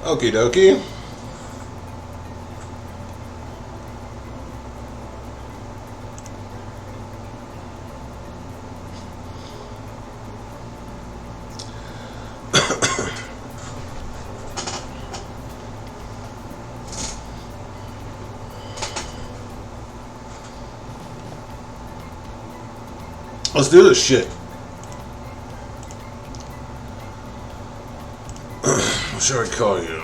Okie dokie. Let's do this shit. What should I call you?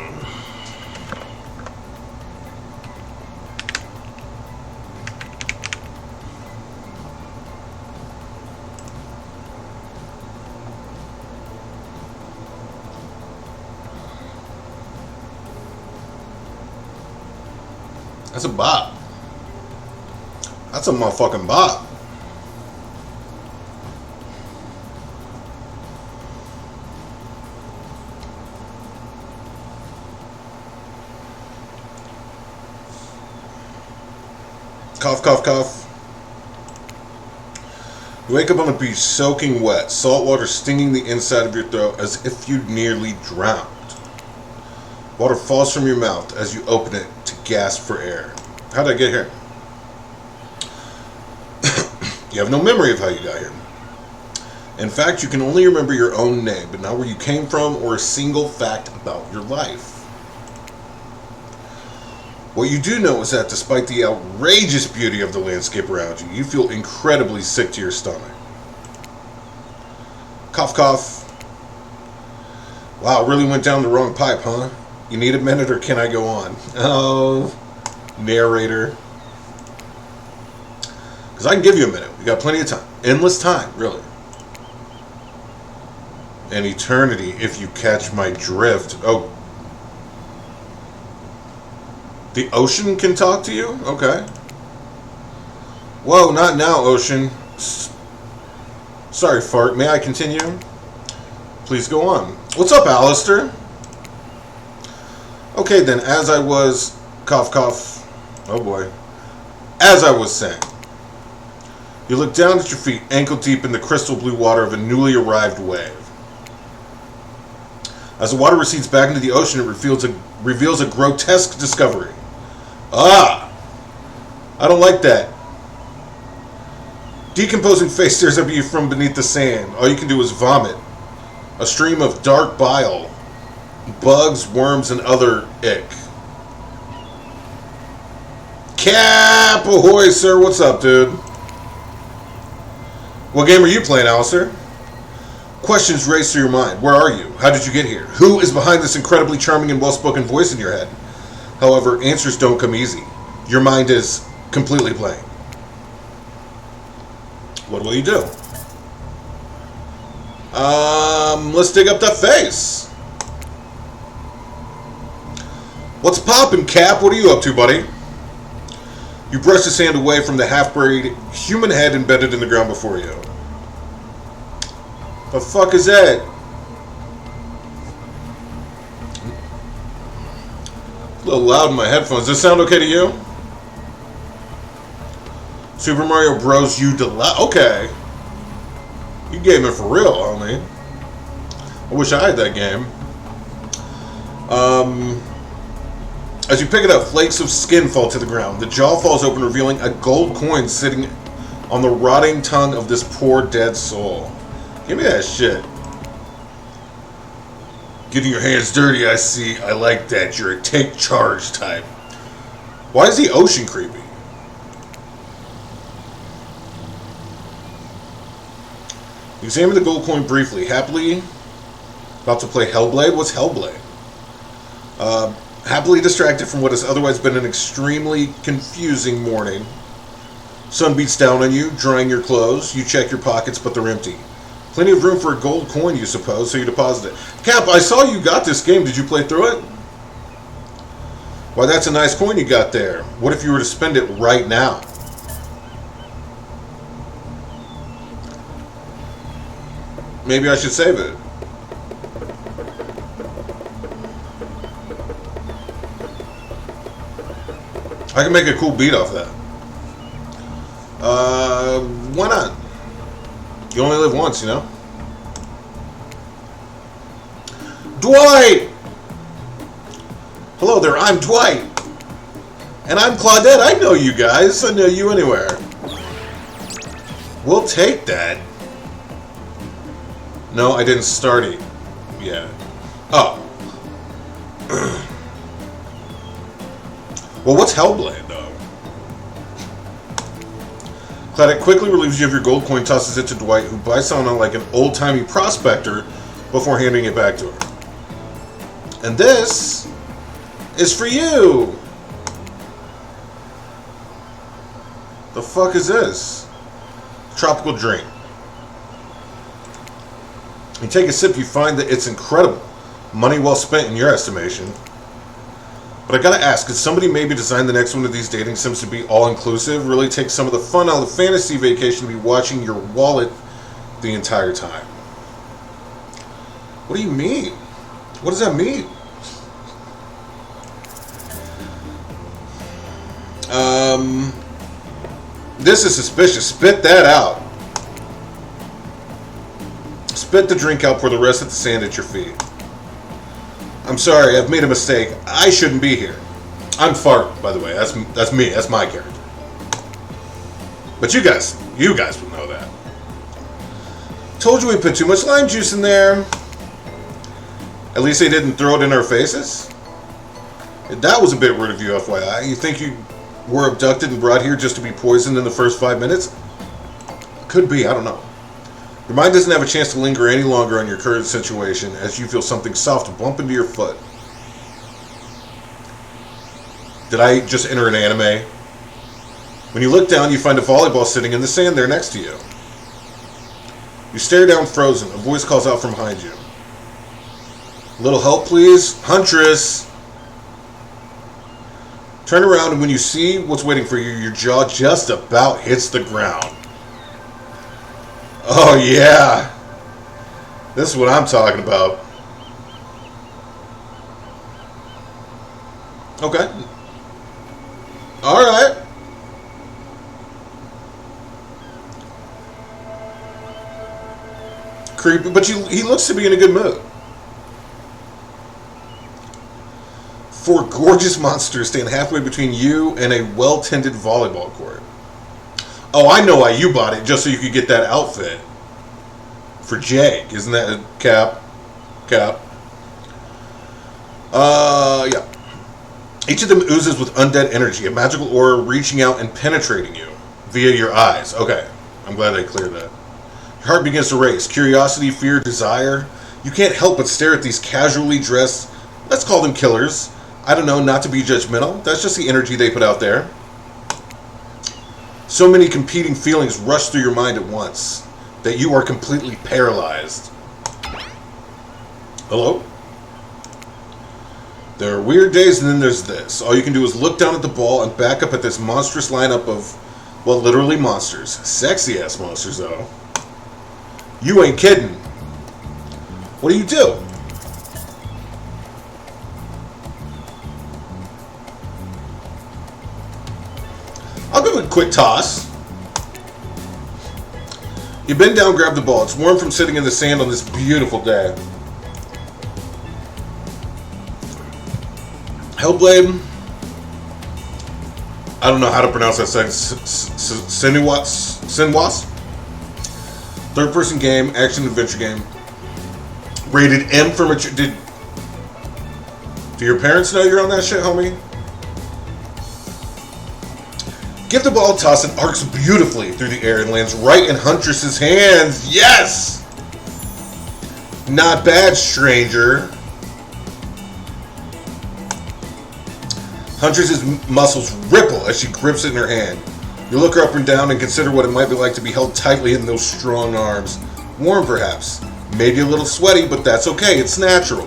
That's a bop. That's a motherfucking bop. Cough, cough, cough. You wake up on the beach soaking wet, salt water stinging the inside of your throat as if you'd nearly drowned. Water falls from your mouth as you open it to gasp for air. How'd I get here? You have no memory of how you got here. In fact, you can only remember your own name, but not where you came from or a single fact about your life. What you do know is that despite the outrageous beauty of the landscape around you, you feel incredibly sick to your stomach. Cough, cough. Wow, really went down the wrong pipe, huh? You need a minute or can I go on? Oh, narrator. Because I can give you a minute. We got plenty of time. Endless time, really. An eternity if you catch my drift. Oh. The ocean can talk to you? Okay. Whoa, not now, ocean. Sorry, fart. May I continue? Please go on. What's up, Alistair? Okay, then, as I was... Cough, cough. Oh, boy. As I was saying. You look down at your feet, ankle deep in the crystal blue water of a newly arrived wave. As the water recedes back into the ocean, it reveals a grotesque discovery. Ah! I don't like that. Decomposing face stares up at you from beneath the sand. All you can do is vomit. A stream of dark bile. Bugs, worms, and other ick. Cap ahoy, sir. What's up, dude? What game are you playing, Alistair? Questions race through your mind. Where are you? How did you get here? Who is behind this incredibly charming and well-spoken voice in your head? However, answers don't come easy. Your mind is completely blank. What will you do? Let's dig up that face. What's poppin', Cap? What are you up to, buddy? You brush his hand away from the half-buried human head embedded in the ground before you. The fuck is that? A little loud in my headphones. Does this sound okay to you? Super Mario Bros. U Deluxe. Okay. You gaming for real, homie. I wish I had that game. As you pick it up, flakes of skin fall to the ground. The jaw falls open, revealing a gold coin sitting on the rotting tongue of this poor dead soul. Give me that shit. Getting your hands dirty, I see. I like that. You're a take charge type. Why is the ocean creepy? Examine the gold coin briefly. Happily about to play Hellblade? What's Hellblade? Happily distracted from what has otherwise been an extremely confusing morning. Sun beats down on you, drying your clothes. You check your pockets, but they're empty. Plenty of room for a gold coin, you suppose, so you deposit it. Cap, I saw you got this game. Did you play through it? Why, that's a nice coin you got there. What if you were to spend it right now? Maybe I should save it. I can make a cool beat off that. Why not? You only live once, you know? Dwight! Hello there, I'm Dwight. And I'm Claudette. I know you guys. I know you anywhere. We'll take that. No, I didn't start it yet. Oh. Well, what's Hellblade, though? Claudette quickly relieves you of your gold coin, tosses it to Dwight, who bites on it like an old-timey prospector before handing it back to her. And this is for you. The fuck is this? Tropical drink. You take a sip, you find that it's incredible. Money well spent in your estimation. But I gotta ask, could somebody maybe design the next one of these dating sims to be all-inclusive? Really take some of the fun out of the fantasy vacation to be watching your wallet the entire time? What do you mean? What does that mean? This is suspicious. Spit that out. Spit the drink out for the rest of the sand at your feet. I'm sorry, I've made a mistake. I shouldn't be here. I'm Fart, by the way. That's me. That's my character. But you guys would know that. Told you we put too much lime juice in there. At least they didn't throw it in our faces. That was a bit rude of you, FYI. You think you were abducted and brought here just to be poisoned in the first 5 minutes? Could be, I don't know. Your mind doesn't have a chance to linger any longer on your current situation as you feel something soft bump into your foot. Did I just enter an anime? When you look down, you find a volleyball sitting in the sand there next to you. You stare down frozen. A voice calls out from behind you. A little help, please? Huntress! Turn around, and when you see what's waiting for you, your jaw just about hits the ground. Oh, yeah. This is what I'm talking about. Okay. Alright. Creepy, but he looks to be in a good mood. Four gorgeous monsters stand halfway between you and a well-tended volleyball court. Oh, I know why you bought it, just so you could get that outfit. For Jake, isn't that a Cap? Yeah. Each of them oozes with undead energy, a magical aura reaching out and penetrating you via your eyes. Okay, I'm glad I cleared that. Your heart begins to race. Curiosity, fear, desire. You can't help but stare at these casually dressed, let's call them killers. I don't know, not to be judgmental. That's just the energy they put out there. So many competing feelings rush through your mind at once that you are completely paralyzed. Hello? There are weird days, and then there's this. All you can do is look down at the ball and back up at this monstrous lineup of, well, literally monsters. Sexy-ass monsters, though. You ain't kidding. What do you do? I'll give it a quick toss. You bend down, grab the ball. It's warm from sitting in the sand on this beautiful day. Hellblade. I don't know how to pronounce that second. Sinwas. Third-person game, action-adventure game. Rated M for mature. Do your parents know you're on that shit, homie? Give the ball a toss. It arcs beautifully through the air and lands right in Huntress's hands. Yes! Not bad, stranger. Huntress's muscles ripple as she grips it in her hand. You look her up and down and consider what it might be like to be held tightly in those strong arms. Warm, perhaps. Maybe a little sweaty, but that's okay. It's natural.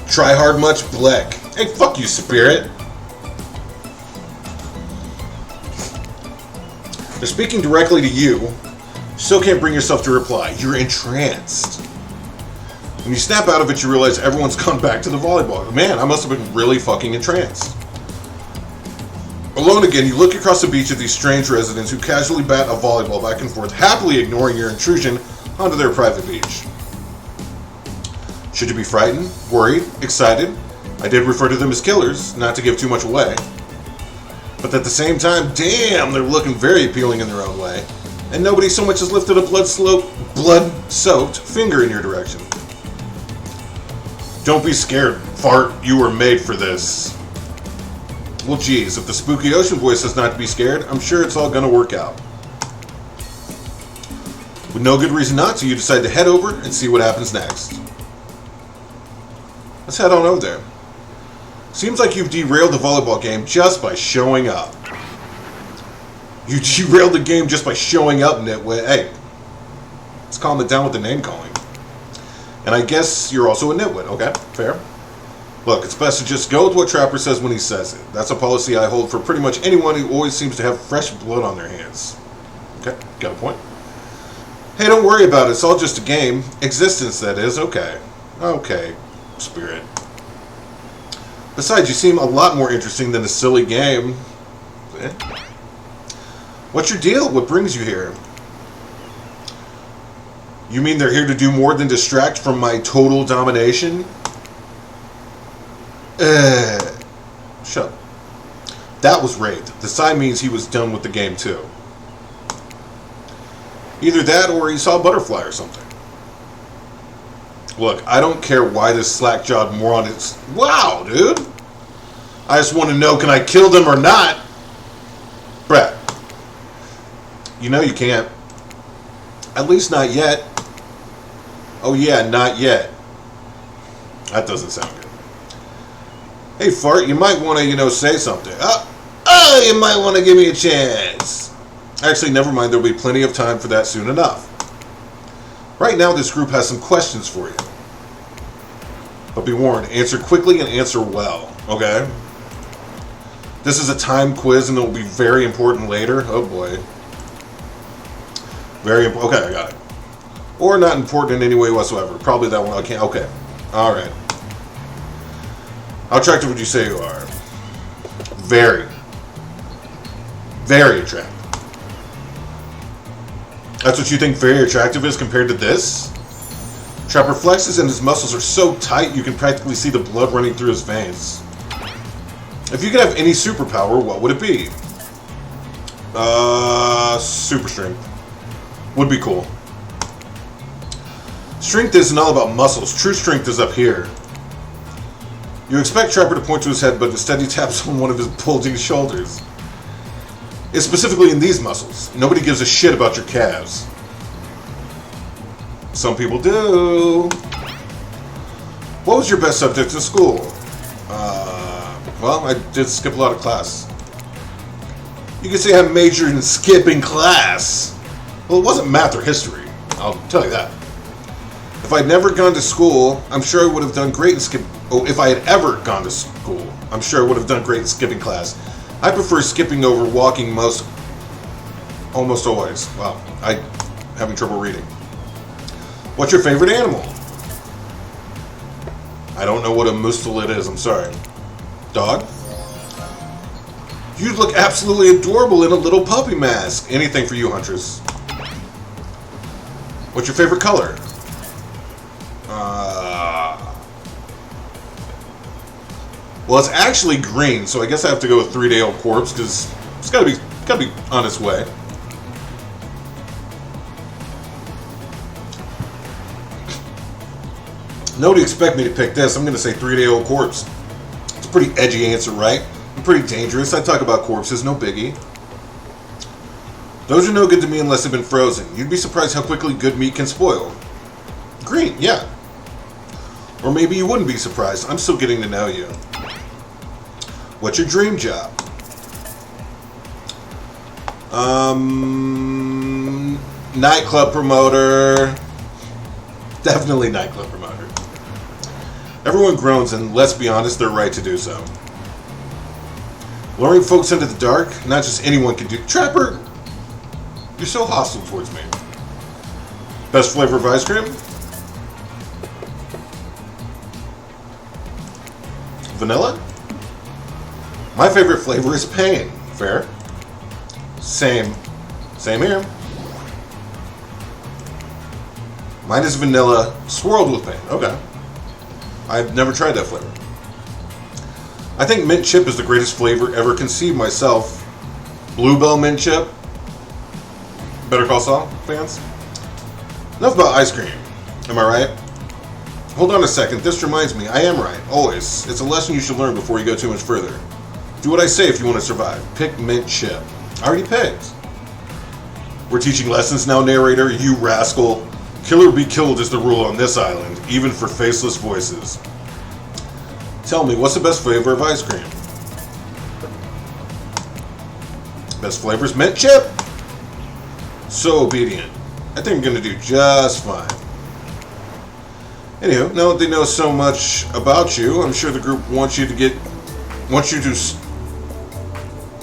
Try hard much, Bleck. Hey, fuck you, Spirit. They're speaking directly to you. You still can't bring yourself to reply. You're entranced. When you snap out of it, you realize everyone's gone back to the volleyball. Man, I must have been really fucking entranced. Alone again, you look across the beach at these strange residents who casually bat a volleyball back and forth, happily ignoring your intrusion onto their private beach. Should you be frightened, worried, excited? I did refer to them as killers, not to give too much away. But at the same time, damn, they're looking very appealing in their own way. And nobody so much as lifted a blood-soaked finger in your direction. Don't be scared, fart. You were made for this. Well, geez, if the spooky ocean voice says not to be scared, I'm sure it's all gonna work out. With no good reason not to, you decide to head over and see what happens next. Let's head on over there. Seems like you've derailed the volleyball game just by showing up. You derailed the game just by showing up, nitwit. Hey, let's calm it down with the name calling. And I guess you're also a nitwit. Okay, fair. Look, it's best to just go with what Trapper says when he says it. That's a policy I hold for pretty much anyone who always seems to have fresh blood on their hands. Okay, got a point. Hey, don't worry about it. It's all just a game. Existence, that is. Okay. Okay, Spirit. Besides, you seem a lot more interesting than a silly game. Eh? What's your deal? What brings you here? You mean they're here to do more than distract from my total domination? Shut up. That was raid. The sign means he was done with the game too. Either that or he saw a butterfly or something. Look, I don't care why this slack-jawed moron is... Wow, dude! I just want to know, can I kill them or not? Brett. You know you can't. At least not yet. Oh yeah, not yet. That doesn't sound good. Hey, Fart, you might want to, say something. Oh, you might want to give me a chance. Actually, never mind. There'll be plenty of time for that soon enough. Right now, this group has some questions for you. But be warned, answer quickly and answer well, okay? This is a time quiz and it will be very important later. Oh, boy. Very important. Okay, I got it. Or not important in any way whatsoever. Probably that one. Okay, okay. All right. How attractive would you say you are? Very. Very attractive. That's what you think very attractive is compared to this? Trapper flexes and his muscles are so tight you can practically see the blood running through his veins. If you could have any superpower, what would it be? Super strength. Would be cool. Strength isn't all about muscles. True strength is up here. You expect Trapper to point to his head, but instead he taps on one of his bulging shoulders. It's specifically in these muscles. Nobody gives a shit about your calves. Some people do. What was your best subject in school? Well, I did skip a lot of class. You could say I majored in skipping class. Well, it wasn't math or history. I'll tell you that. If I'd never gone to school, I'm sure I would have done great in skip. Oh, if I had ever gone to school, I'm sure I would have done great in skipping class. I prefer skipping over walking almost always. Wow, I'm having trouble reading. What's your favorite animal? I don't know what a mustelid is, I'm sorry. Dog? You'd look absolutely adorable in a little puppy mask. Anything for you, Huntress. What's your favorite color? Well, it's actually green, so I guess I have to go with 3-Day-Old Corpse because it's gotta be on its way. Nobody expect me to pick this. I'm gonna say 3-Day-Old Corpse. It's a pretty edgy answer, right? I'm pretty dangerous. I talk about corpses, no biggie. Those are no good to me unless they've been frozen. You'd be surprised how quickly good meat can spoil. Green, yeah. Or maybe you wouldn't be surprised. I'm still getting to know you. What's your dream job? Nightclub promoter. Definitely nightclub promoter. Everyone groans, and let's be honest, they're right to do so. Luring folks into the dark, not just anyone can do. Trapper, you're so hostile towards me. Best flavor of ice cream? Vanilla? My favorite flavor is pain. Fair? Same. Same here. Mine is vanilla swirled with pain. Okay. I've never tried that flavor. I think mint chip is the greatest flavor ever conceived myself. Bluebell mint chip. Better Call Saul fans? Enough about ice cream. Am I right? Hold on a second. This reminds me. I am right. Always. It's a lesson you should learn before you go too much further. Do what I say if you want to survive. Pick mint chip. I already picked. We're teaching lessons now, narrator. You rascal. Kill or be killed is the rule on this island, even for faceless voices. Tell me, what's the best flavor of ice cream? Best flavor is mint chip. So obedient. I think I'm going to do just fine. Anywho, now that they know so much about you, I'm sure the group wants you to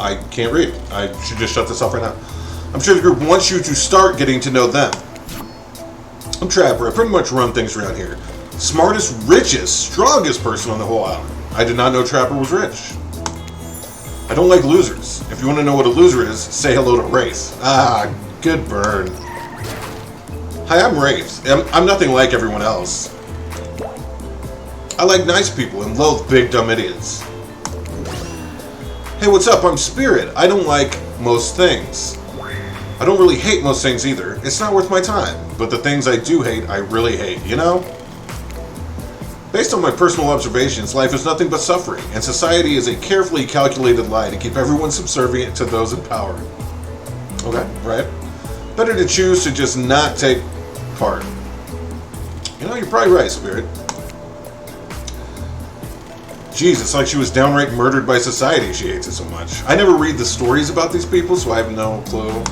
I can't read. I should just shut this off right now. I'm sure the group wants you to start getting to know them. I'm Trapper. I pretty much run things around here. Smartest, richest, strongest person on the whole island. I did not know Trapper was rich. I don't like losers. If you want to know what a loser is, say hello to Wraith. Ah, good burn. Hi, I'm Wraith. I'm nothing like everyone else. I like nice people and loathe big dumb idiots. Hey, what's up? I'm Spirit. I don't like most things. I don't really hate most things either. It's not worth my time. But the things I do hate, I really hate, you know? Based on my personal observations, life is nothing but suffering, and society is a carefully calculated lie to keep everyone subservient to those in power. Okay, right? Better to choose to just not take part. You know, you're probably right, Spirit. Jeez, it's like she was downright murdered by society. She hates it so much. I never read the stories about these people, so I have no clue.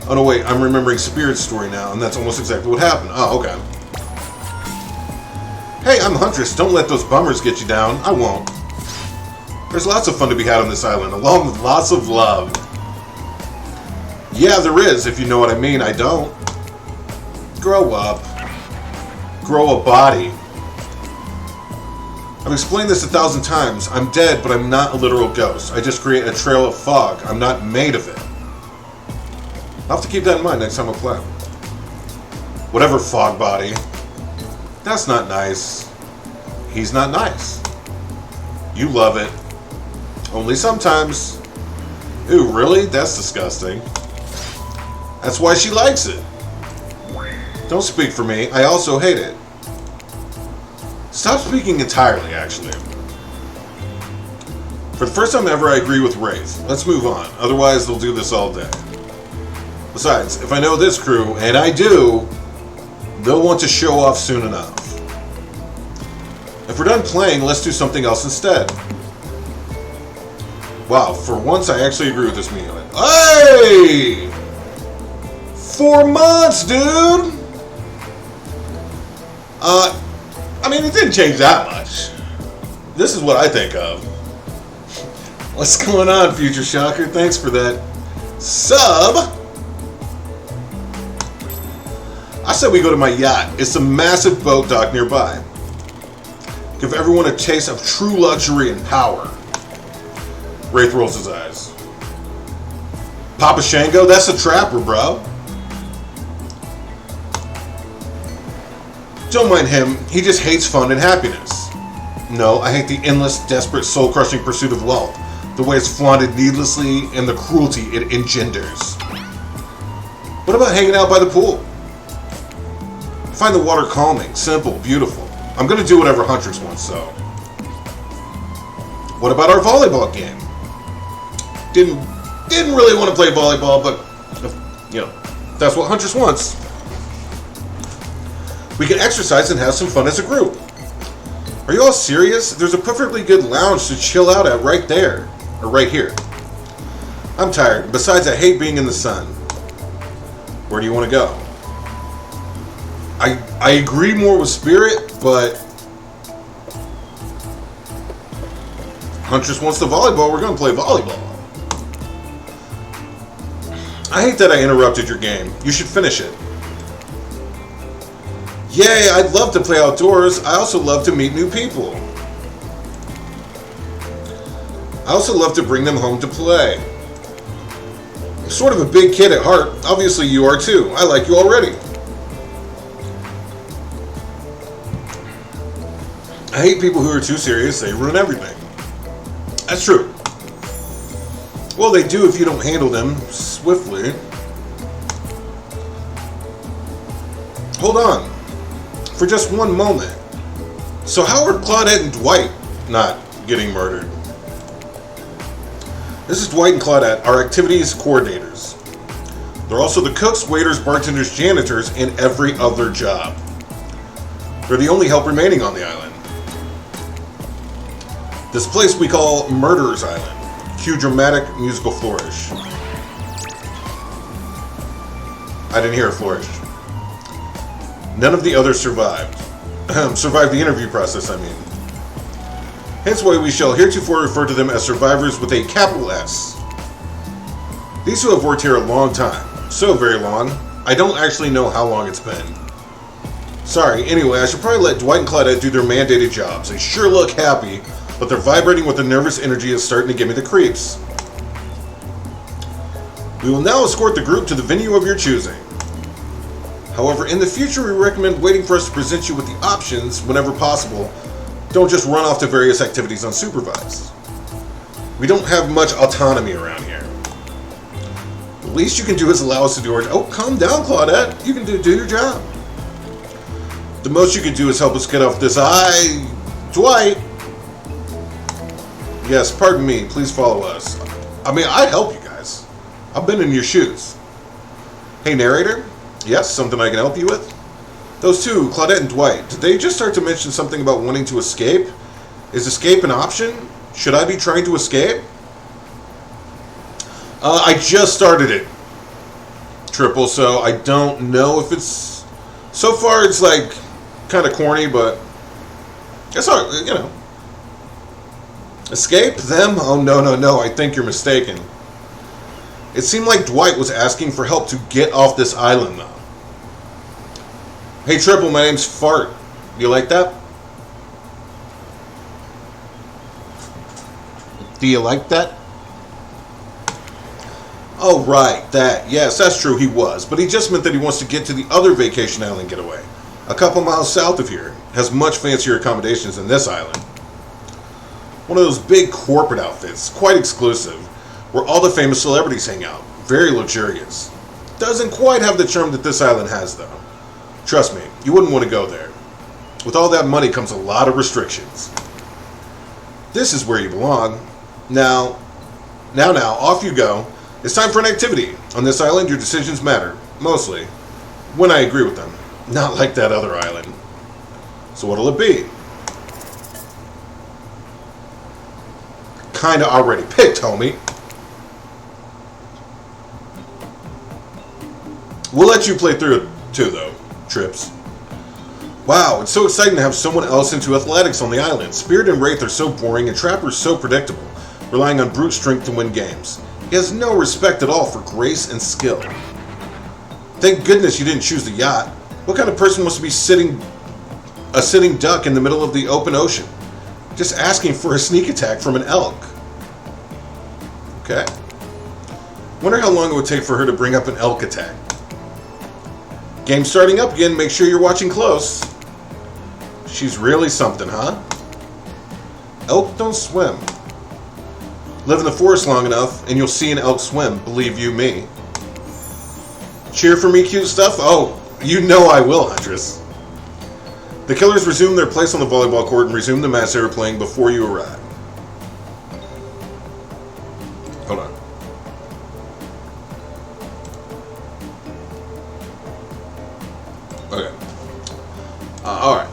Oh no, wait, I'm remembering Spirit's story now, and that's almost exactly what happened. Oh, okay. Hey, I'm Huntress. Don't let those bummers get you down. I won't. There's lots of fun to be had on this island, along with lots of love. Yeah, there is, if you know what I mean. I don't. Grow up. Grow a body. I've explained this 1,000 times. I'm dead, but I'm not a literal ghost. I just create a trail of fog. I'm not made of it. I'll have to keep that in mind next time I play. Whatever, fog body. That's not nice. He's not nice. You love it. Only sometimes. Ooh, really? That's disgusting. That's why she likes it. Don't speak for me. I also hate it. Stop speaking entirely, actually. For the first time ever, I agree with Wraith. Let's move on. Otherwise, they'll do this all day. Besides, if I know this crew, and I do, they'll want to show off soon enough. If we're done playing, let's do something else instead. Wow, for once I actually agree with this meal. Hey! 4 months, dude! I mean, it didn't change that much. This is what I think of. What's going on, Future Shocker? Thanks for that sub. I said we go to my yacht. It's a massive boat dock nearby. Give everyone a taste of true luxury and power. Wraith rolls his eyes. Papa Shango? That's a trapper, bro. Don't mind him. He just hates fun and happiness. No, I hate the endless, desperate, soul-crushing pursuit of wealth. The way it's flaunted needlessly and the cruelty it engenders. What about hanging out by the pool? I find the water calming, simple, beautiful. I'm going to do whatever Huntress wants, so. What about our volleyball game? Didn't really want to play volleyball, but, you know, that's what Huntress wants. We can exercise and have some fun as a group. Are you all serious? There's a perfectly good lounge to chill out at right there. Or right here. I'm tired. Besides, I hate being in the sun. Where do you want to go? I agree more with Spirit, but Huntress wants the volleyball. We're going to play volleyball. I hate that I interrupted your game. You should finish it. Yay, I'd love to play outdoors. I also love to meet new people. I also love to bring them home to play. I'm sort of a big kid at heart. Obviously you are too. I like you already. I hate people who are too serious. They ruin everything. That's true. Well, they do if you don't handle them swiftly. Hold on. For just one moment. So how are Claudette and Dwight not getting murdered? This is Dwight and Claudette, our activities coordinators. They're also the cooks, waiters, bartenders, janitors, and every other job. They're the only help remaining on the island. This place we call Murderer's Island. Cue dramatic musical flourish. I didn't hear a flourish. None of the others survived. Survived the interview process, I mean. Hence why we shall heretofore refer to them as survivors with a capital S. These two have worked here a long time. So very long. I don't actually know how long it's been. Sorry, anyway, I should probably let Dwight and Claudette do their mandated jobs. They sure look happy, but they're vibrating with a nervous energy that's starting to give me the creeps. We will now escort the group to the venue of your choosing. However, in the future, we recommend waiting for us to present you with the options whenever possible. Don't just run off to various activities unsupervised. We don't have much autonomy around here. The least you can do is allow us to do our... Oh, calm down, Claudette. You can do your job. The most you can do is help us get off this Dwight. Yes, pardon me. Please follow us. I mean, I'd help you guys. I've been in your shoes. Hey, narrator? Yes, something I can help you with? Those two, Claudette and Dwight, did they just start to mention something about wanting to escape? Is escape an option? Should I be trying to escape? I just started it, Triple, so I don't know if it's... So far, it's like kind of corny, but it's all, you know. Escape them? Oh, no, I think you're mistaken. It seemed like Dwight was asking for help to get off this island, though. Hey, Triple, my name's Fart. You like that? Do you like that? Oh, right, that. Yes, that's true, he was. But he just meant that he wants to get to the other vacation island getaway. A couple miles south of here. Has much fancier accommodations than this island. One of those big corporate outfits, quite exclusive, where all the famous celebrities hang out. Very luxurious. Doesn't quite have the charm that this island has, though. Trust me, you wouldn't want to go there. With all that money comes a lot of restrictions. This is where you belong. Now, off you go. It's time for an activity. On this island, your decisions matter. Mostly. When I agree with them. Not like that other island. So what'll it be? Kinda already picked, homie. We'll let you play through it too, though, Trips. Wow, it's so exciting to have someone else into athletics on the island. Spirit and Wraith are so boring and Trapper's so predictable, relying on brute strength to win games. He has no respect at all for grace and skill. Thank goodness you didn't choose the yacht. What kind of person wants to be a sitting duck in the middle of the open ocean? Just asking for a sneak attack from an elk. Okay. Wonder how long it would take for her to bring up an elk attack. Game starting up again, make sure you're watching close. She's really something, huh? Elk don't swim. Live in the forest long enough, and you'll see an elk swim, believe you me. Cheer for me, cute stuff? Oh, you know I will, Huntress. The killers resumed their place on the volleyball court and resumed the match they were playing before you arrived. Hold on. Okay. Alright.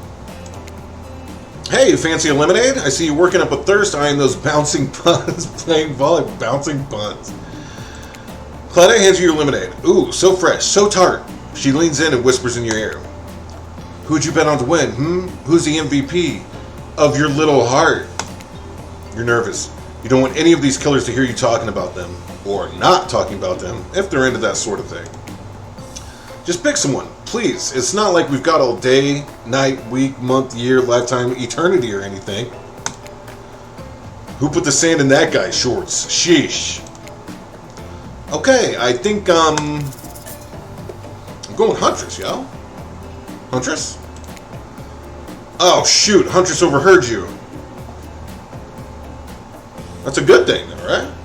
Hey, fancy a lemonade? I see you working up a thirst eyeing those bouncing buns, playing volleyball, bouncing buns. Claudette hands you your lemonade. Ooh, so fresh, so tart. She leans in and whispers in your ear. Who'd you bet on to win, Who's the MVP of your little heart? You're nervous. You don't want any of these killers to hear you talking about them, or not talking about them, if they're into that sort of thing. Just pick someone, please. It's not like we've got all day, night, week, month, year, lifetime, eternity, or anything. Who put the sand in that guy's shorts? Sheesh. Okay, I think, I'm going Huntress, yo. Huntress? Oh, shoot. Huntress overheard you. That's a good thing, though, right?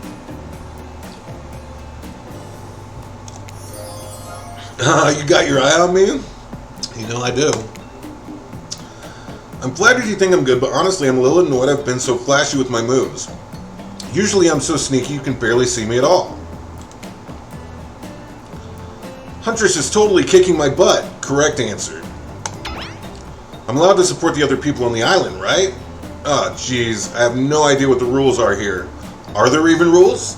You got your eye on me? You know I do. I'm flattered you think I'm good, but honestly I'm a little annoyed I've been so flashy with my moves. Usually I'm so sneaky you can barely see me at all. Huntress is totally kicking my butt. Correct answer. I'm allowed to support the other people on the island, right? Oh, jeez. I have no idea what the rules are here. Are there even rules?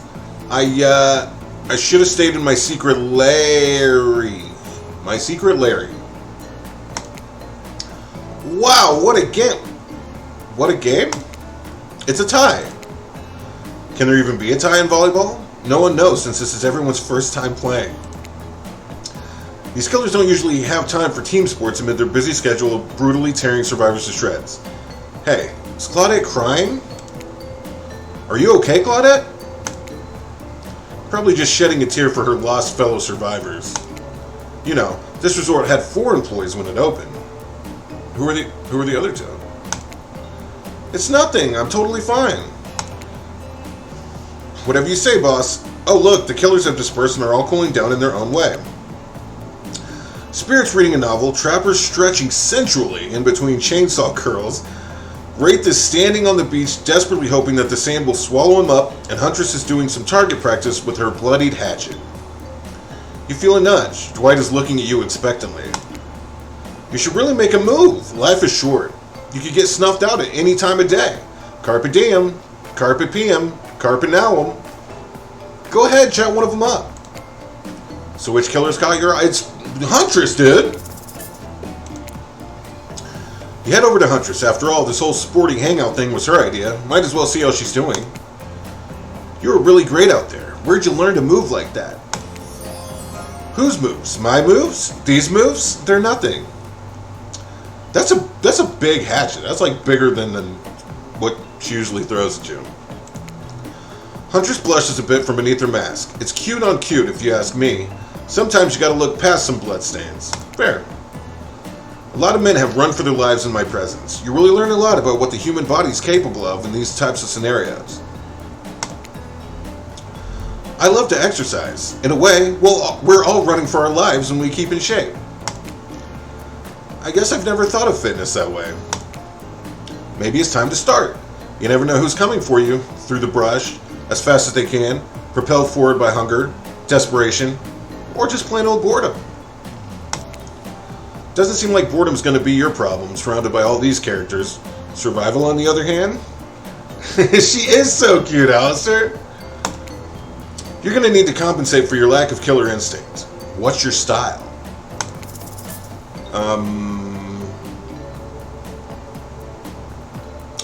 I should have stayed in my secret Larry. My secret Larry. Wow, what a game. What a game? It's a tie. Can there even be a tie in volleyball? No one knows since this is everyone's first time playing. These killers don't usually have time for team sports amid their busy schedule of brutally tearing survivors to shreds. Hey, is Claudette crying? Are you okay, Claudette? Probably just shedding a tear for her lost fellow survivors. You know, this resort had 4 employees when it opened. Who are the other 2? It's nothing. I'm totally fine. Whatever you say, boss. Oh, look, the killers have dispersed and are all cooling down in their own way. Spirits reading a novel, trappers stretching sensually in between chainsaw curls, Wraith is standing on the beach desperately hoping that the sand will swallow him up, and Huntress is doing some target practice with her bloodied hatchet. You feel a nudge. Dwight is looking at you expectantly. You should really make a move. Life is short. You could get snuffed out at any time of day. Carpe diem, carpe PM, carpe nowum. Go ahead, chat one of them up. So which killer's got your eye? It's Huntress, dude. You head over to Huntress. After all, this whole sporting hangout thing was her idea. Might as well see how she's doing. You were really great out there. Where'd you learn to move like that? Whose moves? My moves? These moves? They're nothing. That's a big hatchet. That's like bigger than what she usually throws at you. Huntress blushes a bit from beneath her mask. It's cute on cute, if you ask me. Sometimes you gotta look past some bloodstains. Fair. A lot of men have run for their lives in my presence. You really learn a lot about what the human body is capable of in these types of scenarios. I love to exercise. In a way, well, we're all running for our lives when we keep in shape. I guess I've never thought of fitness that way. Maybe it's time to start. You never know who's coming for you, through the brush, as fast as they can, propelled forward by hunger, desperation, or just plain old boredom. Doesn't seem like boredom's going to be your problem, surrounded by all these characters. Survival, on the other hand? She is so cute, Alistair. You're going to need to compensate for your lack of killer instinct. What's your style?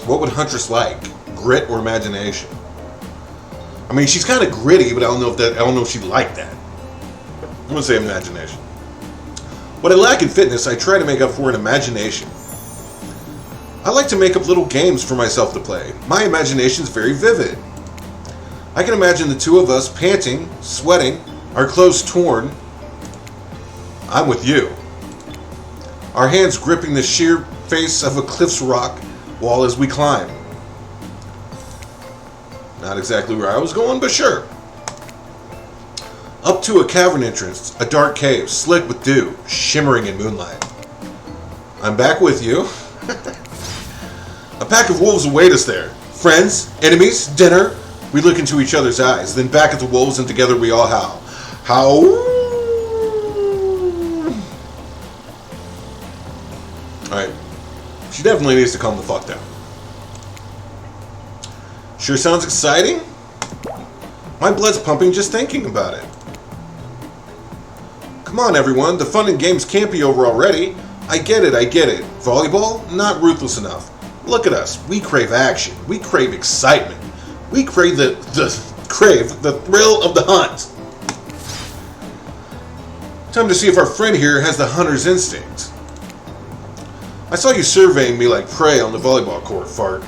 What would Huntress like? Grit or imagination? I mean, she's kind of gritty, but I don't know if she'd like that. I'm going to say imagination. What I lack in fitness, I try to make up for in imagination. I like to make up little games for myself to play. My imagination's very vivid. I can imagine the two of us panting, sweating, our clothes torn. I'm with you. Our hands gripping the sheer face of a cliff's rock wall as we climb. Not exactly where I was going, but sure. Up to a cavern entrance, a dark cave, slick with dew, shimmering in moonlight. I'm back with you. A pack of wolves await us there. Friends, enemies, dinner. We look into each other's eyes, then back at the wolves, and together we all howl. Howl! Alright. She definitely needs to calm the fuck down. Sure sounds exciting? My blood's pumping just thinking about it. Come on, everyone. The fun and games can't be over already. I get it. Volleyball? Not ruthless enough. Look at us. We crave action. We crave excitement. We crave the thrill of the hunt. Time to see if our friend here has the hunter's instinct. I saw you surveying me like prey on the volleyball court, fart.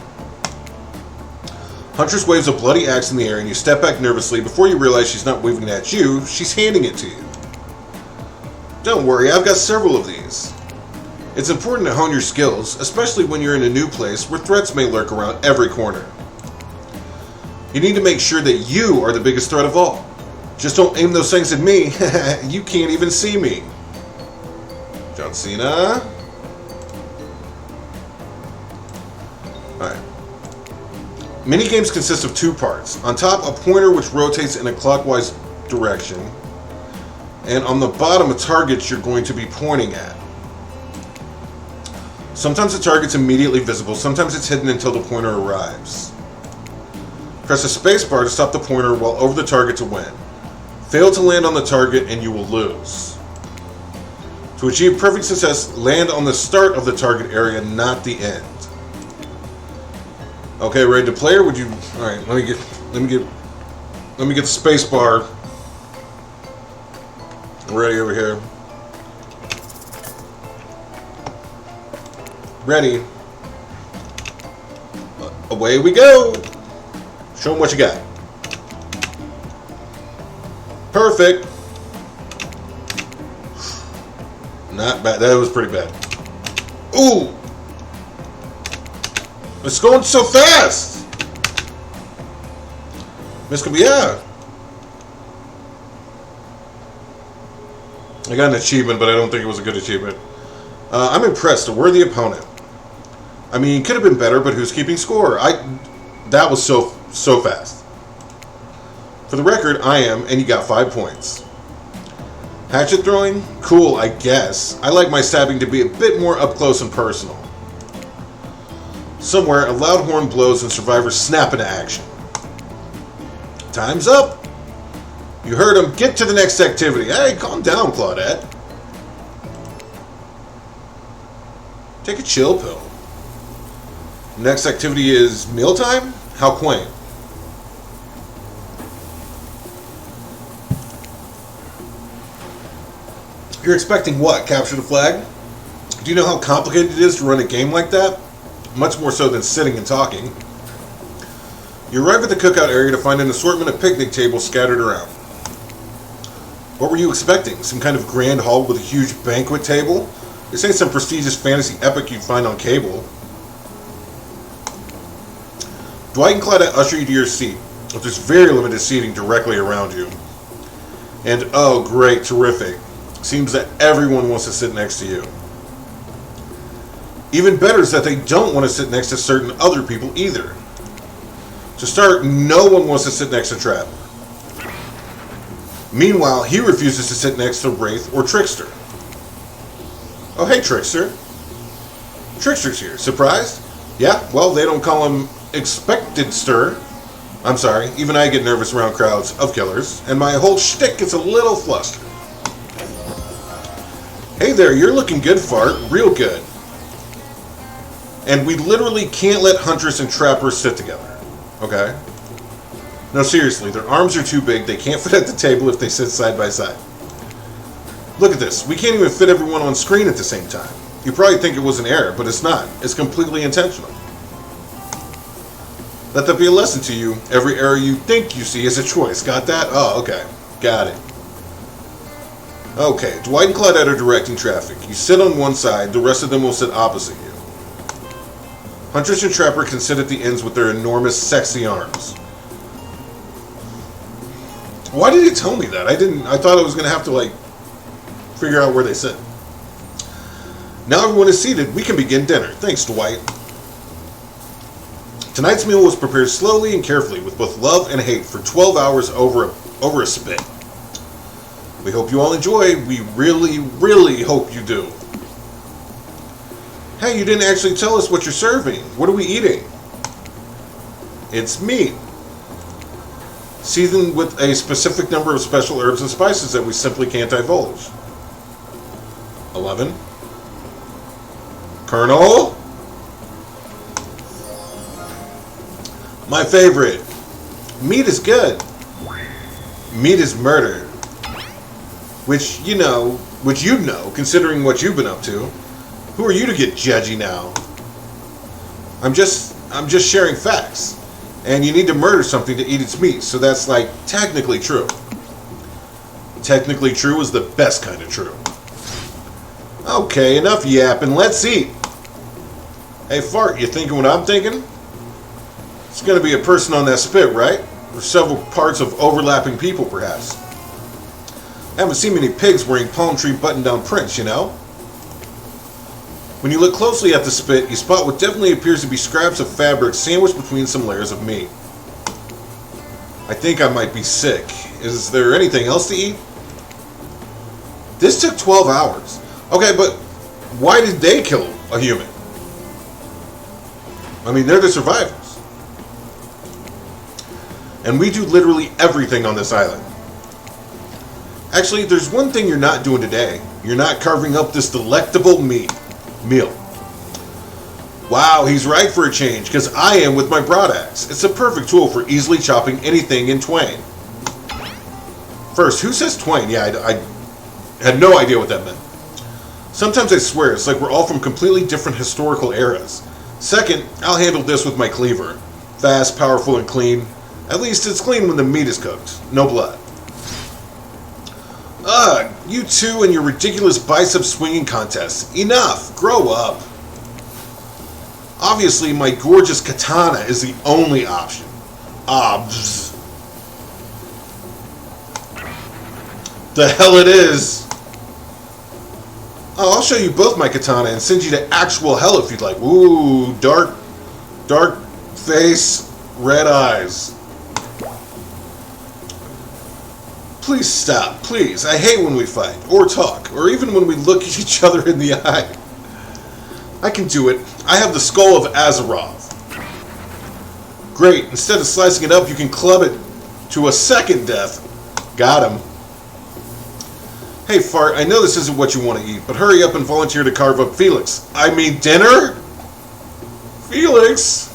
Huntress waves a bloody axe in the air and you step back nervously. Before you realize she's not waving it at you, she's handing it to you. Don't worry, I've got several of these. It's important to hone your skills, especially when you're in a new place where threats may lurk around every corner. You need to make sure that you are the biggest threat of all. Just don't aim those things at me. You can't even see me. John Cena. Alright. Minigames consist of two parts. On top, a pointer which rotates in a clockwise direction. And on the bottom, a target you're going to be pointing at. Sometimes the target's immediately visible, sometimes it's hidden until the pointer arrives. Press a spacebar to stop the pointer while over the target to win. Fail to land on the target and you will lose. To achieve perfect success, land on the start of the target area, not the end. Okay, ready to play, or would you? All right, let me get the spacebar ready over here. Ready. Away we go. Show them what you got. Perfect. Not bad. That was pretty bad. Ooh. It's going so fast. This could be, yeah. I got an achievement, but I don't think it was a good achievement. I'm impressed. A worthy opponent. I mean, could have been better, but who's keeping score? That was so fast. For the record, I am, and you got 5 points. Hatchet throwing? Cool, I guess. I like my stabbing to be a bit more up close and personal. Somewhere, a loud horn blows and survivors snap into action. Time's up! You heard him. Get to the next activity. Hey, calm down, Claudette. Take a chill pill. Next activity is mealtime? How quaint. You're expecting what? Capture the flag? Do you know how complicated it is to run a game like that? Much more so than sitting and talking. You arrive at the cookout area to find an assortment of picnic tables scattered around. What were you expecting? Some kind of grand hall with a huge banquet table? This ain't some prestigious fantasy epic you'd find on cable. Dwight and Claudette usher you to your seat, but there's very limited seating directly around you. And oh great, terrific. Seems that everyone wants to sit next to you. Even better is that they don't want to sit next to certain other people either. To start, no one wants to sit next to Trap. Meanwhile, he refuses to sit next to Wraith or Trickster. Oh, hey, Trickster. Trickster's here. Surprised? Yeah, well, they don't call him Expected Stir. I'm sorry, even I get nervous around crowds of killers, and my whole shtick gets a little flustered. Hey there, you're looking good, Fart. Real good. And we literally can't let Huntress and Trapper sit together. Okay? No, seriously, their arms are too big. They can't fit at the table if they sit side by side. Look at this. We can't even fit everyone on screen at the same time. You probably think it was an error, but it's not. It's completely intentional. Let that be a lesson to you. Every error you think you see is a choice. Got that? Oh, okay. Got it. Okay, Dwight and Claudette are directing traffic. You sit on one side, the rest of them will sit opposite you. Huntress and Trapper can sit at the ends with their enormous, sexy arms. Why did it tell me that? I thought I was going to have to, like, figure out where they sit. Now everyone is seated, we can begin dinner. Thanks, Dwight. Tonight's meal was prepared slowly and carefully with both love and hate for 12 hours over a spit. We hope you all enjoy. We really, really hope you do. Hey, you didn't actually tell us what you're serving. What are we eating? It's meat. Seasoned with a specific number of special herbs and spices that we simply can't divulge. 11. Colonel? My favorite. Meat is good. Meat is murder. Which you'd know, considering what you've been up to. Who are you to get judgy now? I'm just sharing facts. And you need to murder something to eat its meat, so that's like technically true. Technically true is the best kind of true. Okay, enough yapping. Let's eat. Hey, Fart, you thinking what I'm thinking? It's going to be a person on that spit, right? Or several parts of overlapping people, perhaps. I haven't seen many pigs wearing palm tree button-down prints, you know? When you look closely at the spit, you spot what definitely appears to be scraps of fabric sandwiched between some layers of meat. I think I might be sick. Is there anything else to eat? This took 12 hours. Okay, but why did they kill a human? I mean, they're the survivors. And we do literally everything on this island. Actually, there's one thing you're not doing today. You're not carving up this delectable meal. Wow, he's right for a change, because I am with my broadaxe. It's a perfect tool for easily chopping anything in twain. First, who says twain? Yeah, I had no idea what that meant. Sometimes I swear it's like we're all from completely different historical eras. Second, I'll handle this with my cleaver. Fast, powerful, and clean. At least it's clean when the meat is cooked. No blood. Ugh, you two and your ridiculous bicep swinging contests. Enough! Grow up. Obviously, my gorgeous katana is the only option. Obs. The hell it is. Oh, I'll show you both my katana and send you to actual hell if you'd like. Ooh, dark face, red eyes. Please stop, please. I hate when we fight, or talk, or even when we look at each other in the eye. I can do it. I have the skull of Azarov. Great. Instead of slicing it up, you can club it to a second death. Got him. Hey, Fart, I know this isn't what you want to eat, but hurry up and volunteer to carve up Felix. I mean dinner? Felix?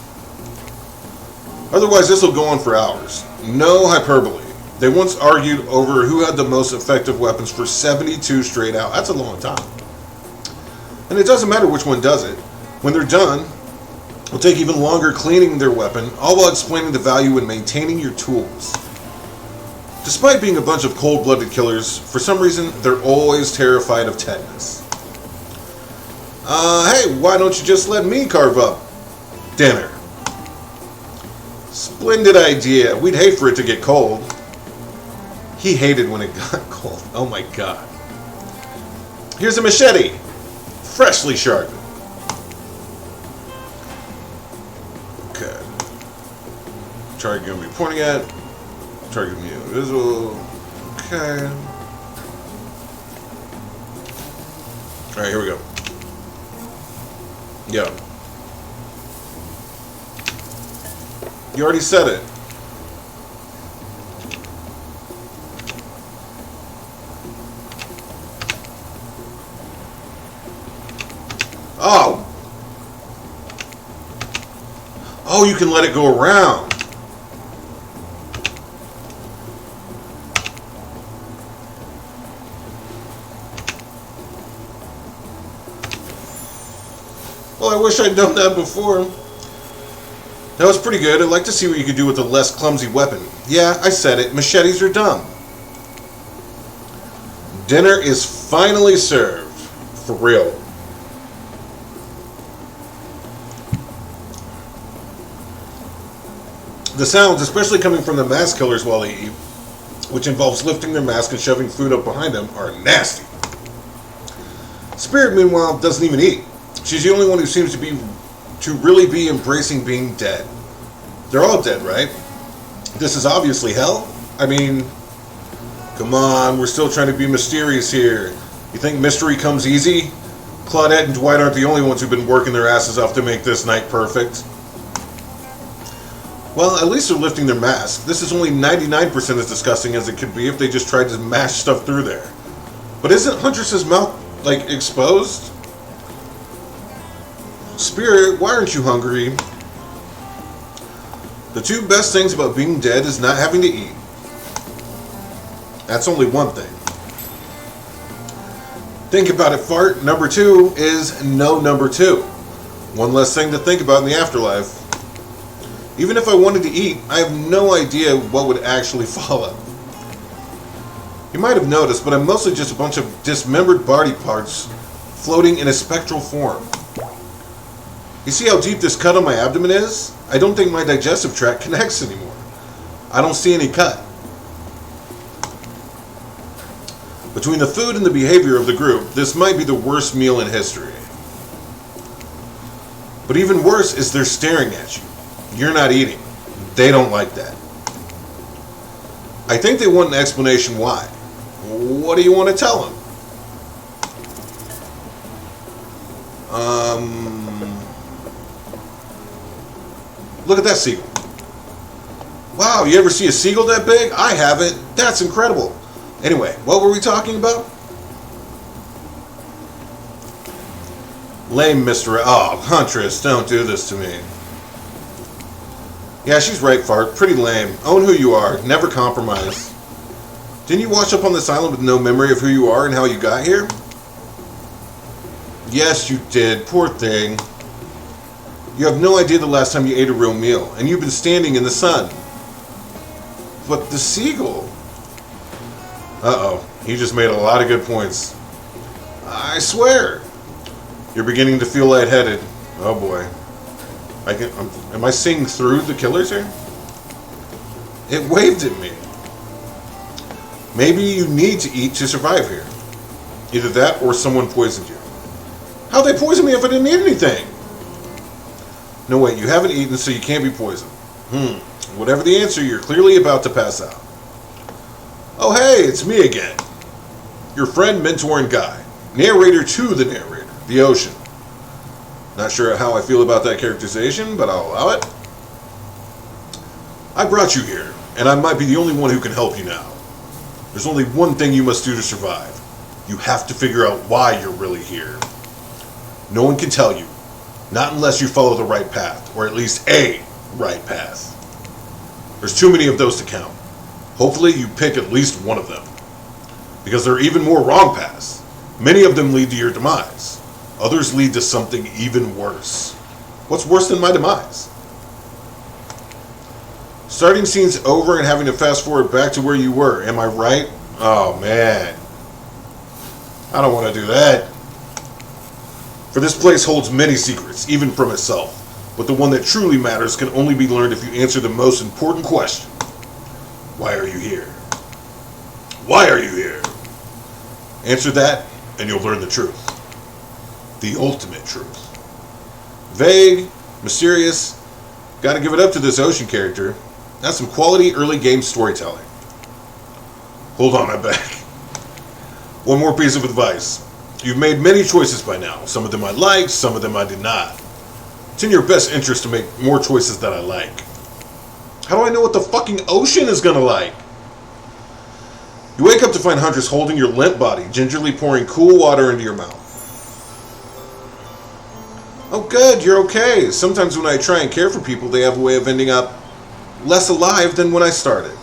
Otherwise, this will go on for hours. No hyperbole. They once argued over who had the most effective weapons for 72 straight hours. That's a long time. And it doesn't matter which one does it. When they're done, it'll take even longer cleaning their weapon, all while explaining the value in maintaining your tools. Despite being a bunch of cold-blooded killers, for some reason, they're always terrified of tetanus. Hey, why don't you just let me carve up dinner? Splendid idea. We'd hate for it to get cold. He hated when it got cold. Oh my god. Here's a machete. Freshly sharpened. Okay. Target going to be pointing at. Target going to be invisible. Okay. Alright, here we go. Yeah. You already said it. Oh! Oh, you can let it go around. Well, I wish I'd done that before. That was pretty good. I'd like to see what you could do with a less clumsy weapon. Yeah, I said it. Machetes are dumb. Dinner is finally served. For real. The sounds, especially coming from the mask killers while they eat, which involves lifting their mask and shoving food up behind them, are nasty. Spirit, meanwhile, doesn't even eat. She's the only one who seems to really be embracing being dead. They're all dead, right? This is obviously hell. I mean, come on, we're still trying to be mysterious here. You think mystery comes easy? Claudette and Dwight aren't the only ones who've been working their asses off to make this night perfect. Well, at least they're lifting their mask. This is only 99% as disgusting as it could be if they just tried to mash stuff through there. But isn't Huntress's mouth, like, exposed? Spirit, why aren't you hungry? The two best things about being dead is not having to eat. That's only one thing. Think about it, Fart. Number 2 is no number 2. One less thing to think about in the afterlife. Even if I wanted to eat, I have no idea what would actually follow. You might have noticed, but I'm mostly just a bunch of dismembered body parts floating in a spectral form. You see how deep this cut on my abdomen is? I don't think my digestive tract connects anymore. I don't see any cut. Between the food and the behavior of the group, this might be the worst meal in history. But even worse is they're staring at you. You're not eating. They don't like that. I think they want an explanation why. What do you want to tell them? Look at that seagull. Wow, you ever see a seagull that big? I haven't. That's incredible. Anyway, what were we talking about? Lame, Mr. Oh, Huntress, don't do this to me. Yeah, she's right, Fart. Pretty lame. Own who you are. Never compromise. Didn't you wash up on this island with no memory of who you are and how you got here? Yes, you did. Poor thing. You have no idea the last time you ate a real meal, and you've been standing in the sun. But the seagull... Uh-oh. He just made a lot of good points. I swear. You're beginning to feel lightheaded. Oh boy. Am I seeing through the killers here? It waved at me. Maybe you need to eat to survive here. Either that or someone poisoned you. How'd they poison me if I didn't eat anything? No, wait, you haven't eaten, so you can't be poisoned. Whatever the answer, you're clearly about to pass out. Oh, hey, it's me again. Your friend, mentor, and guide. Narrator to the narrator, the ocean. Not sure how I feel about that characterization, but I'll allow it. I brought you here, and I might be the only one who can help you now. There's only one thing you must do to survive. You have to figure out why you're really here. No one can tell you. Not unless you follow the right path, or at least a right path. There's too many of those to count. Hopefully you pick at least one of them. Because there are even more wrong paths. Many of them lead to your demise. Others lead to something even worse. What's worse than my demise? Starting scenes over and having to fast forward back to where you were. Am I right? Oh man. I don't want to do that. For this place holds many secrets, even from itself. But the one that truly matters can only be learned if you answer the most important question. Why are you here? Why are you here? Answer that, and you'll learn the truth. The ultimate truth. Vague, mysterious. Gotta give it up to this ocean character. That's some quality early game storytelling. Hold on, I'm back. One more piece of advice. You've made many choices by now. Some of them I liked, some of them I did not. It's in your best interest to make more choices that I like. How do I know what the fucking ocean is gonna like? You wake up to find Huntress holding your limp body, gingerly pouring cool water into your mouth. Oh good, you're okay. Sometimes when I try and care for people, they have a way of ending up less alive than when I started.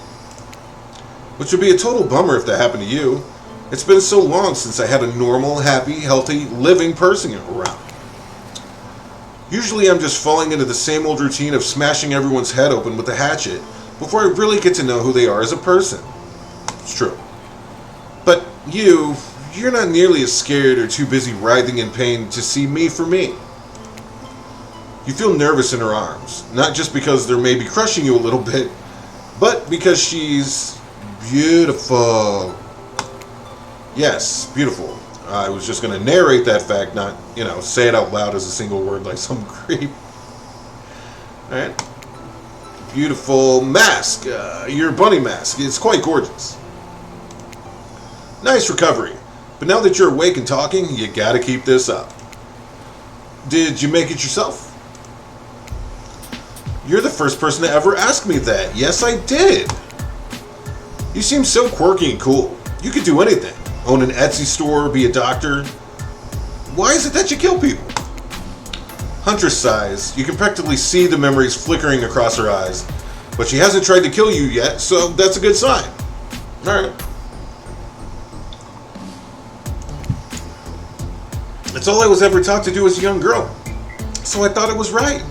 Which would be a total bummer if that happened to you. It's been so long since I had a normal, happy, healthy, living person around. Usually I'm just falling into the same old routine of smashing everyone's head open with a hatchet before I really get to know who they are as a person. It's true. But you're not nearly as scared or too busy writhing in pain to see me for me. You feel nervous in her arms, not just because they're maybe crushing you a little bit, but because she's beautiful. Yes, beautiful. I was just going to narrate that fact, not, say it out loud as a single word like some creep. Alright. Beautiful mask. Your bunny mask. It's quite gorgeous. Nice recovery. But now that you're awake and talking, you gotta keep this up. Did you make it yourself? You're the first person to ever ask me that. Yes, I did. You seem so quirky and cool. You could do anything. Own an Etsy store, be a doctor. Why is it that you kill people? Huntress sighs. You can practically see the memories flickering across her eyes. But she hasn't tried to kill you yet, so that's a good sign. Alright. That's all I was ever taught to do as a young girl. So I thought it was right.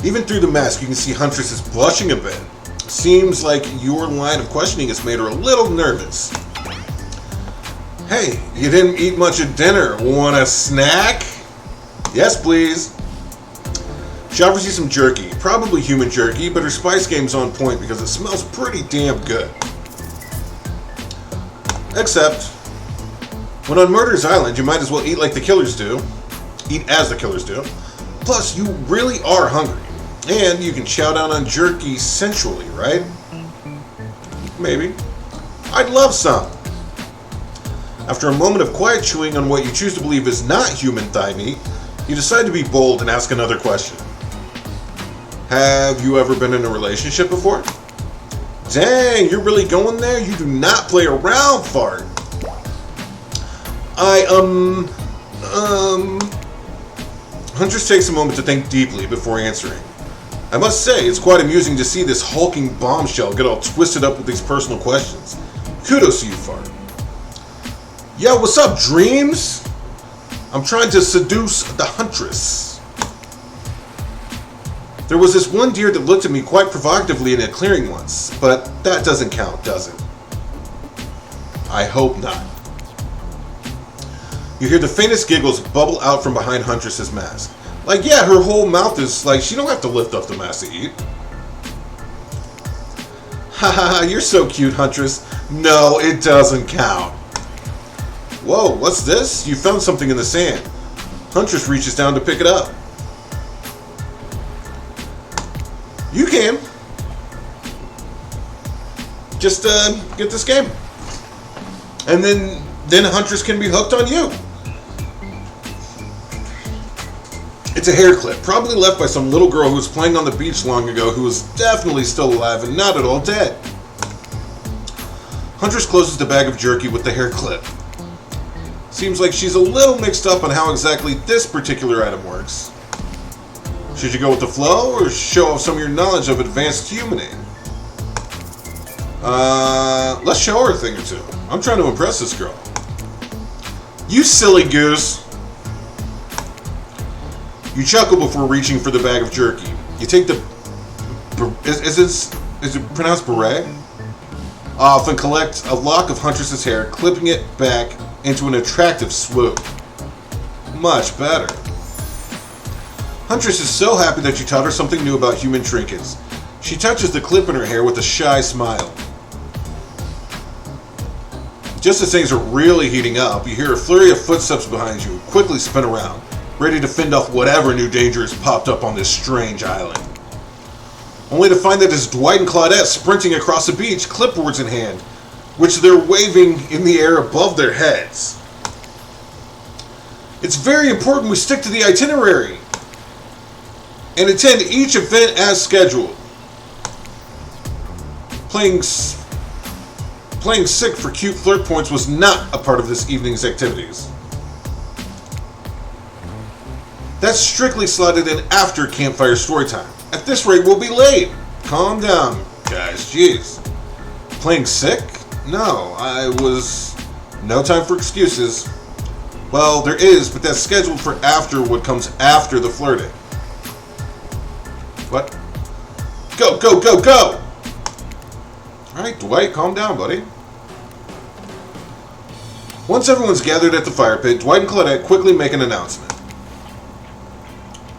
Even through the mask, you can see Huntress is blushing a bit. Seems like your line of questioning has made her a little nervous. Hey, you didn't eat much at dinner. Want a snack? Yes, please. She offers you some jerky. Probably human jerky, but her spice game's on point because it smells pretty damn good. Except, when on Murder's Island, you might as well eat like the killers do. Eat as the killers do. Plus, you really are hungry. And you can chow down on jerky sensually, right? Maybe. I'd love some. After a moment of quiet chewing on what you choose to believe is not human thigh meat, you decide to be bold and ask another question. Have you ever been in a relationship before? Dang, you're really going there? You do not play around, fart. Huntress takes a moment to think deeply before answering. I must say, it's quite amusing to see this hulking bombshell get all twisted up with these personal questions. Kudos to you, fart. Yo, what's up, dreams? I'm trying to seduce the Huntress. There was this one deer that looked at me quite provocatively in a clearing once, but that doesn't count, does it? I hope not. You hear the faintest giggles bubble out from behind Huntress's mask. Like, yeah, her whole mouth is like, she don't have to lift up the mask to eat. Haha, you're so cute, Huntress. No, it doesn't count. Whoa, what's this? You found something in the sand. Huntress reaches down to pick it up. You can. Just get this game. And then Huntress can be hooked on you. It's a hair clip, probably left by some little girl who was playing on the beach long ago who is definitely still alive and not at all dead. Huntress closes the bag of jerky with the hair clip. Seems like she's a little mixed up on how exactly this particular item works. Should you go with the flow or show off some of your knowledge of advanced humaning? Let's show her a thing or two. I'm trying to impress this girl. You silly goose. You chuckle before reaching for the bag of jerky. You take the... Is it pronounced beret? Off and collect a lock of Huntress's hair, clipping it back into an attractive swoop. Much better. Huntress is so happy that you taught her something new about human trinkets. She touches the clip in her hair with a shy smile. Just as things are really heating up, you hear a flurry of footsteps behind you. Quickly spin around, ready to fend off whatever new danger has popped up on this strange island. Only to find that it's Dwight and Claudette sprinting across the beach, clipboards in hand, which they're waving in the air above their heads. It's very important we stick to the itinerary and attend each event as scheduled. Playing sick for cute flirt points was not a part of this evening's activities. That's strictly slotted in after campfire story time. At this rate, we'll be late. Calm down, guys. Jeez. Playing sick? No, no time for excuses. Well, there is, but that's scheduled for after what comes after the flirting. What? Go, go, go, go! Alright, Dwight, calm down, buddy. Once everyone's gathered at the fire pit, Dwight and Claudette quickly make an announcement.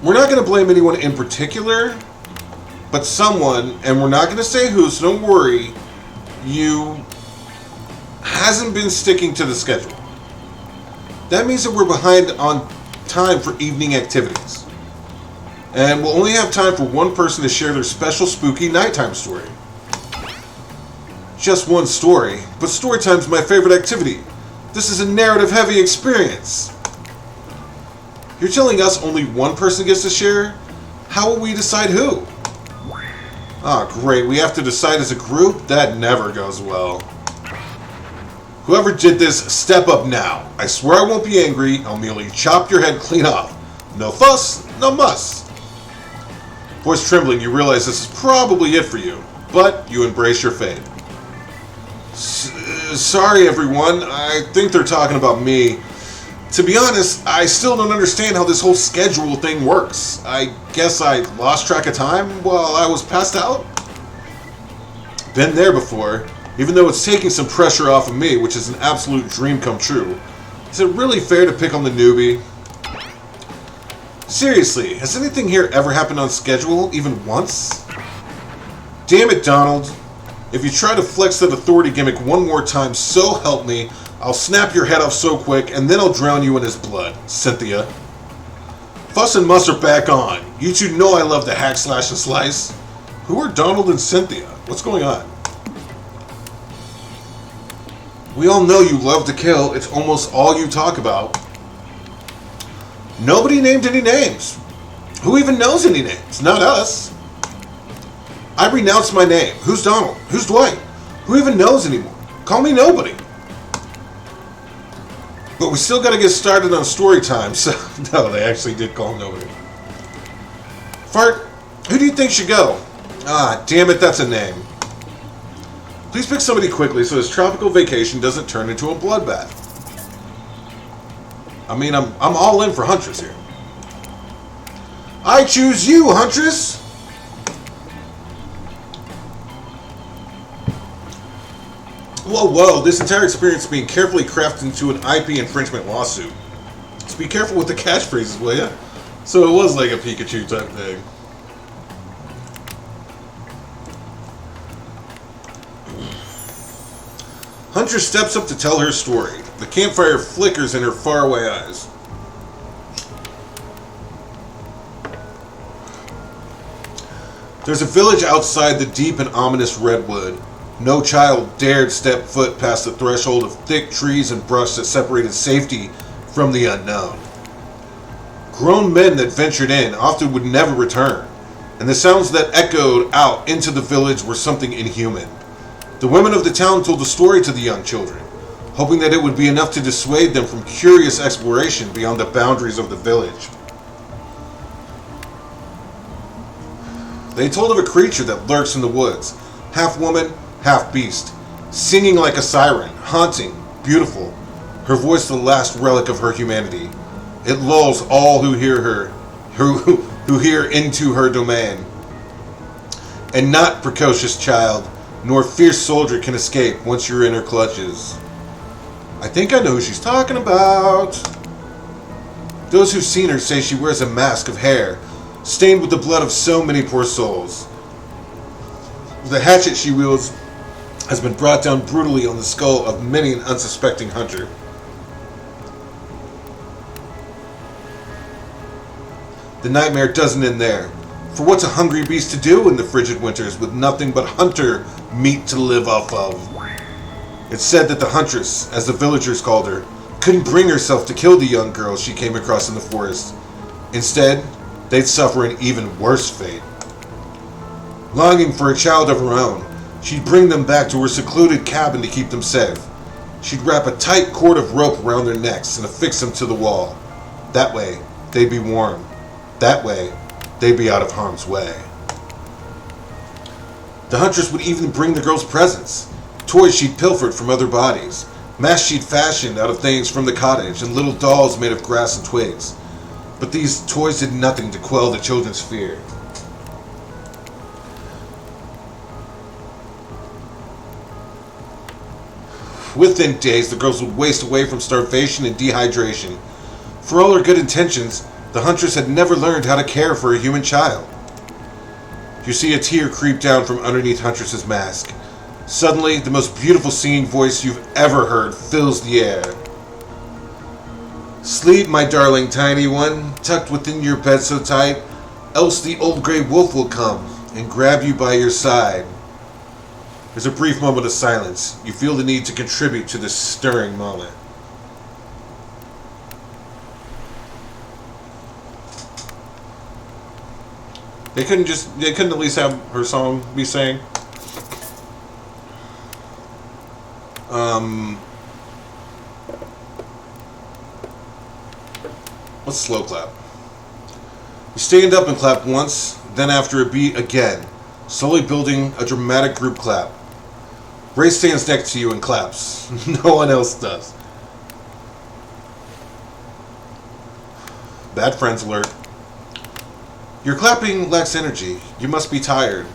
We're not going to blame anyone in particular, but someone, and we're not going to say who, so don't worry, hasn't been sticking to the schedule. That means that we're behind on time for evening activities. And we'll only have time for one person to share their special spooky nighttime story. Just one story, but story time's my favorite activity. This is a narrative-heavy experience. You're telling us only one person gets to share? How will we decide who? Ah, great. We have to decide as a group? That never goes well. Whoever did this, step up now. I swear I won't be angry. I'll merely chop your head clean off. No fuss, no muss. Voice trembling, you realize this is probably it for you, but you embrace your fate. Sorry, everyone. I think they're talking about me. To be honest, I still don't understand how this whole schedule thing works. I guess I lost track of time while I was passed out? Been there before. Even though it's taking some pressure off of me, which is an absolute dream come true. Is it really fair to pick on the newbie? Seriously, has anything here ever happened on schedule, even once? Damn it, Donald. If you try to flex that authority gimmick one more time, so help me, I'll snap your head off so quick, and then I'll drown you in his blood, Cynthia. Fuss and Muss are back on. You two know I love to hack, slash, and slice. Who are Donald and Cynthia? What's going on? We all know you love to kill. It's almost all you talk about. Nobody named any names. Who even knows any names? Not us. I renounce my name. Who's Donald? Who's Dwight? Who even knows anymore? Call me nobody. But we still got to get started on story time, so... No, they actually did call him nobody. Fart, who do you think should go? Ah, damn it, that's a name. Please pick somebody quickly so his tropical vacation doesn't turn into a bloodbath. I mean, I'm all in for Huntress here. I choose you, Huntress! Whoa, this entire experience is being carefully crafted into an IP infringement lawsuit. So be careful with the catchphrases, will ya? So it was like a Pikachu type thing. Huntress steps up to tell her story. The campfire flickers in her faraway eyes. There's a village outside the deep and ominous redwood. No child dared step foot past the threshold of thick trees and brush that separated safety from the unknown. Grown men that ventured in often would never return, and the sounds that echoed out into the village were something inhuman. The women of the town told the story to the young children, hoping that it would be enough to dissuade them from curious exploration beyond the boundaries of the village. They told of a creature that lurks in the woods, half woman, half beast, singing like a siren, haunting, beautiful, her voice the last relic of her humanity. It lulls all who hear her, who hear into her domain. And not precocious child, nor fierce soldier can escape once you're in her clutches. I think I know who she's talking about. Those who've seen her say she wears a mask of hair, stained with the blood of so many poor souls. The hatchet she wields has been brought down brutally on the skull of many an unsuspecting hunter. The nightmare doesn't end there. For what's a hungry beast to do in the frigid winters with nothing but hunter meat to live off of? It's said that the Huntress, as the villagers called her, couldn't bring herself to kill the young girls she came across in the forest. Instead, they'd suffer an even worse fate. Longing for a child of her own, she'd bring them back to her secluded cabin to keep them safe. She'd wrap a tight cord of rope around their necks and affix them to the wall. That way, they'd be warm. That way, they'd be out of harm's way. The Huntress would even bring the girls presents, toys she'd pilfered from other bodies, masks she'd fashioned out of things from the cottage, and little dolls made of grass and twigs. But these toys did nothing to quell the children's fear. Within days, the girls would waste away from starvation and dehydration. For all her good intentions, the Huntress had never learned how to care for a human child. You see a tear creep down from underneath Huntress's mask. Suddenly, the most beautiful singing voice you've ever heard fills the air. Sleep, my darling tiny one, tucked within your bed so tight, else the old grey wolf will come and grab you by your side. There's a brief moment of silence. You feel the need to contribute to this stirring moment. They couldn't at least have her song be sang. Let's slow clap. You stand up and clap once, then after a beat again, slowly building a dramatic group clap. Ray stands next to you and claps. No one else does. Bad friends alert. Your clapping lacks energy. You must be tired.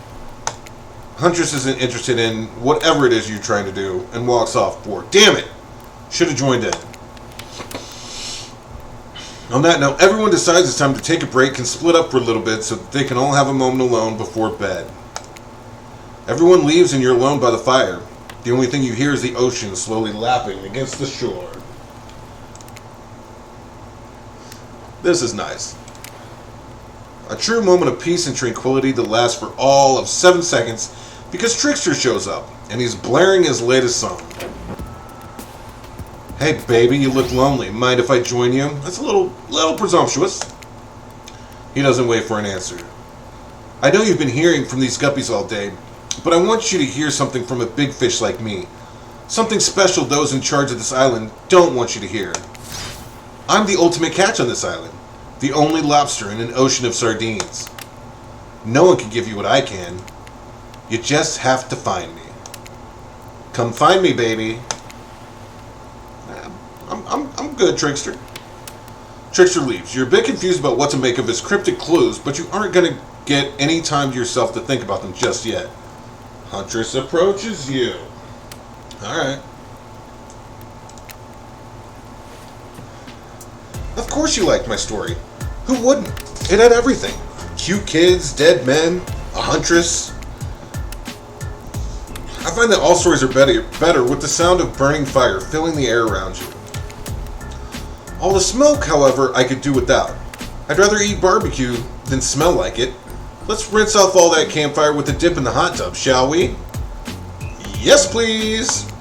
Huntress isn't interested in whatever it is you're trying to do and walks off bored. Damn it! Should have joined in. On that note, everyone decides it's time to take a break and split up for a little bit so that they can all have a moment alone before bed. Everyone leaves and you're alone by the fire. The only thing you hear is the ocean slowly lapping against the shore. This is nice. A true moment of peace and tranquility that lasts for all of 7 seconds because Trickster shows up and he's blaring his latest song. Hey baby, you look lonely. Mind if I join you? That's a little presumptuous. He doesn't wait for an answer. I know you've been hearing from these guppies all day, but I want you to hear something from a big fish like me. Something special those in charge of this island don't want you to hear. I'm the ultimate catch on this island. The only lobster in an ocean of sardines. No one can give you what I can. You just have to find me. Come find me, baby. I'm good, Trickster. Trickster leaves. You're a bit confused about what to make of his cryptic clues, but you aren't going to get any time to yourself to think about them just yet. Huntress approaches you. Alright. Of course you liked my story. Who wouldn't? It had everything. Cute kids, dead men, a huntress. I find that all stories are better with the sound of burning fire filling the air around you. All the smoke, however, I could do without. I'd rather eat barbecue than smell like it. Let's rinse off all that campfire with a dip in the hot tub, shall we? Yes, please!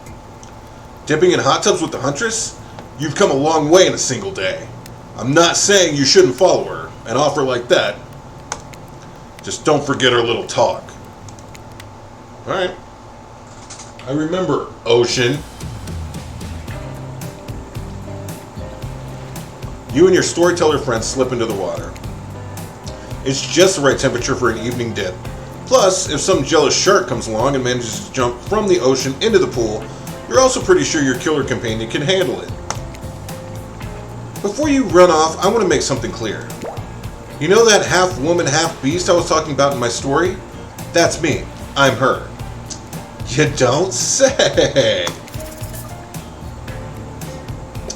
Dipping in hot tubs with the Huntress? You've come a long way in a single day. I'm not saying you shouldn't follow her. An offer like that. Just don't forget our little talk. Alright. I remember, Ocean. You and your storyteller friend slip into the water. It's just the right temperature for an evening dip. Plus, if some jealous shark comes along and manages to jump from the ocean into the pool, you're also pretty sure your killer companion can handle it. Before you run off, I want to make something clear. You know that half woman, half beast I was talking about in my story? That's me. I'm her. You don't say.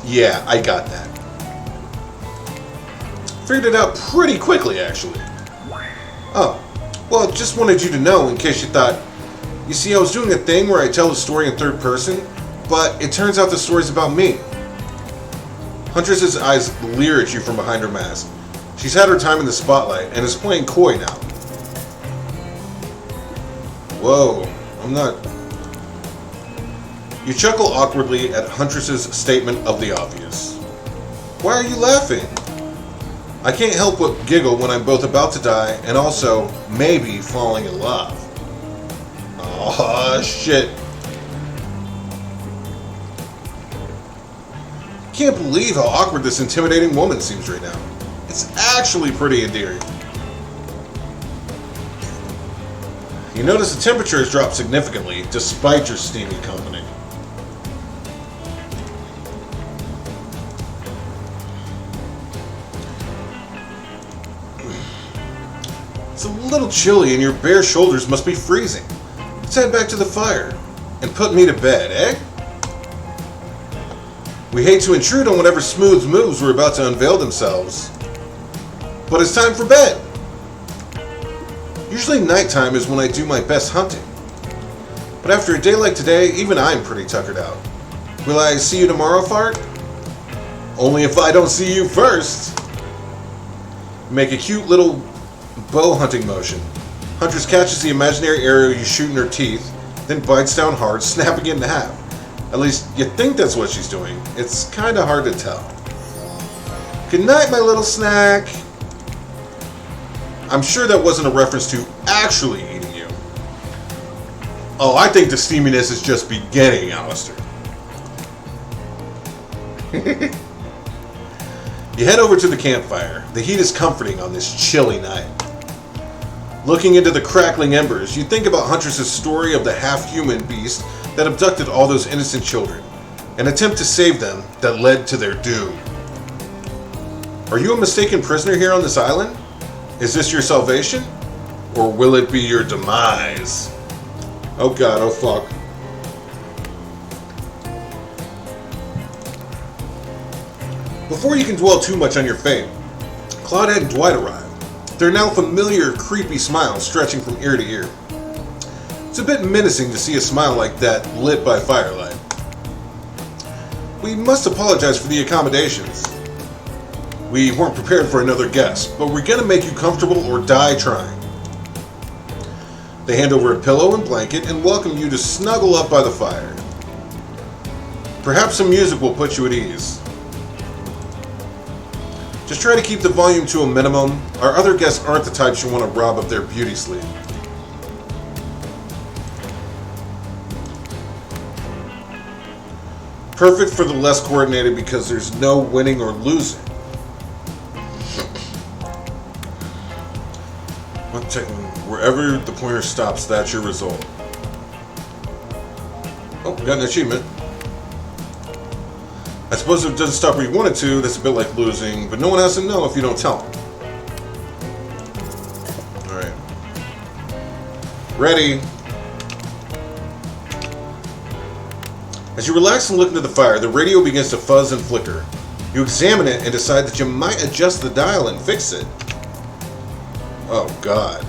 Yeah, I got that. Figured it out pretty quickly, actually. Oh, well, just wanted you to know in case you thought. You see, I was doing a thing where I tell the story in third person, but it turns out the story's about me. Huntress's eyes leer at you from behind her mask. She's had her time in the spotlight and is playing coy now. Whoa, I'm not... You chuckle awkwardly at Huntress's statement of the obvious. Why are you laughing? I can't help but giggle when I'm both about to die and also, maybe, falling in love. Aw, shit. Can't believe how awkward this intimidating woman seems right now. It's actually pretty endearing. You notice the temperature has dropped significantly despite your steamy company. It's a little chilly and your bare shoulders must be freezing. Let's head back to the fire and put me to bed, eh? We hate to intrude on whatever smooth moves we're about to unveil themselves, but it's time for bed. Usually nighttime is when I do my best hunting, but after a day like today, even I'm pretty tuckered out. Will I see you tomorrow, Fart? Only if I don't see you first. Make a cute little bow hunting motion. Huntress catches the imaginary arrow you shoot in her teeth, then bites down hard, snapping it in half. At least, you think that's what she's doing. It's kinda hard to tell. Good night, my little snack. I'm sure that wasn't a reference to actually eating you. Oh, I think the steaminess is just beginning, Alistair. You head over to the campfire. The heat is comforting on this chilly night. Looking into the crackling embers, you think about Huntress's story of the half-human beast that abducted all those innocent children, an attempt to save them that led to their doom. Are you a mistaken prisoner here on this island? Is this your salvation? Or will it be your demise? Oh god, oh fuck. Before you can dwell too much on your fate, Claudette and Dwight arrive. Their now familiar, creepy smiles stretching from ear to ear. It's a bit menacing to see a smile like that lit by firelight. We must apologize for the accommodations. We weren't prepared for another guest, but we're gonna make you comfortable or die trying. They hand over a pillow and blanket and welcome you to snuggle up by the fire. Perhaps some music will put you at ease. Just try to keep the volume to a minimum. Our other guests aren't the types you want to rob of their beauty sleep. Perfect for the less coordinated because there's no winning or losing. Wherever the pointer stops, that's your result. Oh, we got an achievement. I suppose if it doesn't stop where you want it to, that's a bit like losing, but no one has to know if you don't tell them. Alright. Ready. As you relax and look into the fire, the radio begins to fuzz and flicker. You examine it and decide that you might adjust the dial and fix it. Oh, God.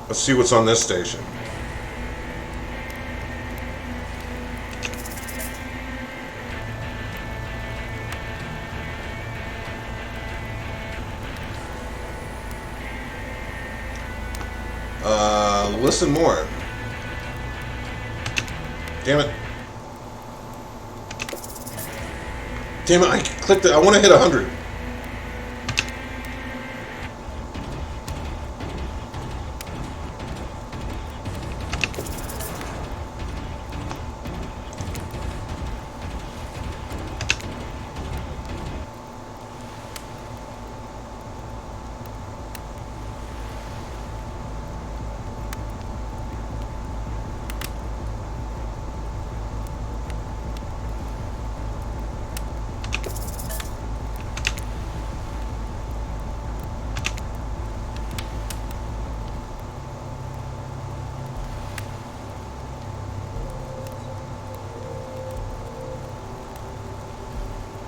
Let's see what's on this station. Listen more. Damn it. Damn it, I clicked it. I want to hit 100.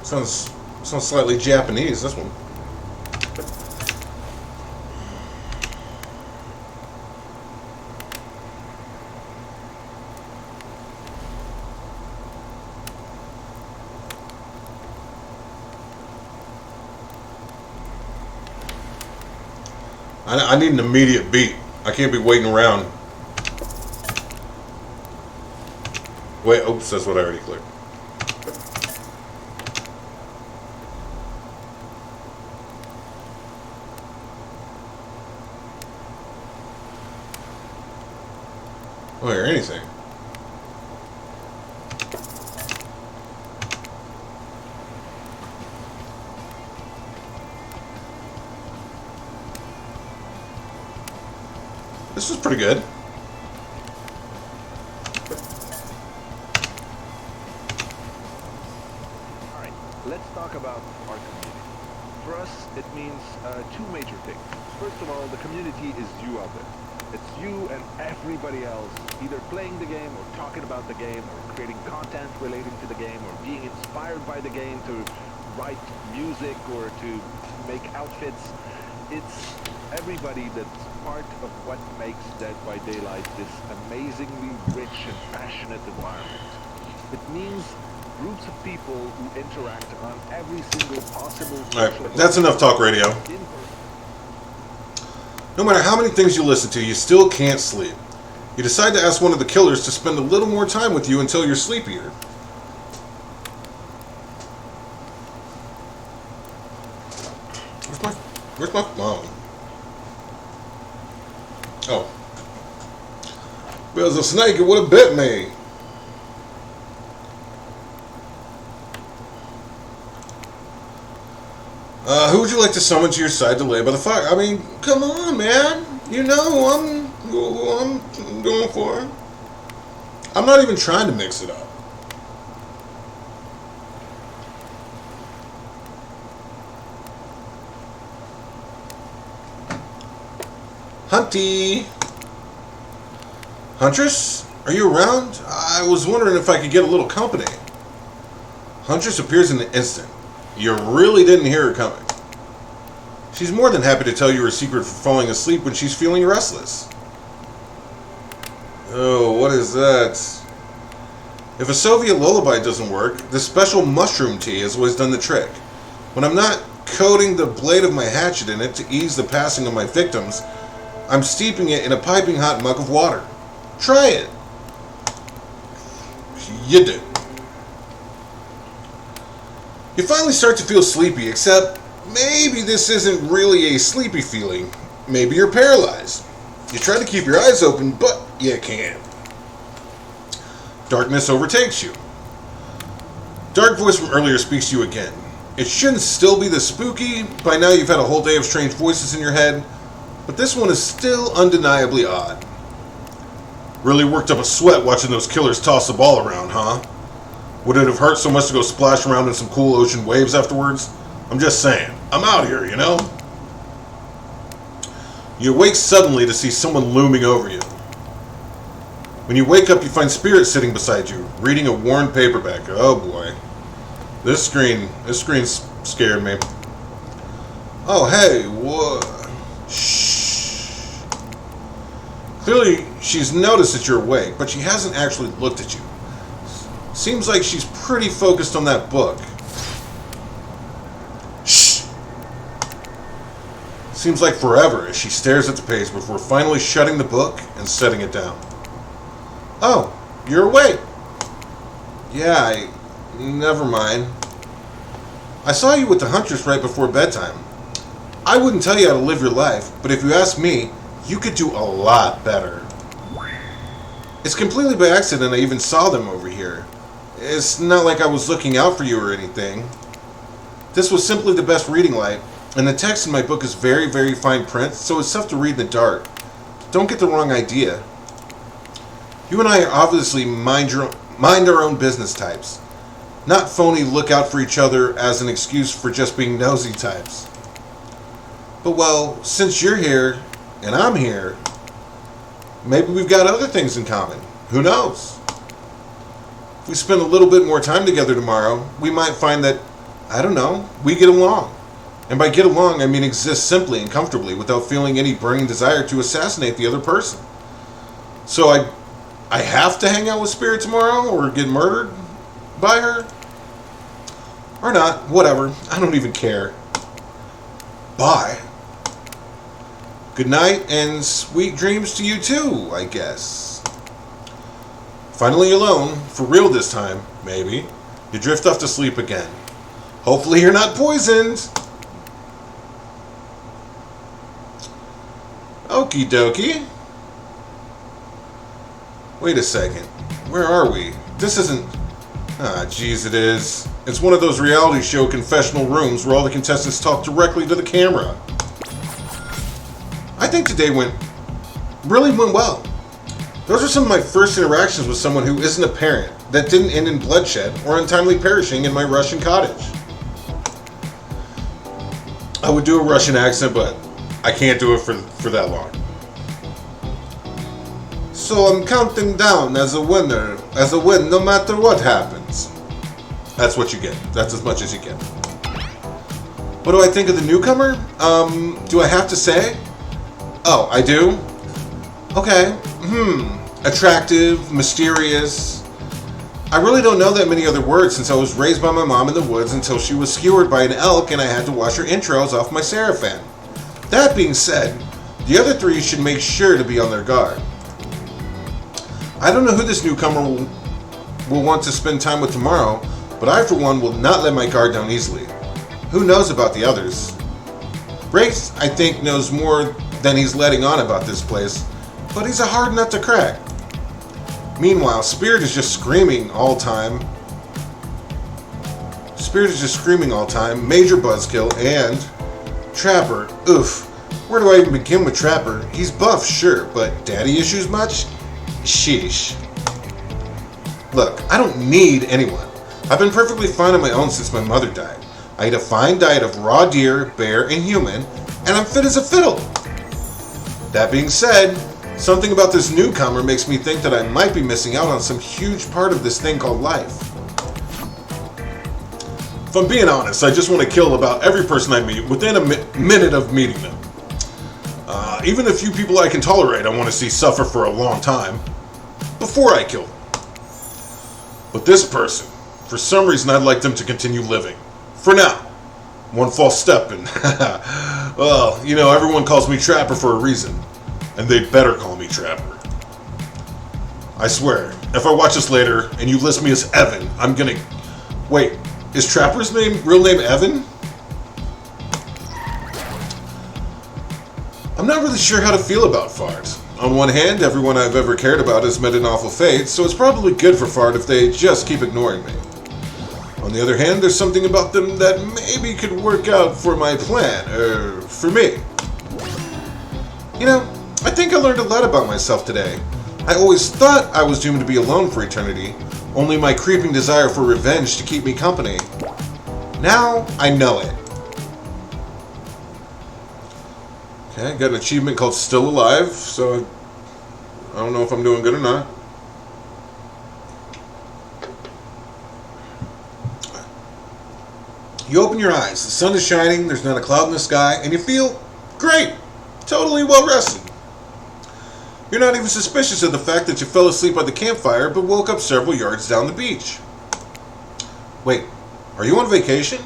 Sounds slightly Japanese, this one. I need an immediate beat. I can't be waiting around. Wait, oops, that's what I already clicked. Oh, or anything. This was pretty good. Alright, let's talk about our community. For us, it means two major things. First of all, the community is you out there. It's you and everybody else, either playing the game or talking about the game or creating content relating to the game or being inspired by the game to write music or to make outfits. It's everybody that's part of what makes Dead by Daylight this amazingly rich and passionate environment. It means groups of people who interact on every single possible... Alright, that's enough talk radio. No matter how many things you listen to, you still can't sleep. You decide to ask one of the killers to spend a little more time with you until you're sleepier. Where's my phone? Oh. There's a snake, it would have bit me. Who would you like to summon to your side to lay by the fire? I mean, come on, man. You know who I'm going for. I'm not even trying to mix it up. Hunty! Huntress? Are you around? I was wondering if I could get a little company. Huntress appears in an instant. You really didn't hear her coming. She's more than happy to tell you her secret for falling asleep when she's feeling restless. Oh, what is that? If a Soviet lullaby doesn't work, the special mushroom tea has always done the trick. When I'm not coating the blade of my hatchet in it to ease the passing of my victims, I'm steeping it in a piping hot mug of water. Try it. You do. You finally start to feel sleepy, except maybe this isn't really a sleepy feeling. Maybe you're paralyzed. You try to keep your eyes open, but you can't. Darkness overtakes you. Dark voice from earlier speaks to you again. It shouldn't still be this spooky. By now you've had a whole day of strange voices in your head, but this one is still undeniably odd. Really worked up a sweat watching those killers toss the ball around, huh? Would it have hurt so much to go splash around in some cool ocean waves afterwards? I'm just saying. I'm out here, you know? You awake suddenly to see someone looming over you. When you wake up, you find Spirit sitting beside you, reading a worn paperback. Oh boy. This screen scared me. Oh hey, what? Shh. Clearly, she's noticed that you're awake, but she hasn't actually looked at you. Seems like she's pretty focused on that book. Shh. Seems like forever as she stares at the page before finally shutting the book and setting it down. Oh, you're awake. Yeah, never mind. I saw you with the Huntress right before bedtime. I wouldn't tell you how to live your life, but if you ask me, you could do a lot better. It's completely by accident I even saw them over here. It's not like I was looking out for you or anything. This was simply the best reading light, and the text in my book is very, very fine print, so it's tough to read in the dark. Don't get the wrong idea. You and I are obviously mind our own business types. Not phony look out for each other as an excuse for just being nosy types. But well, since you're here, and I'm here, maybe we've got other things in common. Who knows? If we spend a little bit more time together tomorrow, we might find that, I don't know, we get along. And by get along, I mean exist simply and comfortably without feeling any burning desire to assassinate the other person. So I have to hang out with Spirit tomorrow or get murdered by her? Or not, whatever. I don't even care. Bye. Good night and sweet dreams to you too, I guess. Finally alone, for real this time, maybe, you drift off to sleep again. Hopefully you're not poisoned. Okie dokie. Wait a second. Where are we? This isn't... Ah, jeez, it is. It's one of those reality show confessional rooms where all the contestants talk directly to the camera. I think today really went well. Those are some of my first interactions with someone who isn't a parent, that didn't end in bloodshed or untimely perishing in my Russian cottage. I would do a Russian accent, but I can't do it for that long. So I'm counting down as a win no matter what happens. That's what you get. That's as much as you get. What do I think of the newcomer? Do I have to say? Oh, I do? Okay. Attractive, mysterious. I really don't know that many other words since I was raised by my mom in the woods until she was skewered by an elk and I had to wash her entrails off my Seraphim. That being said, the other three should make sure to be on their guard. I don't know who this newcomer will want to spend time with tomorrow, but I for one will not let my guard down easily. Who knows about the others? Brace, I think, knows more than he's letting on about this place, but he's a hard nut to crack. Meanwhile, Spirit is just screaming all time. Major buzzkill, and Trapper. Oof. Where do I even begin with Trapper? He's buff, sure, but daddy issues much? Sheesh. Look, I don't need anyone. I've been perfectly fine on my own since my mother died. I eat a fine diet of raw deer, bear, and human, and I'm fit as a fiddle. That being said, something about this newcomer makes me think that I might be missing out on some huge part of this thing called life. If I'm being honest, I just want to kill about every person I meet within a minute of meeting them. Even the few people I can tolerate, I want to see suffer for a long time before I kill them. But this person, for some reason, I'd like them to continue living. For now. One false step and, well, you know, everyone calls me Trapper for a reason. And they'd better call me Trapper. I swear, if I watch this later and you list me as Evan, I'm gonna... Wait, is Trapper's real name Evan? I'm not really sure how to feel about Fart. On one hand, everyone I've ever cared about has met an awful fate, so it's probably good for Fart if they just keep ignoring me. On the other hand, there's something about them that maybe could work out for my plan, for me. You know, I think I learned a lot about myself today. I always thought I was doomed to be alone for eternity, only my creeping desire for revenge to keep me company. Now, I know it. Okay, got an achievement called Still Alive, so I don't know if I'm doing good or not. You open your eyes, the sun is shining, there's not a cloud in the sky, and you feel great, totally well rested. You're not even suspicious of the fact that you fell asleep by the campfire but woke up several yards down the beach. Wait, are you on vacation?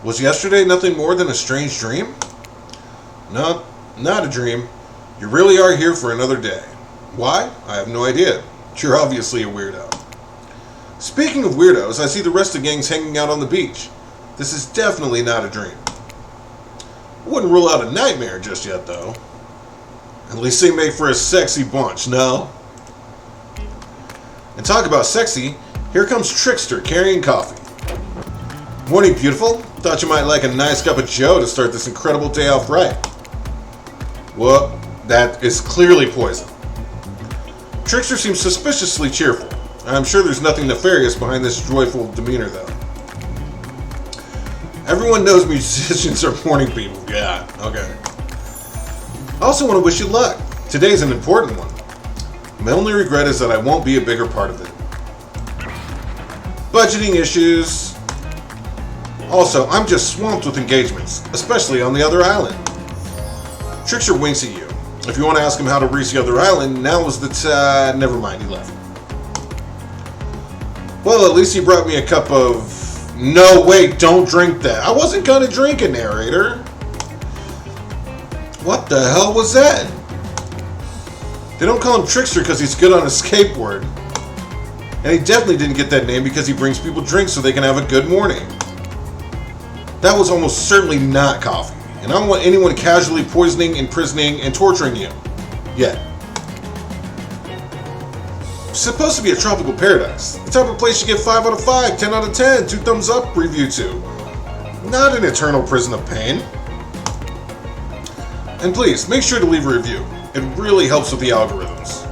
Was yesterday nothing more than a strange dream? No, not a dream. You really are here for another day. Why? I have no idea. You're obviously a weirdo. Speaking of weirdos, I see the rest of the gang's hanging out on the beach. This is definitely not a dream. I wouldn't rule out a nightmare just yet, though. At least they make for a sexy bunch, no? And talk about sexy, here comes Trickster carrying coffee. Morning, beautiful. Thought you might like a nice cup of joe to start this incredible day off right. Well, that is clearly poison. Trickster seems suspiciously cheerful. I'm sure there's nothing nefarious behind this joyful demeanor, though. Everyone knows musicians are morning people. Yeah, okay. I also want to wish you luck. Today's an important one. My only regret is that I won't be a bigger part of it. Budgeting issues. Also, I'm just swamped with engagements, especially on the other island. Trickster winks at you. If you want to ask him how to reach the other island, now is the never mind, he left. Well, at least he brought me a cup of... No, wait, don't drink that. I wasn't gonna drink it, narrator. What the hell was that? They don't call him Trickster because he's good on a skateboard. And he definitely didn't get that name because he brings people drinks so they can have a good morning. That was almost certainly not coffee. And I don't want anyone casually poisoning, imprisoning, and torturing you. Yet. It's supposed to be a tropical paradise. The type of place you get 5 out of 5, 10 out of 10, 2 thumbs up review to. Not an eternal prison of pain. And please, make sure to leave a review. It really helps with the algorithms.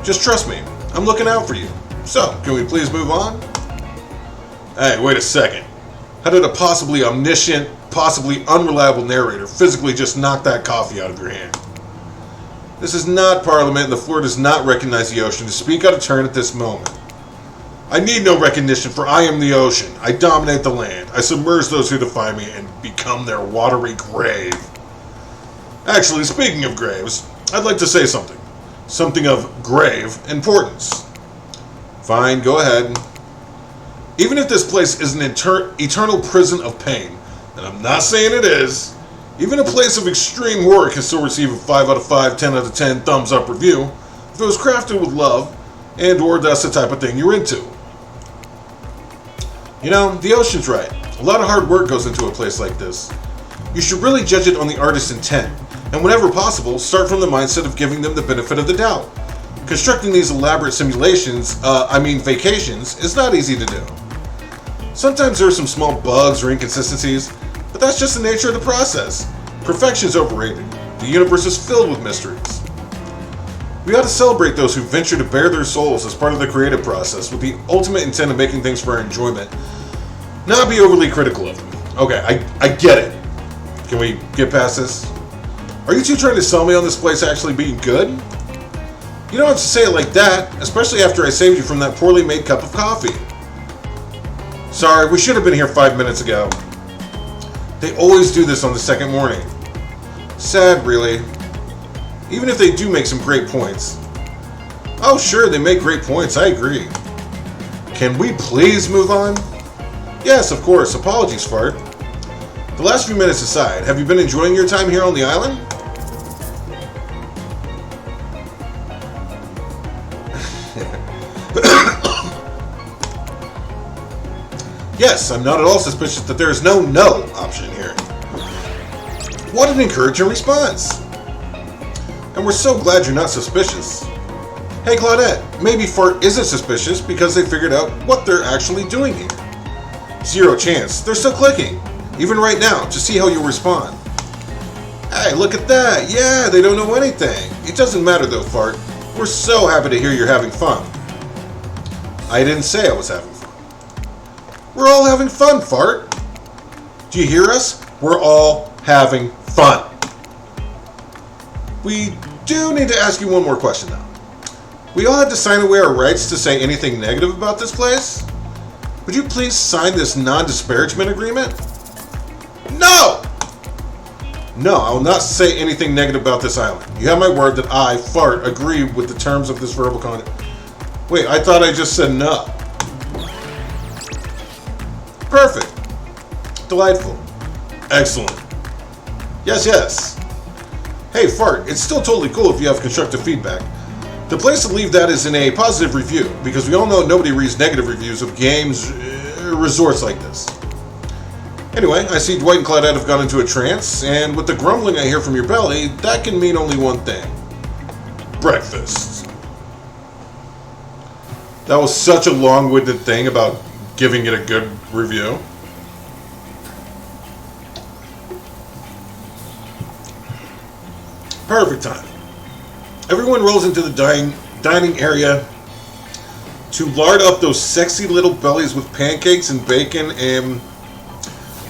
Just trust me, I'm looking out for you. So, can we please move on? Hey, wait a second. How did a possibly omniscient, possibly unreliable narrator physically just knock that coffee out of your hand? This is not Parliament, and the floor does not recognize the ocean to speak out of turn at this moment. I need no recognition, for I am the ocean. I dominate the land. I submerge those who defy me and become their watery grave. Actually, speaking of graves, I'd like to say something. Something of grave importance. Fine, go ahead. Even if this place is an eternal prison of pain, and I'm not saying it is, even a place of extreme horror can still receive a 5 out of 5, 10 out of 10 thumbs up review if it was crafted with love and or that's the type of thing you're into. You know, the ocean's right. A lot of hard work goes into a place like this. You should really judge it on the artist's intent, and whenever possible, start from the mindset of giving them the benefit of the doubt. Constructing these elaborate simulations, vacations, is not easy to do. Sometimes there are some small bugs or inconsistencies, but that's just the nature of the process. Perfection's overrated. The universe is filled with mysteries. We ought to celebrate those who venture to bare their souls as part of the creative process with the ultimate intent of making things for our enjoyment, not be overly critical of them. Okay, I get it. Can we get past this? Are you two trying to sell me on this place actually being good? You don't have to say it like that, especially after I saved you from that poorly made cup of coffee. Sorry, we should have been here 5 minutes ago. They always do this on the second morning. Sad, really. Even if they do make some great points. Oh, sure, they make great points, I agree. Can we please move on? Yes, of course. Apologies, Fart. The last few minutes aside, have you been enjoying your time here on the island? Yes, I'm not at all suspicious that there is no option here. What an encouraging response. And we're so glad you're not suspicious. Hey Claudette, maybe Fart isn't suspicious because they figured out what they're actually doing here. Zero chance. They're still clicking. Even right now, to see how you'll respond. Hey, look at that. Yeah, they don't know anything. It doesn't matter though, Fart. We're so happy to hear you're having fun. I didn't say I was having fun. We're all having fun, Fart. Do you hear us? We're all having fun. We do need to ask you one more question, though. We all had to sign away our rights to say anything negative about this place. Would you please sign this non-disparagement agreement? No! No, I will not say anything negative about this island. You have my word that I, Fart, agree with the terms of this verbal contract. Wait, I thought I just said no. Perfect. Delightful. Excellent. Yes, yes. Hey, Fart, it's still totally cool if you have constructive feedback. The place to leave that is in a positive review, because we all know nobody reads negative reviews of games, resorts like this. Anyway, I see Dwight and Claudette have gone into a trance, and with the grumbling I hear from your belly, that can mean only one thing. Breakfast. That was such a long-winded thing about giving it a good review. Perfect time. Everyone rolls into the dining area to lard up those sexy little bellies with pancakes and bacon, and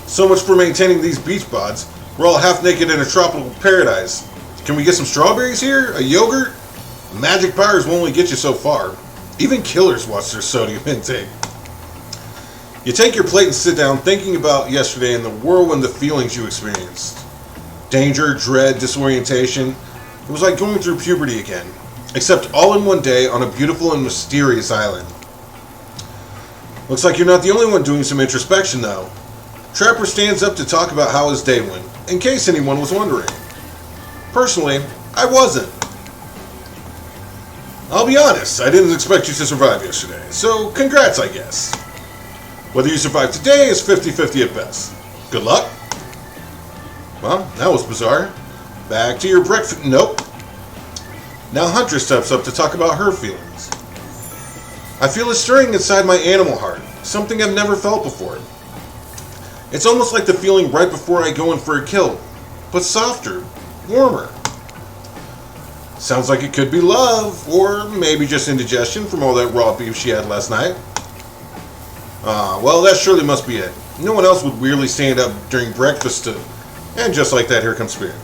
so much for maintaining these beach bods. We're all half naked in a tropical paradise. Can we get some strawberries here? A yogurt? Magic powers will only get you so far. Even killers watch their sodium intake. You take your plate and sit down thinking about yesterday and the whirlwind of feelings you experienced. Danger, dread, disorientation. It was like going through puberty again, except all in one day on a beautiful and mysterious island. Looks like you're not the only one doing some introspection, though. Trapper stands up to talk about how his day went, in case anyone was wondering. Personally, I wasn't. I'll be honest, I didn't expect you to survive yesterday, so congrats, I guess. Whether you survive today is 50-50 at best. Good luck. Well, that was bizarre. Back to your breakfast. Nope. Now Huntress steps up to talk about her feelings. I feel a stirring inside my animal heart, something I've never felt before. It's almost like the feeling right before I go in for a kill, but softer, warmer. Sounds like it could be love, or maybe just indigestion from all that raw beef she had last night. Well, that surely must be it. No one else would weirdly stand up during breakfast to... And just like that, here comes Spirit.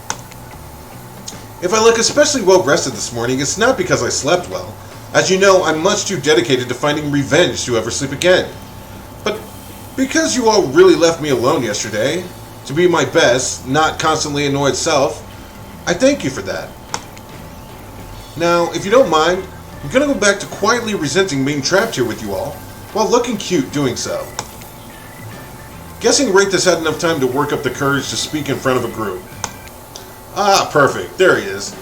If I look especially well rested this morning, it's not because I slept well. As you know, I'm much too dedicated to finding revenge to ever sleep again. But because you all really left me alone yesterday, to be my best, not constantly annoyed self, I thank you for that. Now, if you don't mind, I'm going to go back to quietly resenting being trapped here with you all, while looking cute doing so. Guessing Wraith has had enough time to work up the courage to speak in front of a group. Ah, perfect. There he is.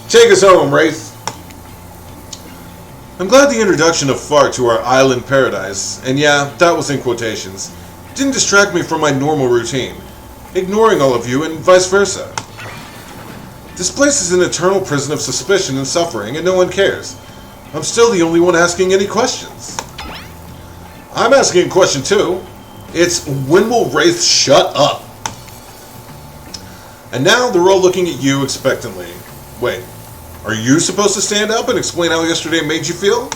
Take us home, Wraith. I'm glad the introduction of Fart to our island paradise, and yeah, that was in quotations, didn't distract me from my normal routine, ignoring all of you and vice versa. This place is an eternal prison of suspicion and suffering, and no one cares. I'm still the only one asking any questions. I'm asking a question too. It's, when will Wraith shut up? And now they're all looking at you expectantly. Wait, are you supposed to stand up and explain how yesterday made you feel?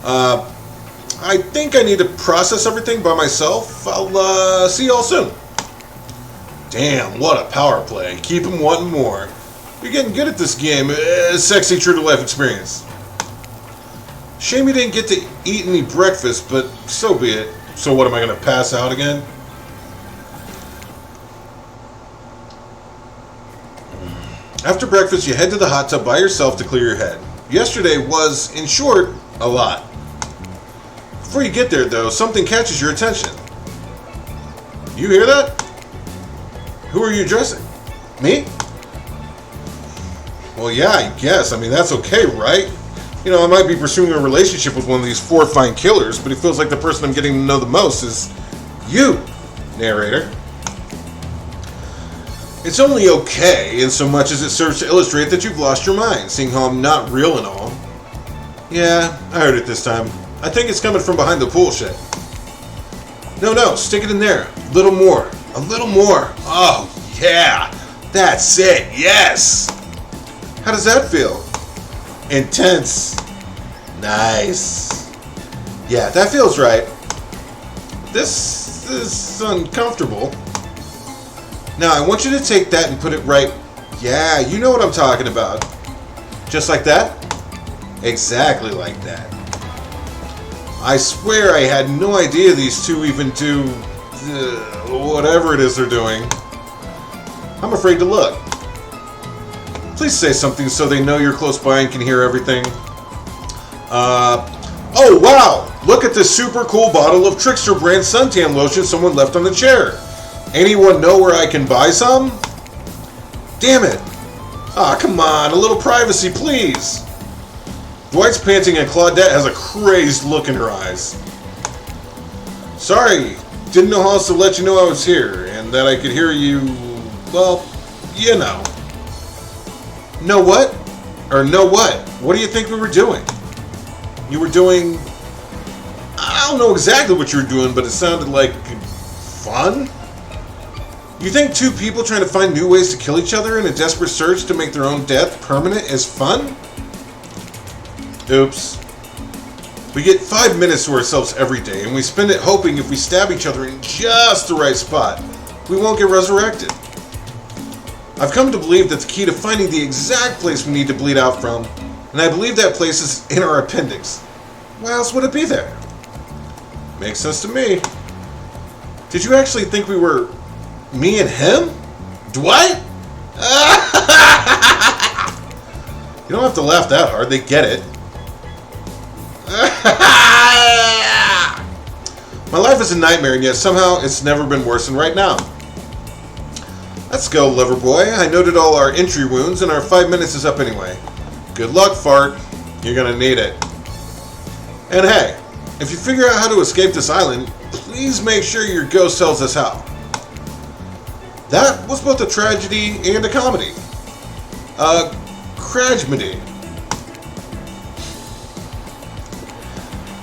I think I need to process everything by myself. I'll see y'all soon. Damn, what a power play. Keep him wanting more. You're getting good at this game. Sexy true-to-life experience. Shame you didn't get to eat any breakfast, but so be it. So what, am I going to pass out again? After breakfast, you head to the hot tub by yourself to clear your head. Yesterday was, in short, a lot. Before you get there, though, something catches your attention. You hear that? Who are you addressing? Me? Well, yeah, I guess. I mean, that's okay, right? You know, I might be pursuing a relationship with one of these 4 fine killers, but it feels like the person I'm getting to know the most is you, narrator. It's only okay in so much as it serves to illustrate that you've lost your mind, seeing how I'm not real and all. Yeah, I heard it this time. I think it's coming from behind the pool shed. No, stick it in there. A little more. Oh, yeah. That's it, yes. How does that feel? Intense. Nice. Yeah, that feels right. This is uncomfortable. Now, I want you to take that and put it right. Yeah, you know what I'm talking about. Just like that? Exactly like that. I swear I had no idea these two even do whatever it is they're doing. I'm afraid to look. Please say something so they know you're close by and can hear everything. Oh wow! Look at this super cool bottle of Trickster brand suntan lotion someone left on the chair. Anyone know where I can buy some? Damn it! Ah, come on, a little privacy, please. Dwight's panting and Claudette has a crazed look in her eyes. Sorry, didn't know how else to let you know I was here and that I could hear you. Well, you know. Know what? Or know what? What do you think we were doing? You were doing... I don't know exactly what you were doing, but it sounded like... fun? You think 2 people trying to find new ways to kill each other in a desperate search to make their own death permanent is fun? Oops. We get 5 minutes to ourselves every day, and we spend it hoping if we stab each other in just the right spot, we won't get resurrected. I've come to believe that the key to finding the exact place we need to bleed out from, and I believe that place is in our appendix. Why else would it be there? Makes sense to me. Did you actually think we were me and him? Dwight? You don't have to laugh that hard, they get it. My life is a nightmare, and yet somehow it's never been worse than right now. Let's go, lover boy. I noted all our entry wounds, and our 5 minutes is up anyway. Good luck, Fart. You're gonna need it. And hey, if you figure out how to escape this island, please make sure your ghost tells us how. That was both a tragedy and a comedy. Cragmedy.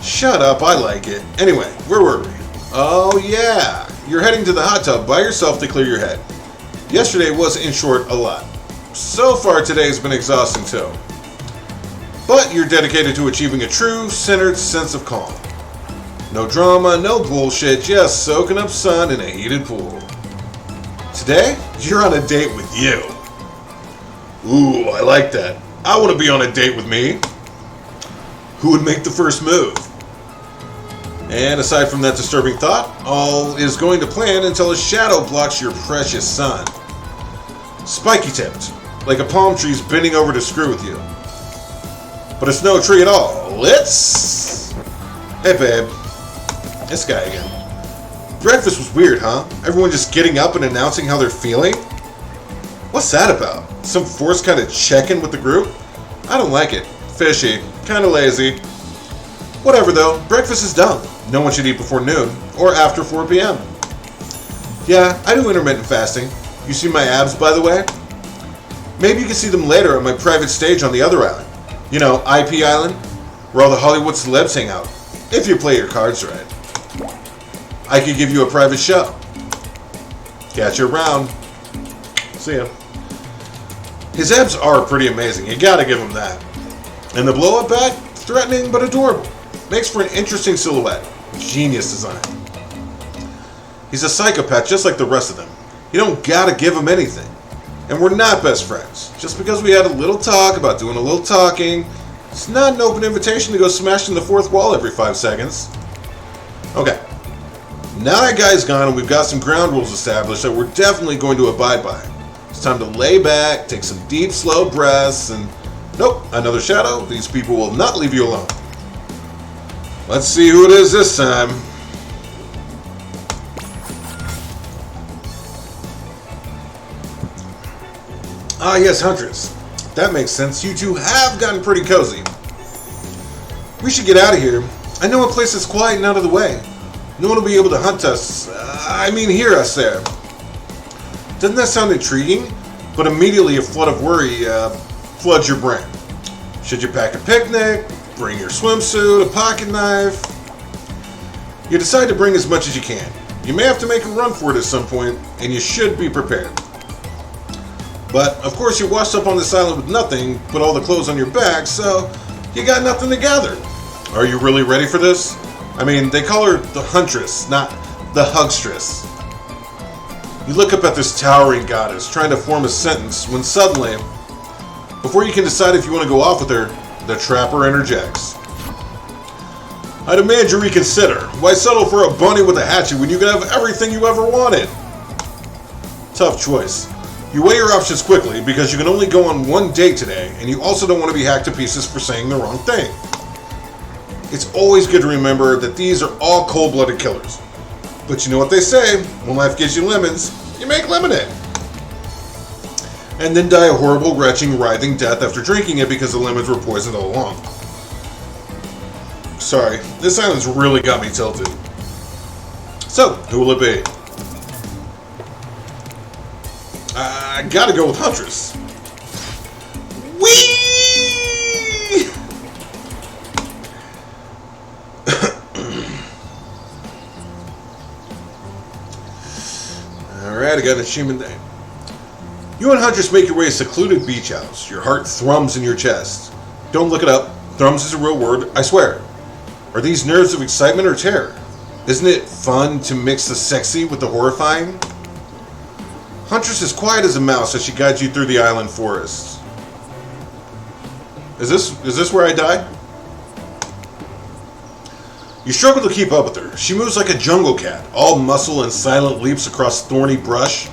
Shut up, I like it. Anyway, where were we? Oh yeah, you're heading to the hot tub by yourself to clear your head. Yesterday was, in short, a lot. So far today has been exhausting too. But you're dedicated to achieving a true, centered sense of calm. No drama, no bullshit, just soaking up sun in a heated pool. Today, you're on a date with you. Ooh, I like that. I want to be on a date with me. Who would make the first move? And aside from that disturbing thought, all is going to plan until a shadow blocks your precious sun. Spiky-tipped, like a palm tree's bending over to screw with you. But it's no tree at all. It's... Hey, babe. This guy again. Breakfast was weird, huh? Everyone just getting up and announcing how they're feeling? What's that about? Some forced kind of check-in with the group? I don't like it. Fishy. Kind of lazy. Whatever, though. Breakfast is dumb. No one should eat before noon, or after 4 p.m. Yeah, I do intermittent fasting. You see my abs, by the way? Maybe you can see them later on my private stage on the other island. You know, IP Island, where all the Hollywood celebs hang out. If you play your cards right. I could give you a private show. Catch you around. See ya. His abs are pretty amazing. You gotta give him that. And the blow-up bag? Threatening but adorable. Makes for an interesting silhouette. Genius design. He's a psychopath just like the rest of them. You don't gotta give him anything. And we're not best friends. Just because we had a little talk about doing a little talking, it's not an open invitation to go smashing the fourth wall every 5 seconds. Okay. Now that guy's gone and we've got some ground rules established that we're definitely going to abide by. It's time to lay back, take some deep, slow breaths, and nope, another shadow. These people will not leave you alone. Let's see who it is this time. Ah, yes, Huntress. That makes sense. You two have gotten pretty cozy. We should get out of here. I know a place that's quiet and out of the way. No one will be able to hunt us. Hear us there. Doesn't that sound intriguing? But immediately a flood of worry floods your brain. Should you pack a picnic? Bring your swimsuit, a pocket knife? You decide to bring as much as you can. You may have to make a run for it at some point, and you should be prepared. But, of course, you're washed up on this island with nothing but all the clothes on your back, so you got nothing to gather. Are you really ready for this? They call her the Huntress, not the Hugstress. You look up at this towering goddess, trying to form a sentence, when suddenly, before you can decide if you want to go off with her, the trapper interjects. I demand you reconsider. Why settle for a bunny with a hatchet when you can have everything you ever wanted? Tough choice. You weigh your options quickly because you can only go on one date today, and you also don't want to be hacked to pieces for saying the wrong thing. It's always good to remember that these are all cold-blooded killers. But you know what they say, when life gives you lemons, you make lemonade. And then die a horrible, retching, writhing death after drinking it because the lemons were poisoned all along. Sorry, this island's really got me tilted. So, who will it be? I gotta go with Huntress. Whee! Alright, I got an achievement there. You and Huntress make your way to a secluded beach house. Your heart thrums in your chest. Don't look it up. Thrums is a real word, I swear. Are these nerves of excitement or terror? Isn't it fun to mix the sexy with the horrifying? Huntress is quiet as a mouse as she guides you through the island forest. Is this where I die? You struggle to keep up with her. She moves like a jungle cat, all muscle and silent leaps across thorny brush.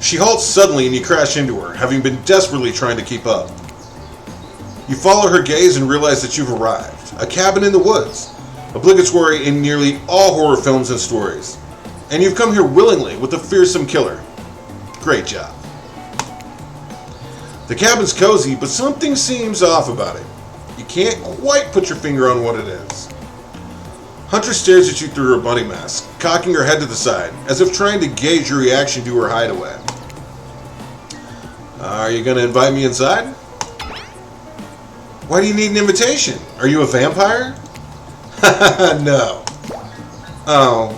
She halts suddenly and you crash into her, having been desperately trying to keep up. You follow her gaze and realize that you've arrived. A cabin in the woods, obligatory in nearly all horror films and stories. And you've come here willingly with a fearsome killer. Great job. The cabin's cozy, but something seems off about it. You can't quite put your finger on what it is. Huntress stares at you through her bunny mask, cocking her head to the side, as if trying to gauge your reaction to her hideaway. Are you going to invite me inside? Why do you need an invitation? Are you a vampire? No. Oh.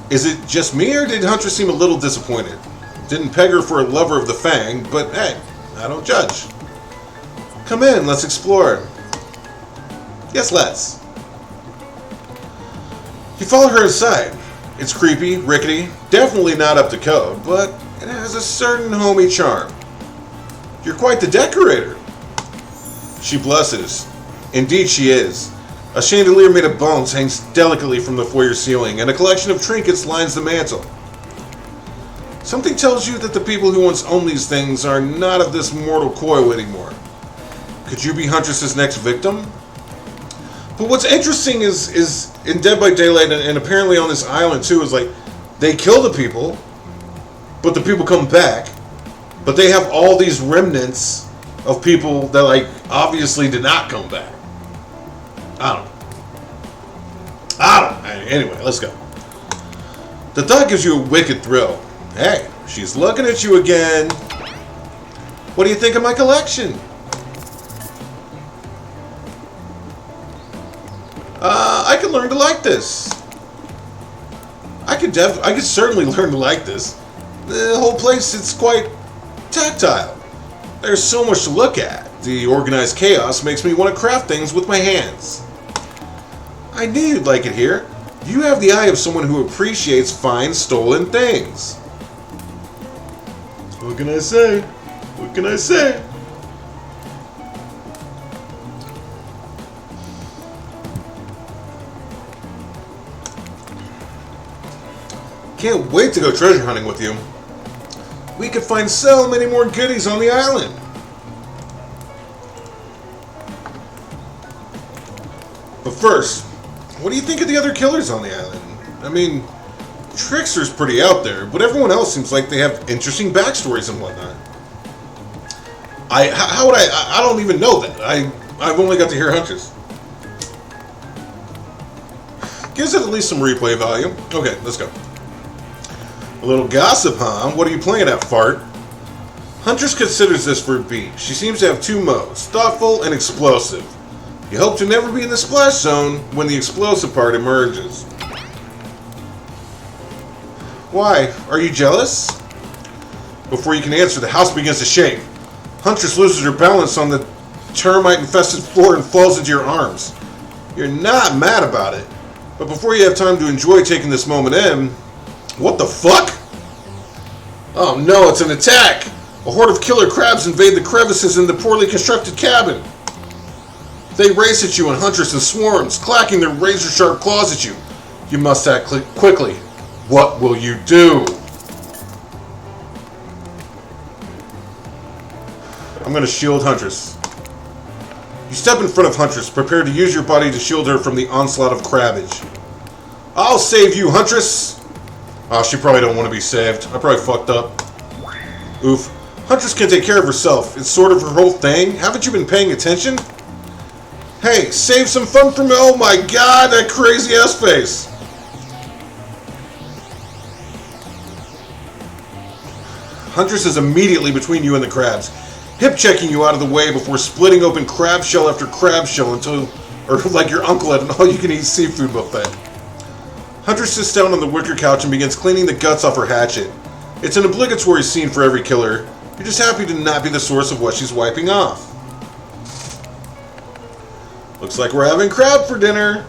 Is it just me, or did Huntress seem a little disappointed? Didn't peg her for a lover of the Fang, but hey, I don't judge. Come in, let's explore. Yes, let's. You follow her inside. It's creepy, rickety, definitely not up to code, but it has a certain homey charm. You're quite the decorator. She blushes. Indeed she is. A chandelier made of bones hangs delicately from the foyer ceiling, and a collection of trinkets lines the mantel. Something tells you that the people who once owned these things are not of this mortal coil anymore. Could you be Huntress's next victim? But what's interesting is in Dead by Daylight, and apparently on this island too, is like they kill the people, but the people come back, but they have all these remnants of people that like obviously did not come back. I don't know. Anyway, let's go. The thought gives you a wicked thrill. Hey, she's looking at you again. What do you think of my collection? I could learn to like this. I could certainly learn to like this. The whole place, it's quite tactile. There's so much to look at. The organized chaos makes me want to craft things with my hands. I knew you'd like it here. You have the eye of someone who appreciates fine stolen things. What can I say? What can I say? Can't wait to go treasure hunting with you. We could find so many more goodies on the island. But first, what do you think of the other killers on the island? I mean, Trickster's pretty out there, but everyone else seems like they have interesting backstories and whatnot. How would I don't even know that. I've only got to hear Huntress. Gives it at least some replay value. Okay, let's go. A little gossip, huh? What are you playing at, fart? Huntress considers this for a beat. She seems to have two modes, thoughtful and explosive. You hope to never be in the splash zone when the explosive part emerges. Why? Are you jealous? Before you can answer, the house begins to shake. Huntress loses her balance on the termite-infested floor and falls into your arms. You're not mad about it, but before you have time to enjoy taking this moment in, what the fuck? Oh no, it's an attack! A horde of killer crabs invade the crevices in the poorly constructed cabin. They race at you in Huntress and swarms, clacking their razor-sharp claws at you. You must act quickly. What will you do? I'm going to shield Huntress. You step in front of Huntress, prepared to use your body to shield her from the onslaught of crabbage. I'll save you, Huntress! Oh, she probably don't want to be saved. I probably fucked up. Oof. Huntress can take care of herself. It's sort of her whole thing. Haven't you been paying attention? Hey, save some fun for me. Oh my god, that crazy ass face. Huntress is immediately between you and the crabs, hip-checking you out of the way before splitting open crab shell after crab shell until, or like your uncle at an all-you-can-eat seafood buffet. Huntress sits down on the wicker couch and begins cleaning the guts off her hatchet. It's an obligatory scene for every killer. You're just happy to not be the source of what she's wiping off. Looks like we're having crab for dinner.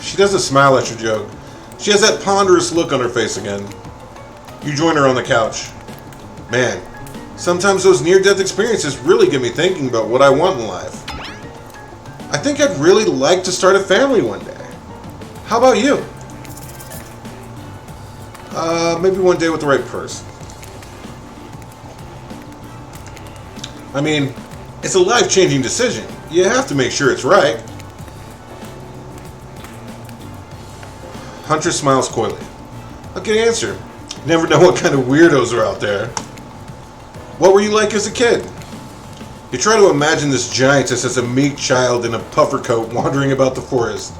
She doesn't smile at your joke. She has that ponderous look on her face again. You join her on the couch. Man, sometimes those near-death experiences really get me thinking about what I want in life. I think I'd really like to start a family one day. How about you? Maybe one day with the right person. I mean, it's a life-changing decision. You have to make sure it's right. Huntress smiles coyly. A good answer. You never know what kind of weirdos are out there. What were you like as a kid? You try to imagine this giantess as a meek child in a puffer coat wandering about the forest.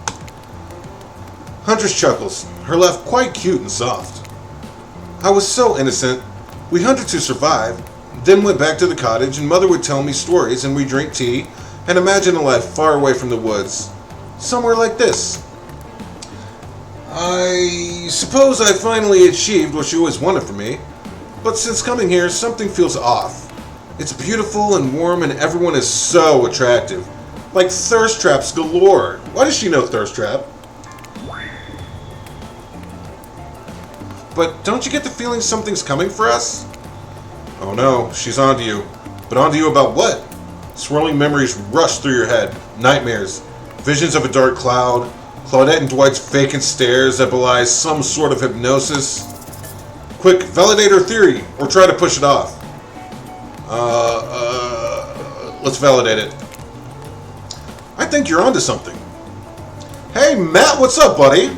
Huntress chuckles, her laugh quite cute and soft. I was so innocent. We hunted to survive, then went back to the cottage and Mother would tell me stories and we'd drink tea and imagine a life far away from the woods. Somewhere like this. I suppose I finally achieved what she always wanted from me, but since coming here, something feels off. It's beautiful and warm and everyone is so attractive. Like thirst traps galore. Why does she know thirst trap? But don't you get the feeling something's coming for us? Oh no, she's onto you. But onto you about what? Swirling memories rush through your head. Nightmares. Visions of a dark cloud. Claudette and Dwight's vacant stares that belies some sort of hypnosis. Quick, validate her theory, or try to push it off. Let's validate it. I think you're onto something. Hey, Matt, what's up, buddy?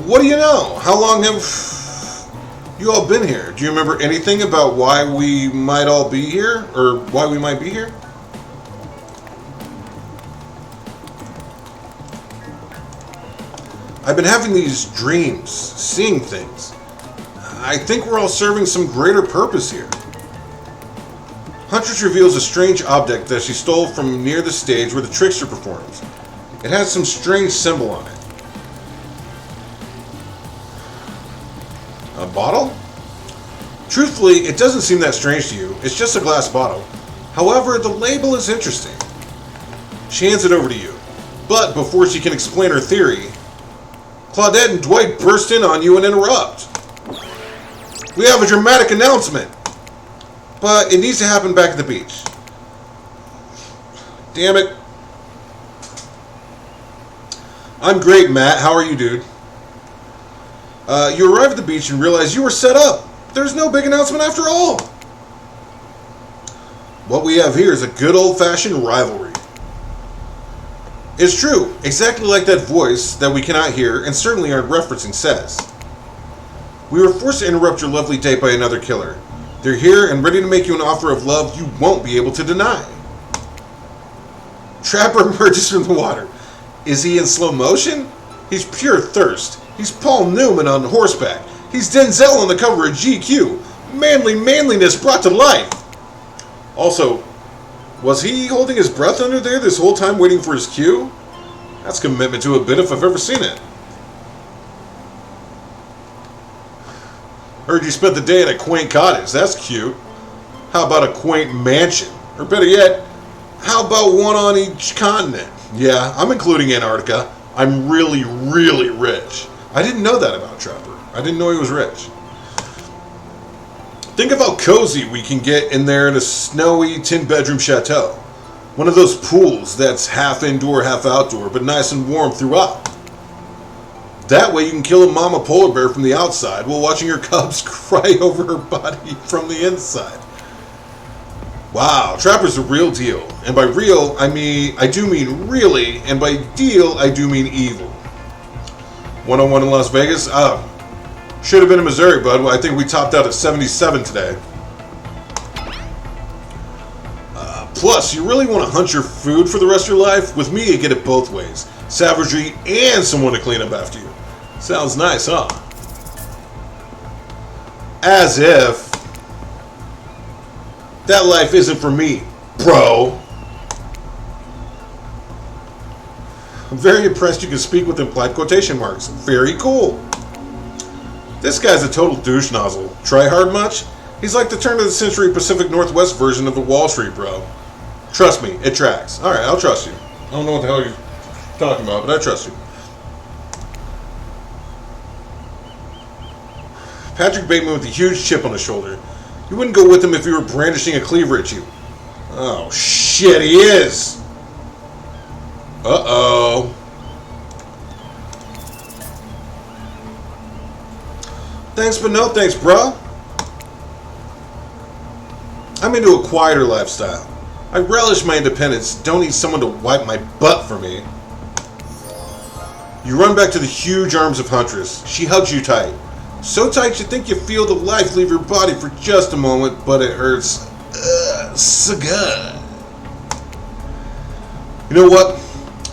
What do you know? How long have you all been here? Do you remember anything about why we might all be here? Or why we might be here? I've been having these dreams, seeing things. I think we're all serving some greater purpose here. Huntress reveals a strange object that she stole from near the stage where the trickster performs. It has some strange symbol on it. A bottle? Truthfully, it doesn't seem that strange to you. It's just a glass bottle. However, the label is interesting. She hands it over to you. But before she can explain her theory, Claudette and Dwight burst in on you and interrupt. We have a dramatic announcement, but it needs to happen back at the beach. Damn it. I'm great, Matt. How are you, dude? You arrive at the beach and realize you were set up. There's no big announcement after all. What we have here is a good old-fashioned rivalry. It's true, exactly like that voice that we cannot hear and certainly aren't referencing says. We were forced to interrupt your lovely date by another killer. They're here and ready to make you an offer of love you won't be able to deny. Trapper emerges from the water. Is he in slow motion? He's pure thirst. He's Paul Newman on horseback. He's Denzel on the cover of GQ. Manly manliness brought to life. Also, was he holding his breath under there this whole time waiting for his cue? That's commitment to a bit if I've ever seen it. Heard you spent the day at a quaint cottage. That's cute. How about a quaint mansion? Or better yet, how about one on each continent? Yeah, I'm including Antarctica. I'm really, really rich. I didn't know that about Trapper. I didn't know he was rich. Think of how cozy we can get in there in a snowy 10-bedroom chateau. One of those pools that's half indoor, half outdoor, but nice and warm throughout. That way you can kill a mama polar bear from the outside while watching her cubs cry over her body from the inside. Wow, Trapper's a real deal. And by real, I do mean really, and by deal, I do mean evil. 101 in Las Vegas? Should have been in Missouri, bud. I think we topped out at 77 today. Plus, you really want to hunt your food for the rest of your life? With me, you get it both ways. Savagery and someone to clean up after you. Sounds nice, huh? As if that life isn't for me, bro. I'm very impressed you can speak with implied quotation marks. Very cool. This guy's a total douche nozzle. Try hard much? He's like the turn of the century Pacific Northwest version of the Wall Street bro. Trust me, it tracks. Alright, I'll trust you. I don't know what the hell you're talking about, but I trust you. Patrick Bateman with a huge chip on his shoulder. You wouldn't go with him if he were brandishing a cleaver at you. Oh, shit, he is! Uh-oh. Thanks, but no thanks, bro. I'm into a quieter lifestyle. I relish my independence. Don't need someone to wipe my butt for me. You run back to the huge arms of Huntress. She hugs you tight. So tight you think you feel the life leave your body for just a moment, but it hurts so good. You know what?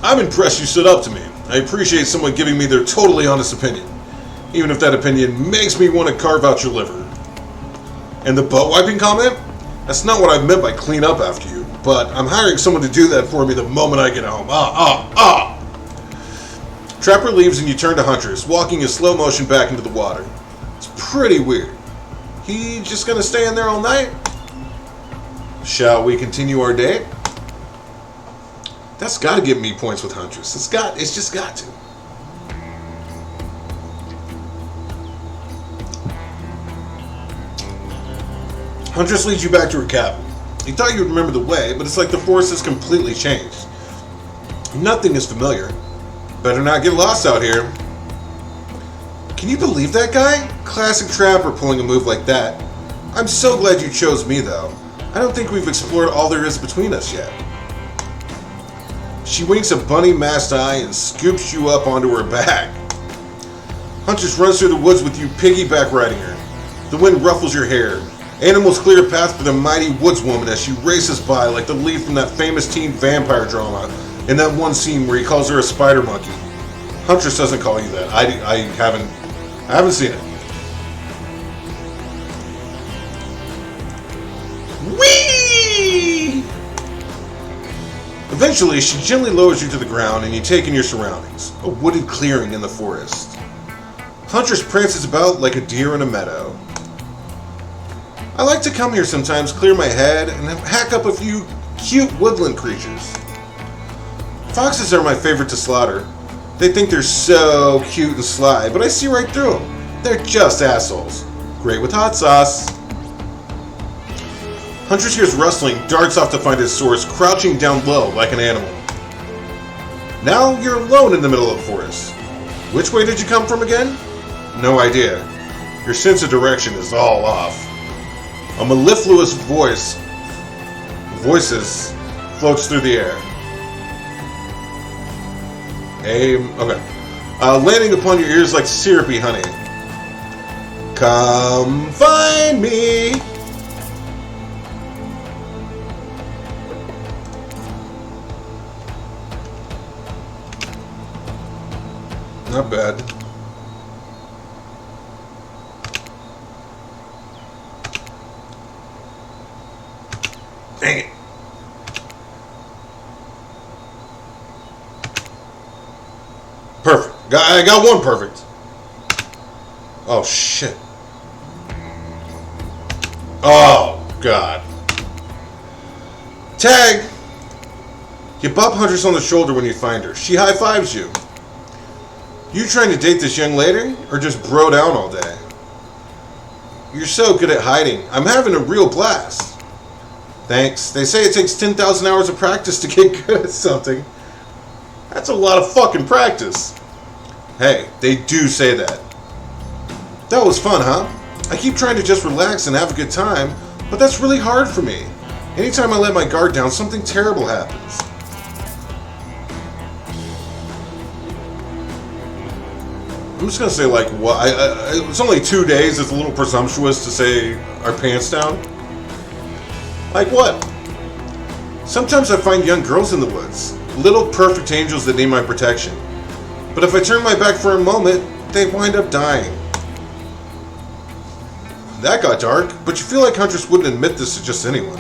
I'm impressed you stood up to me. I appreciate someone giving me their totally honest opinion. Even if that opinion makes me want to carve out your liver. And the butt wiping comment? That's not what I meant by clean up after you, but I'm hiring someone to do that for me the moment I get home. Trapper leaves and you turn to Huntress, walking in slow motion back into the water. It's pretty weird. He just gonna stay in there all night? Shall we continue our date? That's gotta give me points with Huntress. It's just got to. Huntress leads you back to her cabin. You thought you would remember the way, but it's like the forest has completely changed. Nothing is familiar. Better not get lost out here. Can you believe that guy? Classic Trapper pulling a move like that. I'm so glad you chose me, though. I don't think we've explored all there is between us yet. She winks a bunny-masked eye and scoops you up onto her back. Huntress runs through the woods with you piggyback riding her. The wind ruffles your hair. Animals clear a path for the mighty woodswoman as she races by like the lead from that famous teen vampire drama in that one scene where he calls her a spider monkey. Huntress doesn't call you that. I haven't seen it. Whee! Eventually, she gently lowers you to the ground and you take in your surroundings. A wooded clearing in the forest. Huntress prances about like a deer in a meadow. I like to come here sometimes, clear my head, and hack up a few cute woodland creatures. Foxes are my favorite to slaughter. They think they're so cute and sly, but I see right through them. They're just assholes. Great with hot sauce. Huntress hears rustling, darts off to find his source, crouching down low like an animal. Now you're alone in the middle of the forest. Which way did you come from again? No idea. Your sense of direction is all off. A mellifluous voices floats through the air. Okay. Landing upon your ears like syrupy honey. Come find me. Not bad. Dang it. Perfect. I got one perfect. Oh, shit. Oh, God. Tag! You bop Huntress on the shoulder when you find her. She high-fives you. You trying to date this young lady, or just bro down all day? You're so good at hiding. I'm having a real blast. Thanks. They say it takes 10,000 hours of practice to get good at something. That's a lot of fucking practice. Hey, they do say that. That was fun, huh? I keep trying to just relax and have a good time, but that's really hard for me. Anytime I let my guard down, something terrible happens. I'm just gonna say, like, what? It's only 2 days. It's a little presumptuous to say our pants down. Like what? Sometimes I find young girls in the woods, little perfect angels that need my protection. But if I turn my back for a moment, they wind up dying. That got dark, but you feel like Huntress wouldn't admit this to just anyone.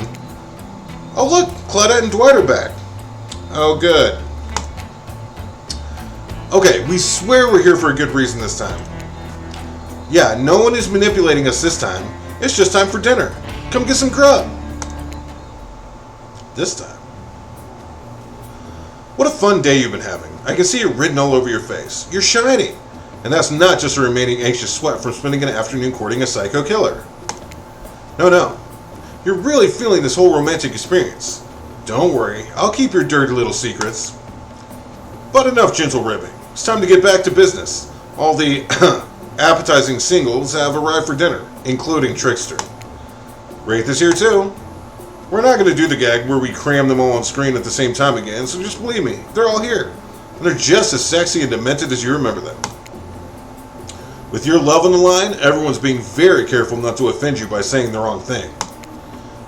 Oh look, Claudette and Dwight are back. Oh good. Okay, we swear we're here for a good reason this time. Yeah, no one is manipulating us this time. It's just time for dinner. Come get some grub. This time. What a fun day you've been having. I can see it written all over your face. You're shining. And that's not just a remaining anxious sweat from spending an afternoon courting a psycho killer. No. You're really feeling this whole romantic experience. Don't worry, I'll keep your dirty little secrets. But enough gentle ribbing. It's time to get back to business. All the appetizing singles have arrived for dinner, including Trickster. Rate this here too. We're not going to do the gag where we cram them all on screen at the same time again, so just believe me, they're all here. And they're just as sexy and demented as you remember them. With your love on the line, everyone's being very careful not to offend you by saying the wrong thing.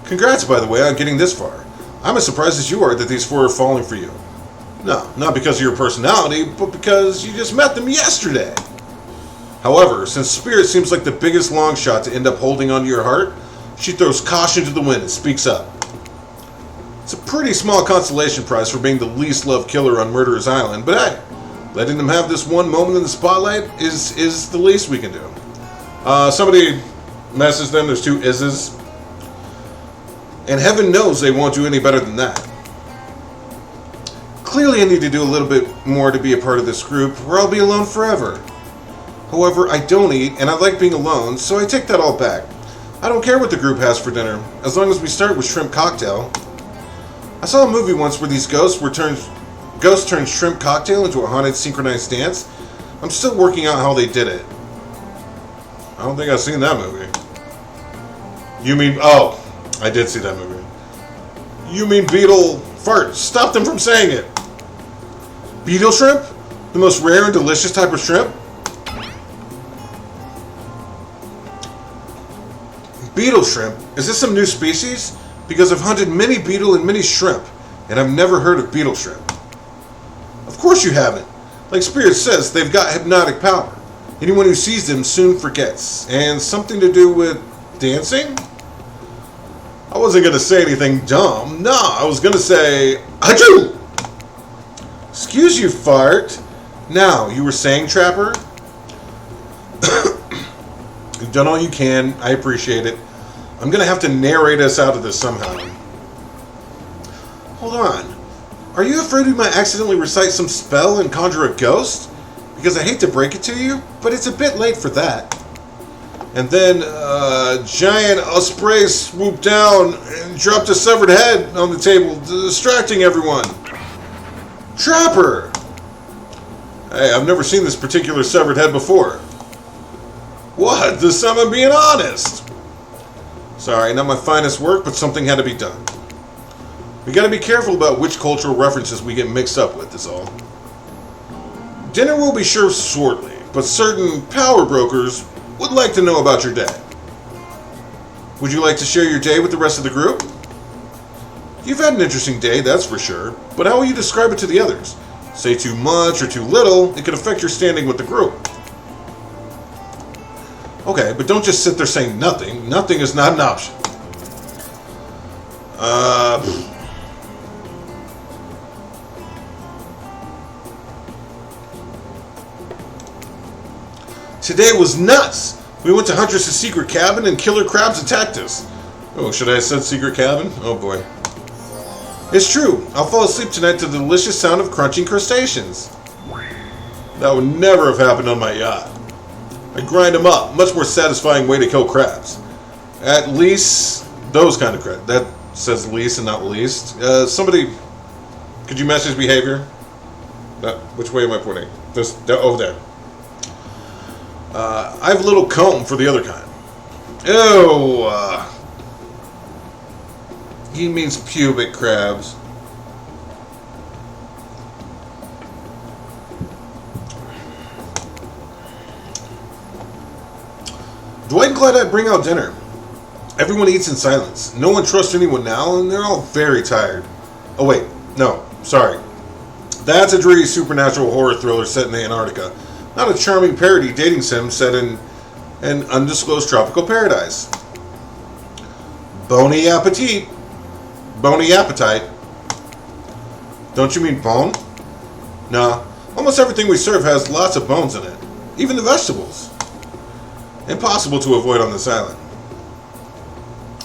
Congrats, by the way, on getting this far. I'm as surprised as you are that these four are falling for you. No, not because of your personality, but because you just met them yesterday. However, since Spirit seems like the biggest long shot to end up holding onto your heart, she throws caution to the wind and speaks up. It's a pretty small consolation prize for being the least loved killer on Murderer's Island, but hey, letting them have this one moment in the spotlight is the least we can do. Somebody messaged them, there's 2 ises. And heaven knows they won't do any better than that. Clearly I need to do a little bit more to be a part of this group, or I'll be alone forever. However, I don't eat, and I like being alone, so I take that all back. I don't care what the group has for dinner, as long as we start with shrimp cocktail. I saw a movie once where these ghosts turned shrimp cocktail into a haunted synchronized dance. I'm still working out how they did it. I don't think I've seen that movie. You mean... Oh, I did see that movie. You mean beetle fart. Stop them from saying it. Beetle shrimp? The most rare and delicious type of shrimp? Beetle shrimp? Is this some new species? Because I've hunted many beetle and many shrimp, and I've never heard of beetle shrimp. Of course you haven't. Like Spirit says, they've got hypnotic power. Anyone who sees them soon forgets. And something to do with dancing? I wasn't going to say anything dumb. No, I was going to say, achoo! Excuse you, fart. Now, you were saying, Trapper? You've done all you can. I appreciate it. I'm going to have to narrate us out of this somehow. Hold on. Are you afraid we might accidentally recite some spell and conjure a ghost? Because I hate to break it to you, but it's a bit late for that. And then giant osprey swooped down and dropped a severed head on the table, distracting everyone. Trapper! Hey, I've never seen this particular severed head before. What? This time I'm being honest. Sorry, not my finest work, but something had to be done. We gotta be careful about which cultural references we get mixed up with, is all. Dinner will be served shortly, but certain power brokers would like to know about your day. Would you like to share your day with the rest of the group? You've had an interesting day, that's for sure, but how will you describe it to the others? Say too much or too little, it could affect your standing with the group. Okay, but don't just sit there saying nothing. Nothing is not an option. Today was nuts. We went to Huntress' secret cabin and killer crabs attacked us. Oh, should I have said secret cabin? Oh boy. It's true. I'll fall asleep tonight to the delicious sound of crunching crustaceans. That would never have happened on my yacht. I grind them up. Much more satisfying way to kill crabs. At least those kind of crabs. That says least and not least. Somebody, could you match his behavior? Which way am I pointing? Over there. I have a little comb for the other kind. Ew. He means pubic crabs. Dwight and Claudette bring out dinner. Everyone eats in silence. No one trusts anyone now, and they're all very tired. Oh wait, no, sorry. That's a dreary supernatural horror thriller set in Antarctica. Not a charming parody dating sim set in an undisclosed tropical paradise. Bony appetite. Bony appetite. Don't you mean bone? Nah, almost everything we serve has lots of bones in it. Even the vegetables. Impossible to avoid on this island.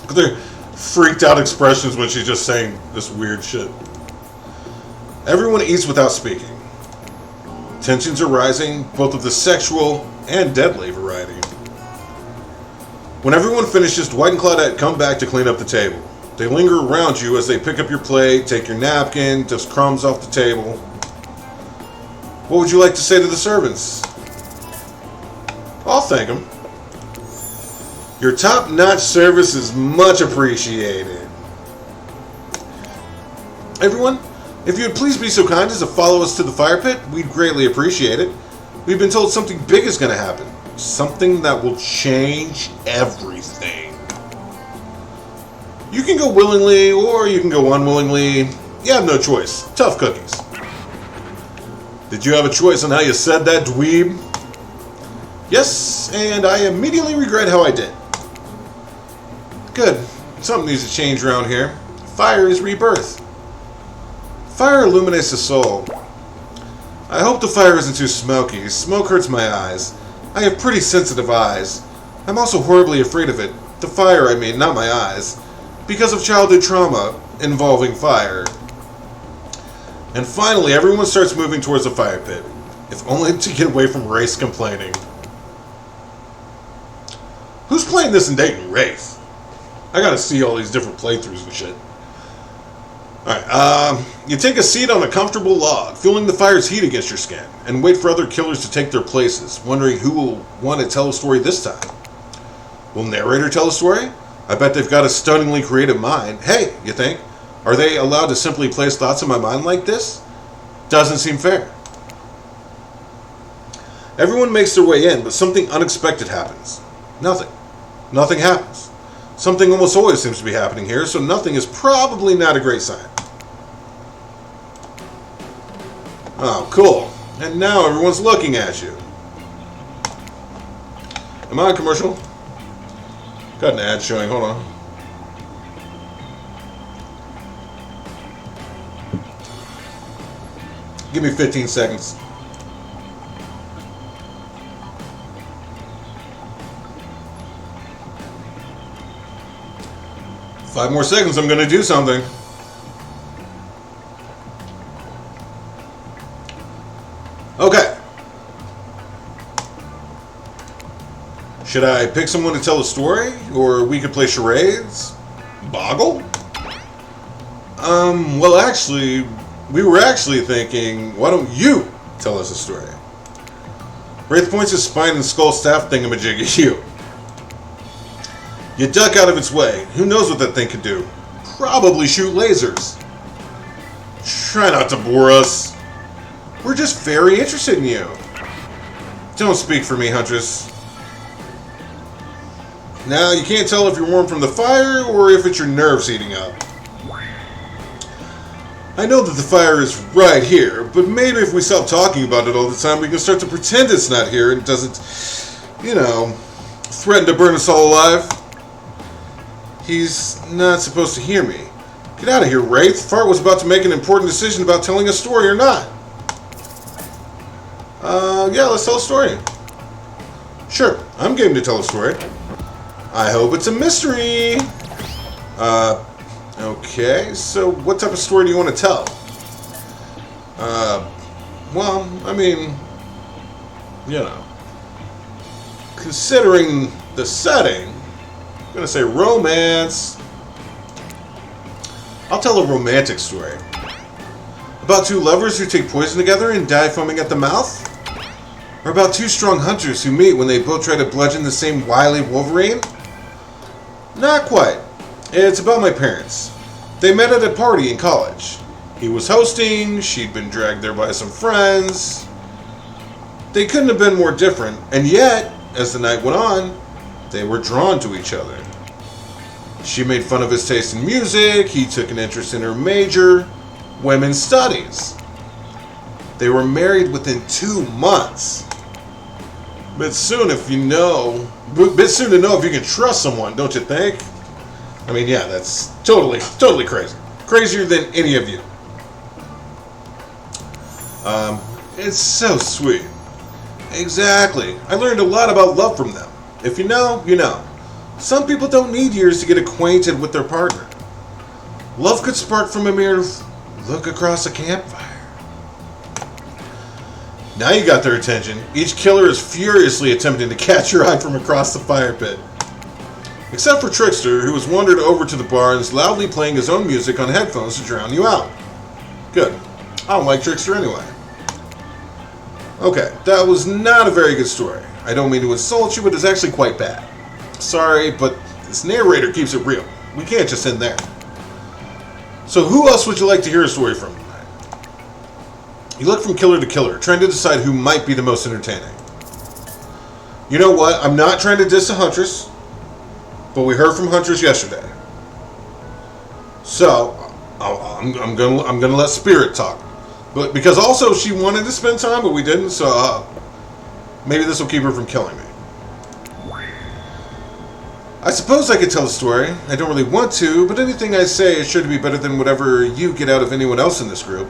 They're freaked out expressions when she's just saying this weird shit. Everyone eats without speaking. Tensions are rising, both of the sexual and deadly variety. When everyone finishes, Dwight and Claudette come back to clean up the table. They linger around you as they pick up your plate, take your napkin, dust crumbs off the table. What would you like to say to the servants? I'll thank them. Your top-notch service is much appreciated. Everyone, if you would please be so kind as to follow us to the fire pit, we'd greatly appreciate it. We've been told something big is going to happen. Something that will change everything. You can go willingly, or you can go unwillingly. You have no choice. Tough cookies. Did you have a choice on how you said that, dweeb? Yes, and I immediately regret how I did. Good. Something needs to change around here. Fire is rebirth. Fire illuminates the soul. I hope the fire isn't too smoky. Smoke hurts my eyes. I have pretty sensitive eyes. I'm also horribly afraid of it. The fire, I mean, not my eyes. Because of childhood trauma involving fire. And finally, everyone starts moving towards the fire pit. If only to get away from Wraith's complaining. Who's playing this and dating Wraith? I gotta see all these different playthroughs and shit. Alright, you take a seat on a comfortable log, feeling the fire's heat against your skin, and wait for other killers to take their places, wondering who will want to tell a story this time. Will narrator tell a story? I bet they've got a stunningly creative mind. Hey, you think? Are they allowed to simply place thoughts in my mind like this? Doesn't seem fair. Everyone makes their way in, but something unexpected happens. Nothing. Nothing happens. Something almost always seems to be happening here, so nothing is probably not a great sign. Oh, cool. And now everyone's looking at you. Am I on commercial? Got an ad showing, hold on. Give me 15 seconds. Five more seconds, I'm going to do something. Should I pick someone to tell a story? Or we could play charades? Boggle? Well, actually, we were actually thinking, why don't you tell us a story? Wraith points his spine and skull staff thingamajig at you. You duck out of its way. Who knows what that thing could do? Probably shoot lasers. Try not to bore us. We're just very interested in you. Don't speak for me, Huntress. Now, you can't tell if you're warm from the fire or if it's your nerves heating up. I know that the fire is right here, but maybe if we stop talking about it all the time, we can start to pretend it's not here and doesn't, threaten to burn us all alive. He's not supposed to hear me. Get out of here, Wraith. Fart was about to make an important decision about telling a story or not. Yeah, let's tell a story. Sure, I'm game to tell a story. I hope it's a mystery. Okay, so what type of story do you want to tell? Well, I mean, considering the setting, I'm going to say romance. I'll tell a romantic story. About two lovers who take poison together and die foaming at the mouth? Or about two strong hunters who meet when they both try to bludgeon the same wily Wolverine? Not quite. It's about my parents. They met at a party in college. He was hosting, she'd been dragged there by some friends. They couldn't have been more different, and yet, as the night went on, they were drawn to each other. She made fun of his taste in music, he took an interest in her major, women's studies. They were married within 2 months. Bit soon to know if you can trust someone, don't you think? I mean, yeah, that's totally crazy. Crazier than any of you. It's so sweet. Exactly. I learned a lot about love from them. If you know, you know. Some people don't need years to get acquainted with their partner. Love could spark from a mere look across a campfire. Now you got their attention. Each killer is furiously attempting to catch your eye from across the fire pit. Except for Trickster, who has wandered over to the bar and is loudly playing his own music on headphones to drown you out. Good. I don't like Trickster anyway. Okay, that was not a very good story. I don't mean to insult you, but it's actually quite bad. Sorry, but this narrator keeps it real. We can't just end there. So who else would you like to hear a story from tonight? You look from killer to killer, trying to decide who might be the most entertaining. You know what? I'm not trying to diss a Huntress, but we heard from Huntress yesterday. So I'm gonna let Spirit talk, but because also she wanted to spend time, but we didn't. So maybe this will keep her from killing me. I suppose I could tell a story. I don't really want to, but anything I say is sure to be better than whatever you get out of anyone else in this group.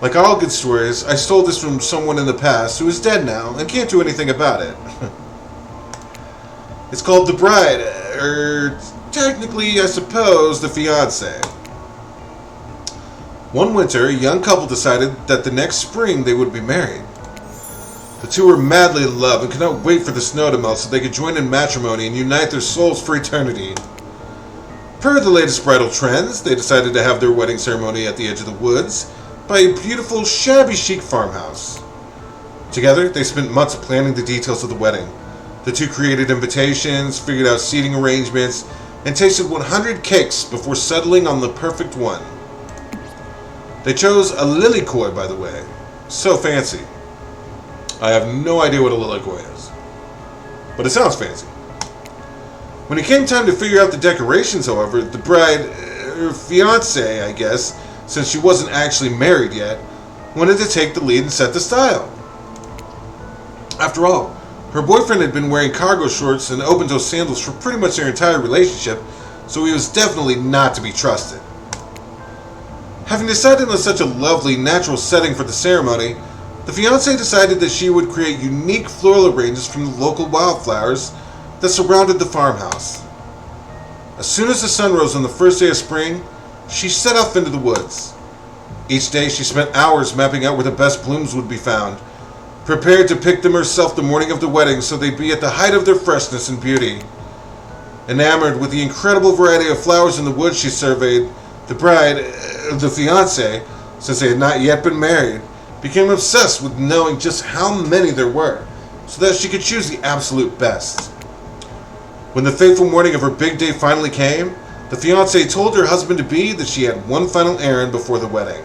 Like all good stories, I stole this from someone in the past who is dead now and can't do anything about it. It's called The Bride, or technically, I suppose, the fiancé. One winter, a young couple decided that the next spring they would be married. The two were madly in love and could not wait for the snow to melt so they could join in matrimony and unite their souls for eternity. Per the latest bridal trends, they decided to have their wedding ceremony at the edge of the woods by a beautiful, shabby chic farmhouse. Together, they spent months planning the details of the wedding. The two created invitations, figured out seating arrangements, and tasted 100 cakes before settling on the perfect one. They chose a lilikoi, by the way. So fancy. I have no idea what a lilikoi is, but it sounds fancy. When it came time to figure out the decorations, however, the bride, or fiancé, I guess, since she wasn't actually married yet, wanted to take the lead and set the style. After all, her boyfriend had been wearing cargo shorts and open-toe sandals for pretty much their entire relationship, so he was definitely not to be trusted. Having decided on such a lovely, natural setting for the ceremony, the fiancé decided that she would create unique floral arrangements from the local wildflowers that surrounded the farmhouse. As soon as the sun rose on the first day of spring, she set off into the woods. Each day she spent hours mapping out where the best blooms would be found, prepared to pick them herself the morning of the wedding so they'd be at the height of their freshness and beauty. Enamored with the incredible variety of flowers in the woods she surveyed, the bride, the fiancé, since they had not yet been married, became obsessed with knowing just how many there were, so that she could choose the absolute best. When the fateful morning of her big day finally came, the fiancé told her husband-to-be that she had one final errand before the wedding.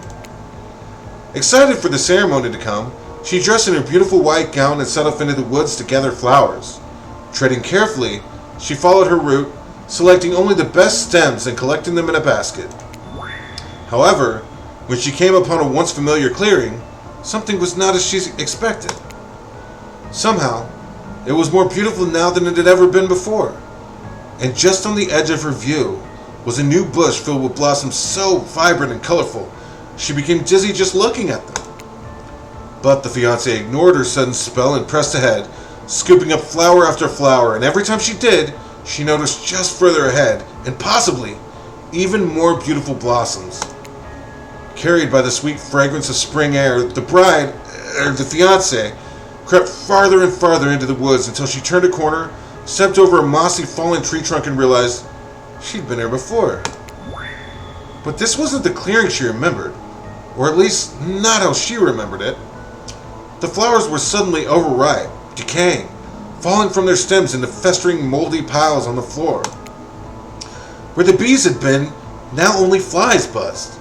Excited for the ceremony to come, she dressed in her beautiful white gown and set off into the woods to gather flowers. Treading carefully, she followed her route, selecting only the best stems and collecting them in a basket. However, when she came upon a once familiar clearing, something was not as she expected. Somehow, it was more beautiful now than it had ever been before. And just on the edge of her view was a new bush filled with blossoms so vibrant and colorful, she became dizzy just looking at them. But the fiancé ignored her sudden spell and pressed ahead, scooping up flower after flower, and every time she did, she noticed just further ahead, and possibly, even more beautiful blossoms. Carried by the sweet fragrance of spring air, the fiancé, crept farther and farther into the woods until she turned a corner, stepped over a mossy fallen tree trunk, and realized she'd been here before. But this wasn't the clearing she remembered, or at least not how she remembered it. The flowers were suddenly overripe, decaying, falling from their stems into festering moldy piles on the floor. Where the bees had been, now only flies buzzed.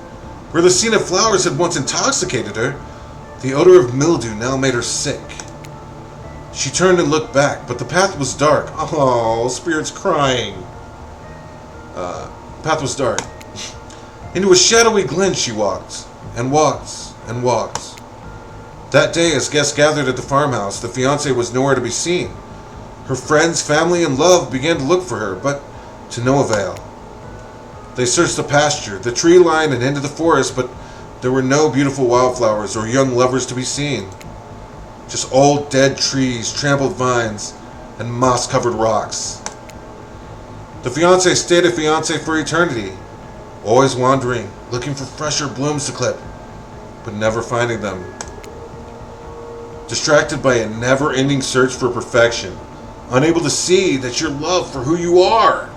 Where the scene of flowers had once intoxicated her, the odor of mildew now made her sick. She turned and looked back, but the path was dark. Oh, Spirit's crying. Path was dark. Into a shadowy glen she walked, and walked, and walked. That day, as guests gathered at the farmhouse, the fiancé was nowhere to be seen. Her friends, family, and love began to look for her, but to no avail. They searched the pasture, the tree line, and into the forest, but there were no beautiful wildflowers or young lovers to be seen. Just old dead trees, trampled vines, and moss-covered rocks. The fiancé stayed a fiancé for eternity, always wandering, looking for fresher blooms to clip, but never finding them. Distracted by a never-ending search for perfection, unable to see that you're loved for who you are.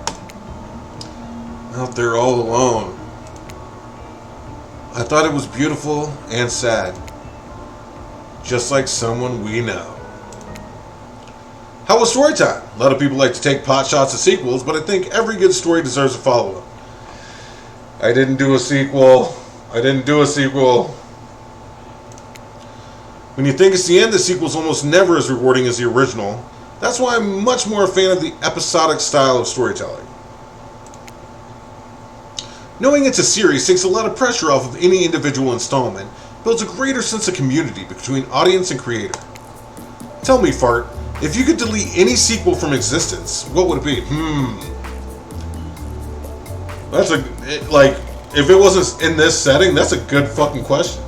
Out there all alone. I thought it was beautiful and sad. Just like someone we know. How was story time? A lot of people like to take pot shots at sequels, but I think every good story deserves a follow-up. I didn't do a sequel. When you think it's the end, the sequel's almost never as rewarding as the original. That's why I'm much more a fan of the episodic style of storytelling. Knowing it's a series takes a lot of pressure off of any individual installment, builds a greater sense of community between audience and creator. Tell me, Fart, if you could delete any sequel from existence, what would it be? That's if it wasn't in this setting, that's a good fucking question.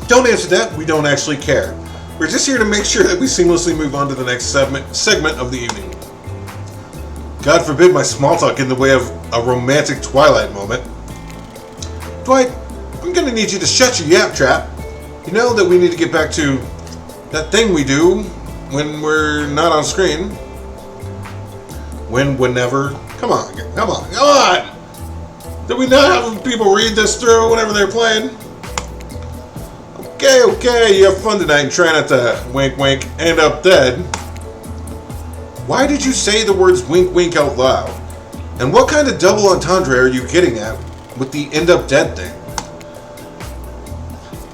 Don't answer that, we don't actually care. We're just here to make sure that we seamlessly move on to the next segment of the evening. God forbid my small talk get in the way of a romantic Twilight moment. Dwight, I'm gonna need you to shut your yap trap. You know that we need to get back to that thing we do when we're not on screen. Whenever. Come on. Did we not have people read this through whenever they're playing? Okay, you have fun tonight and try not to wink wink end up dead. Why did you say the words wink wink out loud? And what kind of double entendre are you getting at with the end up dead thing?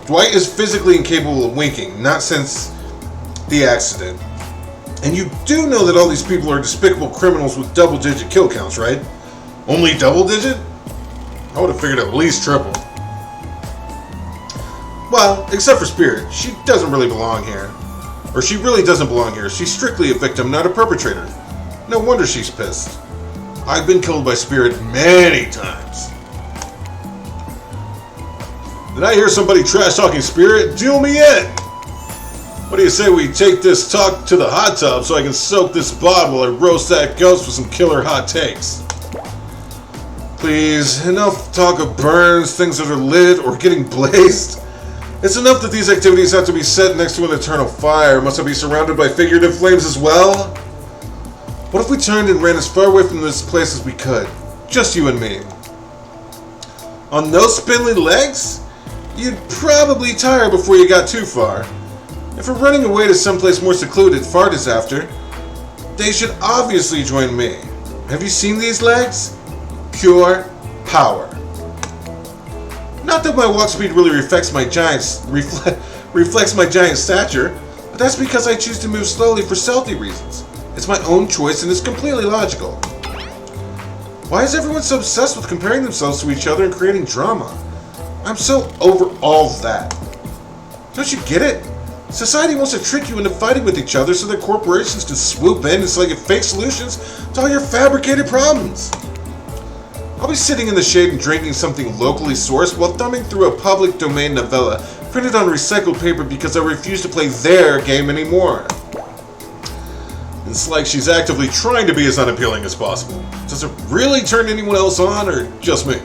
Dwight is physically incapable of winking, not since the accident. And you do know that all these people are despicable criminals with double-digit kill counts, right? Only double-digit? I would have figured at least triple. Well, except for Spirit, she doesn't really belong here. Or she really doesn't belong here. She's strictly a victim, not a perpetrator. No wonder she's pissed. I've been killed by Spirit many times. Did I hear somebody trash-talking Spirit? Deal me in! What do you say we take this talk to the hot tub so I can soak this bod while I roast that ghost with some killer hot takes? Please, enough talk of burns, things that are lit, or getting blazed. It's enough that these activities have to be set next to an eternal fire. Must I be surrounded by figurative flames as well? What if we turned and ran as far away from this place as we could? Just you and me. On those spindly legs? You'd probably tire before you got too far. If we're running away to someplace more secluded, Fart is after, they should obviously join me. Have you seen these legs? Pure power. Not that my walk speed really reflects my giant stature, but that's because I choose to move slowly for stealthy reasons. It's my own choice and it's completely logical. Why is everyone so obsessed with comparing themselves to each other and creating drama? I'm so over all that. Don't you get it? Society wants to trick you into fighting with each other so that corporations can swoop in and sell you fake solutions to all your fabricated problems. I'll be sitting in the shade and drinking something locally sourced while thumbing through a public domain novella printed on recycled paper because I refuse to play their game anymore. It's like she's actively trying to be as unappealing as possible. Does it really turn anyone else on, or just me?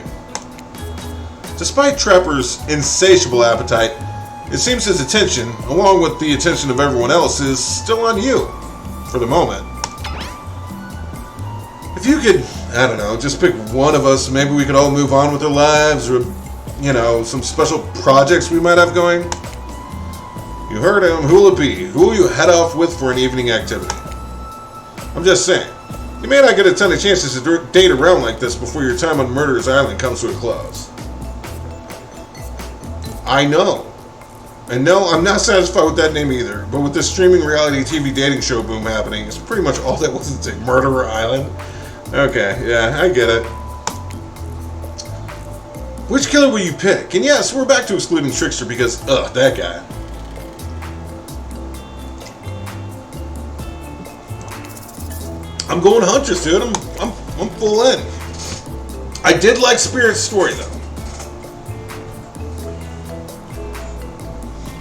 Despite Trapper's insatiable appetite, it seems his attention, along with the attention of everyone else, is still on you. For the moment. If you could, I don't know, just pick one of us, maybe we could all move on with our lives, or, you know, some special projects we might have going. You heard him. Who will it be? Who will you head off with for an evening activity? I'm just saying, you may not get a ton of chances to date around like this before your time on Murderer's Island comes to a close. I know. And no, I'm not satisfied with that name either, but with this streaming reality TV dating show boom happening, it's pretty much all that was to say, Murderer Island. Okay, yeah, I get it. Which killer will you pick? And yes, we're back to excluding Trickster because, that guy. I'm going Huntress, dude. I'm full in. I did like Spirit's story, though.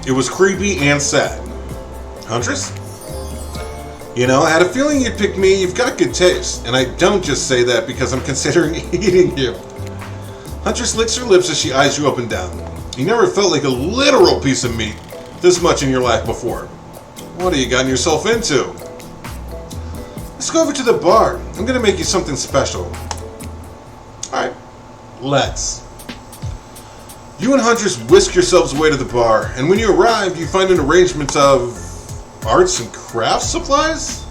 It was creepy and sad. Huntress? You know, I had a feeling you'd pick me. You've got good taste. And I don't just say that because I'm considering eating you. Huntress licks her lips as she eyes you up and down. You never felt like a literal piece of meat this much in your life before. What have you gotten yourself into? Let's go over to the bar. I'm going to make you something special. Alright, let's. You and Huntress whisk yourselves away to the bar, and when you arrive, you find an arrangement of arts and crafts supplies?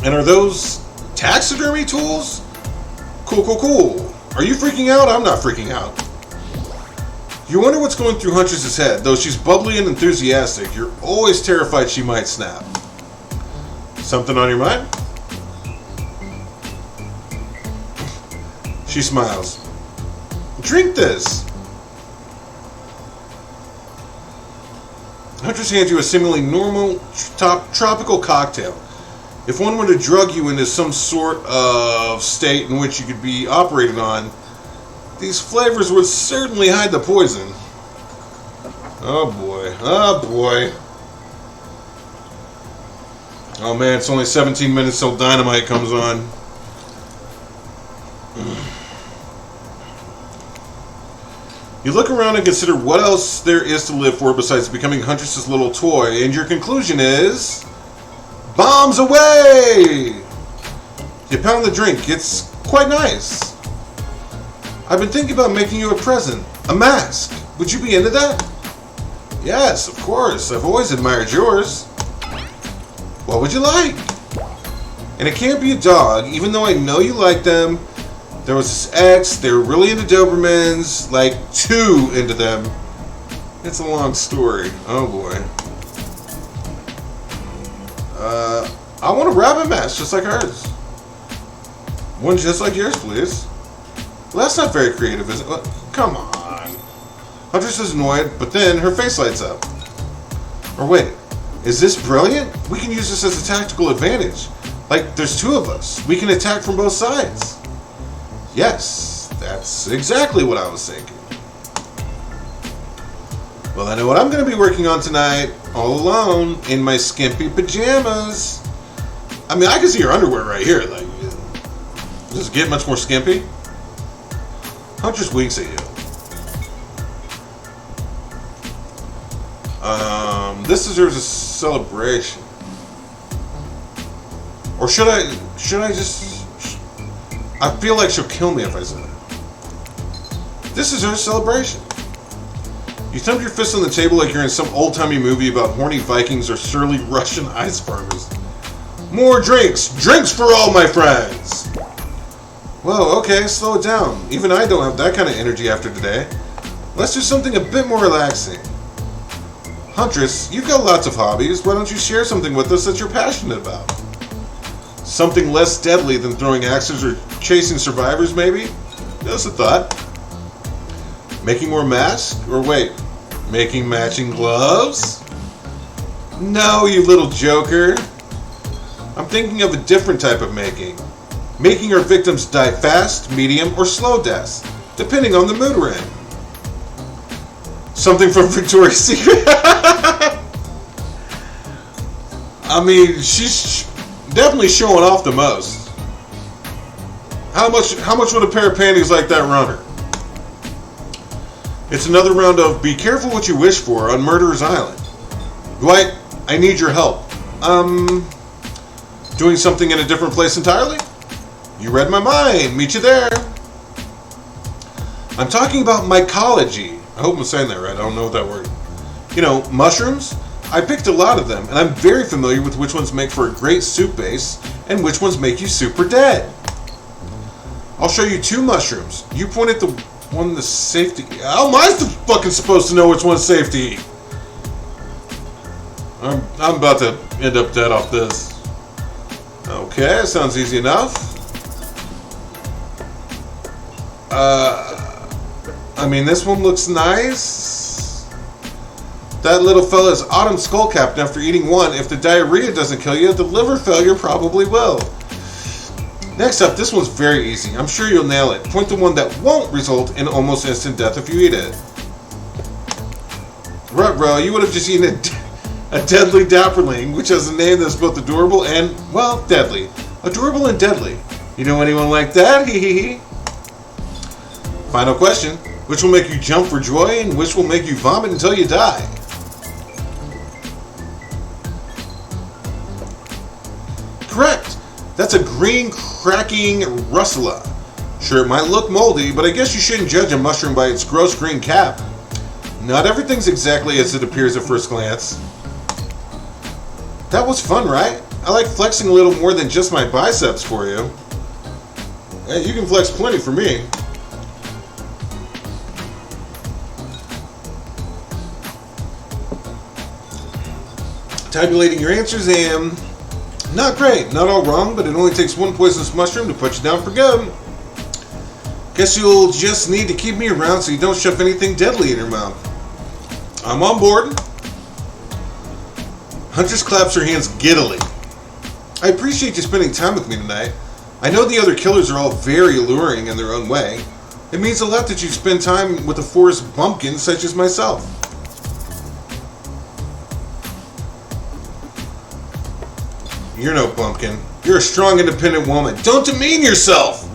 And are those taxidermy tools? Cool, cool, cool. Are you freaking out? I'm not freaking out. You wonder what's going through Huntress's head. Though she's bubbly and enthusiastic, you're always terrified she might snap. Something on your mind? She smiles. Drink this. Huntress hands you a seemingly normal tropical cocktail. If one were to drug you into some sort of state in which you could be operated on, these flavors would certainly hide the poison. Oh boy. Oh boy. Oh man, it's only 17 minutes till Dynamite comes on. You look around and consider what else there is to live for besides becoming Huntress's little toy, and your conclusion is... bombs away! You pound the drink. It's quite nice. I've been thinking about making you a present. A mask. Would you be into that? Yes, of course. I've always admired yours. What would you like? And it can't be a dog, even though I know you like them. There was this ex, they were really into Dobermans, like too into them. It's a long story. Oh boy. I want a rabbit mask just like hers. One just like yours, please. Well, that's not very creative, is it? Come on. Huntress is annoyed, but then her face lights up. Or wait, is this brilliant? We can use this as a tactical advantage. Like, there's two of us. We can attack from both sides. Yes, that's exactly what I was thinking. Well, I know what I'm going to be working on tonight, all alone, in my skimpy pajamas. I mean, I can see your underwear right here. Like, Does it get much more skimpy? Huntress winks at you. This deserves a celebration. Or should I just... I feel like she'll kill me if I say that. This deserves a celebration. You thump your fist on the table like you're in some old-timey movie about horny Vikings or surly Russian ice farmers. More drinks! Drinks for all my friends! Whoa, okay, slow it down. Even I don't have that kind of energy after today. Let's do something a bit more relaxing. Huntress, you've got lots of hobbies. Why don't you share something with us that you're passionate about? Something less deadly than throwing axes or chasing survivors, maybe? Just a thought. Making more masks? Or wait, making matching gloves? No, you little joker. I'm thinking of a different type of making. Making our victims die fast, medium, or slow deaths, depending on the mood we're in. Something from Victoria's Secret. I mean, she's definitely showing off the most. How much would a pair of panties like that run her? It's another round of be careful what you wish for on Murderer's Island. Dwight, I need your help. Doing something in a different place entirely? You read my mind. Meet you there. I'm talking about mycology. I hope I'm saying that right. I don't know that word. You know, mushrooms? I picked a lot of them, and I'm very familiar with which ones make for a great soup base and which ones make you super dead. I'll show you 2 mushrooms. You point at the one that's safe to eat. How am I fucking supposed to know which one's safe to eat? I'm about to end up dead off this. Okay, sounds easy enough. I mean, this one looks nice. That little fella's autumn skullcap after eating one. If the diarrhea doesn't kill you, the liver failure probably will. Next up, this one's very easy. I'm sure you'll nail it. Point to one that won't result in almost instant death if you eat it. Ruh-roh, you would have just eaten a deadly dapperling, which has a name that's both adorable and, well, deadly. Adorable and deadly. You know anyone like that? Hee hee hee. Final question. Which will make you jump for joy and which will make you vomit until you die? Correct. That's a green cracking russula. Sure, it might look moldy, but I guess you shouldn't judge a mushroom by its gross green cap. Not everything's exactly as it appears at first glance. That was fun, right? I like flexing a little more than just my biceps for you. Hey, you can flex plenty for me. Tabulating your answers and... Not great, not all wrong, but it only takes one poisonous mushroom to put you down for good. Guess you'll just need to keep me around so you don't shove anything deadly in your mouth. I'm on board. Huntress claps her hands giddily. I appreciate you spending time with me tonight. I know the other killers are all very alluring in their own way. It means a lot that you spend time with a forest bumpkin such as myself. You're no bumpkin. You're a strong, independent woman. Don't demean yourself!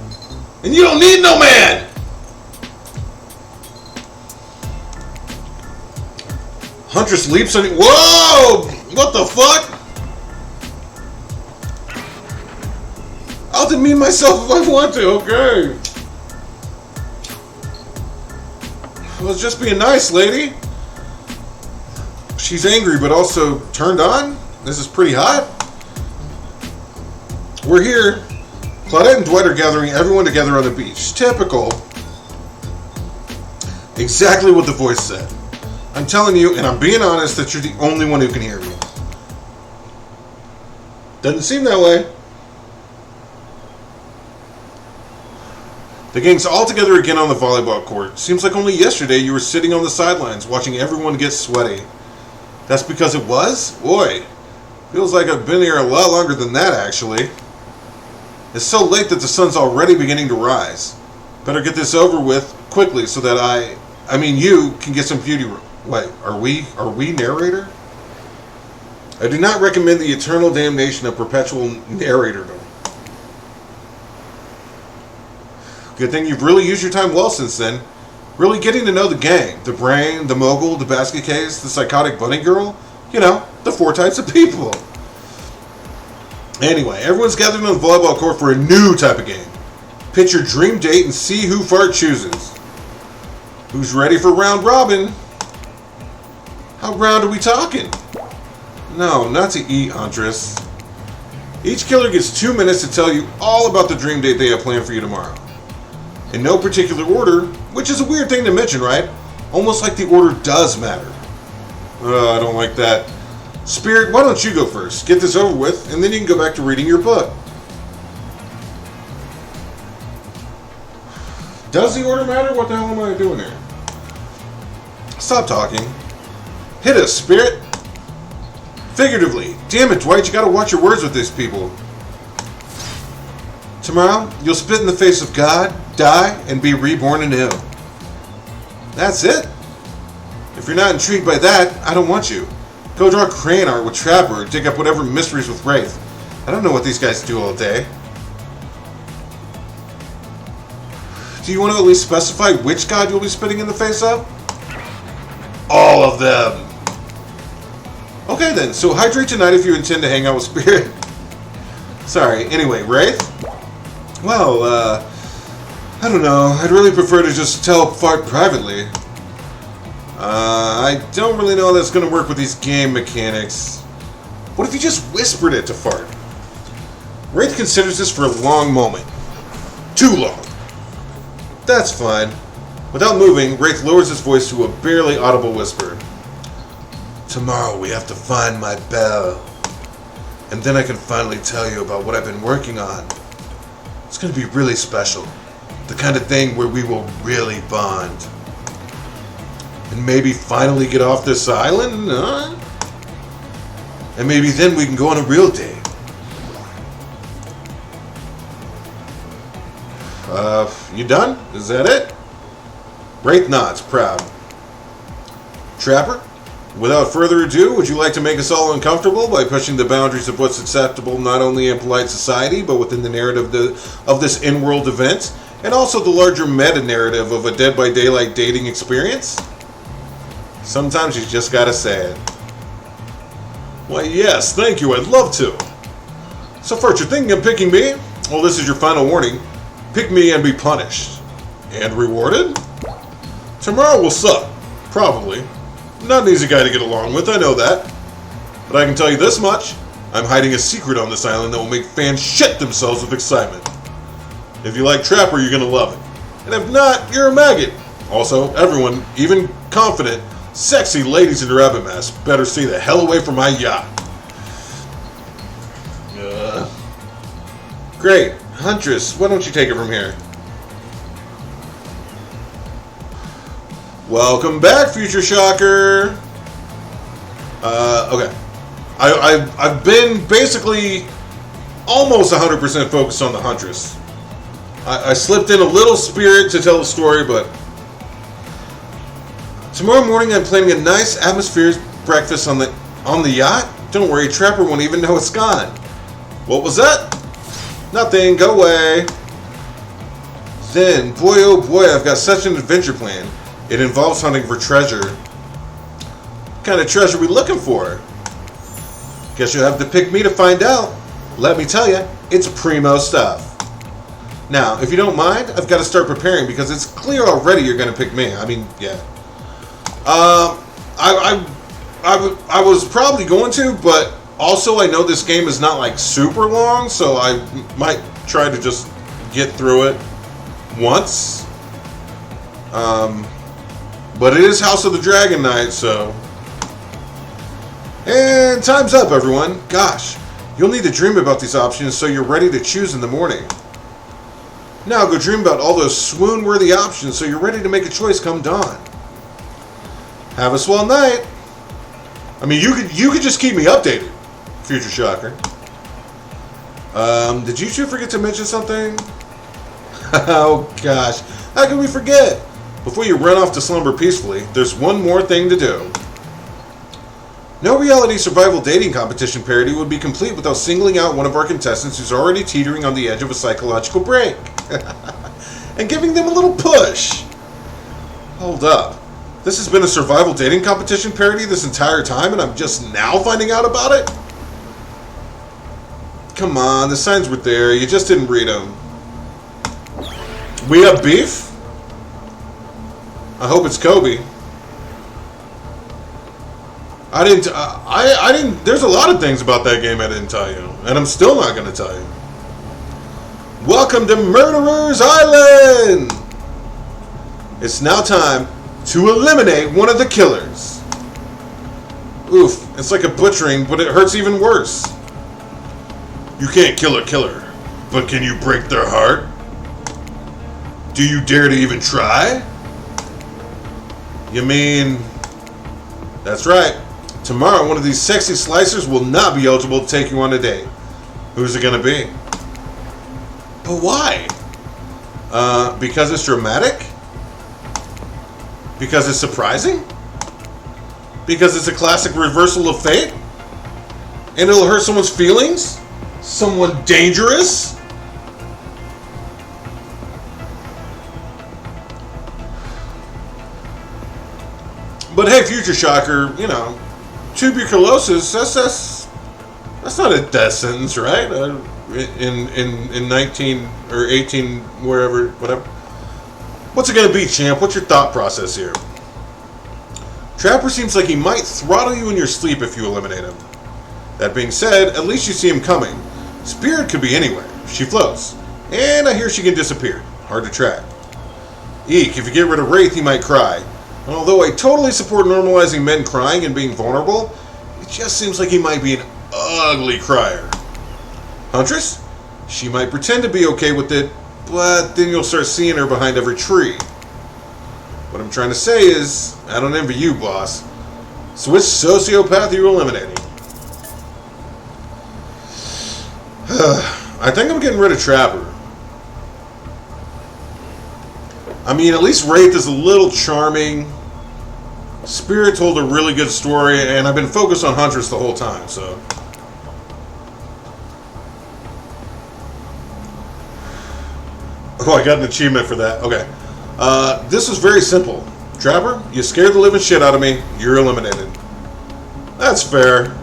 And you don't need no man! Huntress leaps on you. Whoa! What the fuck? I'll demean myself if I want to, okay. I was just being nice, lady. She's angry, but also turned on? This is pretty hot. We're here. Claudette and Dwight are gathering everyone together on the beach. Typical. Exactly what the voice said. I'm telling you, and I'm being honest, that you're the only one who can hear me. Doesn't seem that way. The gang's all together again on the volleyball court. Seems like only yesterday you were sitting on the sidelines watching everyone get sweaty. That's because it was? Boy, feels like I've been here a lot longer than that, actually. It's so late that the sun's already beginning to rise. Better get this over with quickly so that you can get some beauty. Wait, are we narrator? I do not recommend the eternal damnation of perpetual narratordom. Good thing you've really used your time well since then. Really getting to know the gang. The brain, the mogul, the basket case, the psychotic bunny girl. You know, the 4 types of people. Anyway, everyone's gathered on the volleyball court for a new type of game. Pitch your dream date and see who Fart chooses. Who's ready for round robin? How round are we talking? No, not to eat, Huntress. Each killer gets 2 minutes to tell you all about the dream date they have planned for you tomorrow. In no particular order, which is a weird thing to mention, right? Almost like the order does matter. I don't like that. Spirit, why don't you go first? Get this over with, and then you can go back to reading your book. Does the order matter? What the hell am I doing here? Stop talking. Hit us, Spirit. Figuratively. Damn it, Dwight, you gotta watch your words with these people. Tomorrow, you'll spit in the face of God, die, and be reborn anew. That's it? If you're not intrigued by that, I don't want you. Go draw crayon art with Trapper or dig up whatever mysteries with Wraith. I don't know what these guys do all day. Do you want to at least specify which god you'll be spitting in the face of? All of them. Okay then, so hydrate tonight if you intend to hang out with Spirit. Sorry, anyway, Wraith? Well, I don't know. I'd really prefer to just tell Fart privately. I don't really know how that's going to work with these game mechanics. What if you just whispered it to Fart? Wraith considers this for a long moment. Too long. That's fine. Without moving, Wraith lowers his voice to a barely audible whisper. Tomorrow we have to find my bell. And then I can finally tell you about what I've been working on. It's going to be really special. The kind of thing where we will really bond. And maybe finally get off this island, huh? And maybe then we can go on a real date. You done? Is that it? Wraith nods, proud. Trapper, without further ado, would you like to make us all uncomfortable by pushing the boundaries of what's acceptable not only in polite society, but within the narrative of this in-world event, and also the larger meta-narrative of a Dead by Daylight dating experience? Sometimes you just gotta say it. Why, yes, thank you, I'd love to. So first, you're thinking of picking me? Well, this is your final warning. Pick me and be punished. And rewarded? Tomorrow will suck. Probably. Not an easy guy to get along with, I know that. But I can tell you this much. I'm hiding a secret on this island that will make fans shit themselves with excitement. If you like Trapper, you're gonna love it. And if not, you're a maggot. Also, everyone, even confident, sexy ladies in rabbit masks, better stay the hell away from my yacht. Great. Huntress, why don't you take it from here? Welcome back, Future Shocker. Okay. I've been basically almost 100% focused on the Huntress. I slipped in a little Spirit to tell the story, but tomorrow morning I'm planning a nice atmospheric breakfast on the yacht. Don't worry, Trapper won't even know it's gone. What was that? Nothing, go away. Then, boy oh boy, I've got such an adventure plan. It involves hunting for treasure. What kind of treasure are we looking for? Guess you'll have to pick me to find out. Let me tell you, it's primo stuff. Now, if you don't mind, I've got to start preparing because it's clear already you're going to pick me. I mean, yeah. I was probably going to, but also I know this game is not like super long, so I might try to just get through it once. But it is House of the Dragon night, so. And time's up, everyone. Gosh, you'll need to dream about these options so you're ready to choose in the morning. Now go dream about all those swoon-worthy options so you're ready to make a choice come dawn. Have a swell night. I mean, you could just keep me updated, Future Shocker. Did you two forget to mention something? Oh gosh, how can we forget? Before you run off to slumber peacefully, there's one more thing to do. No reality survival dating competition parody would be complete without singling out one of our contestants who's already teetering on the edge of a psychological break. and giving them a little push. Hold up. This has been a survival dating competition parody this entire time and I'm just now finding out about it? Come on, the signs were there. You just didn't read them. We have beef? I hope it's Kobe. I didn't, there's a lot of things about that game I didn't tell you. And I'm still not going to tell you. Welcome to Murderer's Island! It's now time to eliminate one of the killers. Oof, it's like a butchering, but it hurts even worse. You can't kill a killer, but can you break their heart? Do you dare to even try? You mean... That's right. Tomorrow, one of these sexy slicers will not be eligible to take you on a date. Who's it gonna be? But why? Because it's dramatic? Because it's surprising? Because it's a classic reversal of fate? And it'll hurt someone's feelings? Someone dangerous? But hey, Future Shocker, you know, tuberculosis, that's not a death sentence, right? In 19 or 18, wherever, whatever. What's it gonna be, champ? What's your thought process here? Trapper seems like he might throttle you in your sleep if you eliminate him. That being said, at least you see him coming. Spirit could be anywhere. She floats. And I hear she can disappear. Hard to track. Eek, if you get rid of Wraith, he might cry. And although I totally support normalizing men crying and being vulnerable, it just seems like he might be an ugly crier. Huntress? She might pretend to be okay with it, but then you'll start seeing her behind every tree. What I'm trying to say is, I don't envy you, boss. So which sociopath are you eliminating? I think I'm getting rid of Trapper. I mean, at least Wraith is a little charming. Spirit told a really good story, and I've been focused on Huntress the whole time, so... Oh, I got an achievement for that. Okay. This was very simple. Trapper, you scared the living shit out of me. You're eliminated. That's fair.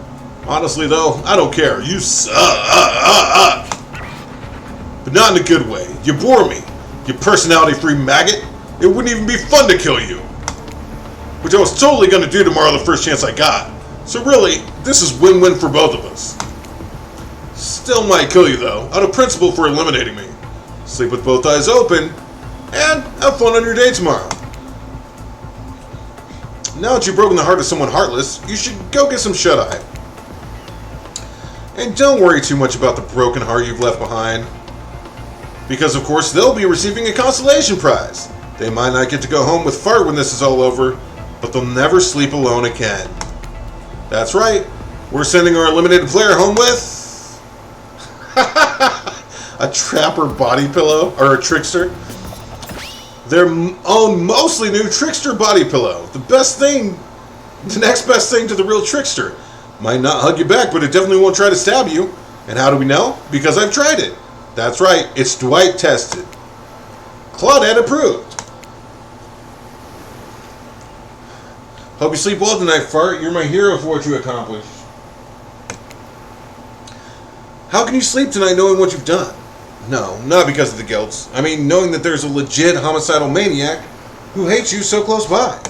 Honestly, though, I don't care. You suck. But not in a good way. You bore me. You personality-free maggot. It wouldn't even be fun to kill you. Which I was totally going to do tomorrow the first chance I got. So really, this is win-win for both of us. Still might kill you, though, out of principle for eliminating me. Sleep with both eyes open, and have fun on your day tomorrow. Now that you've broken the heart of someone heartless, you should go get some shut-eye. And don't worry too much about the broken heart you've left behind. Because of course they'll be receiving a consolation prize. They might not get to go home with fart when this is all over, but they'll never sleep alone again. That's right, we're sending our eliminated player home with... a Trapper body pillow, or a Trickster. Their own mostly new Trickster body pillow. The next best thing to the real Trickster. Might not hug you back, but it definitely won't try to stab you. And how do we know? Because I've tried it. That's right, it's Dwight tested. Claudette approved. Hope you sleep well tonight, Fart. You're my hero for what you accomplished. How can you sleep tonight knowing what you've done? No, not because of the guilt. I mean, knowing that there's a legit homicidal maniac who hates you so close by.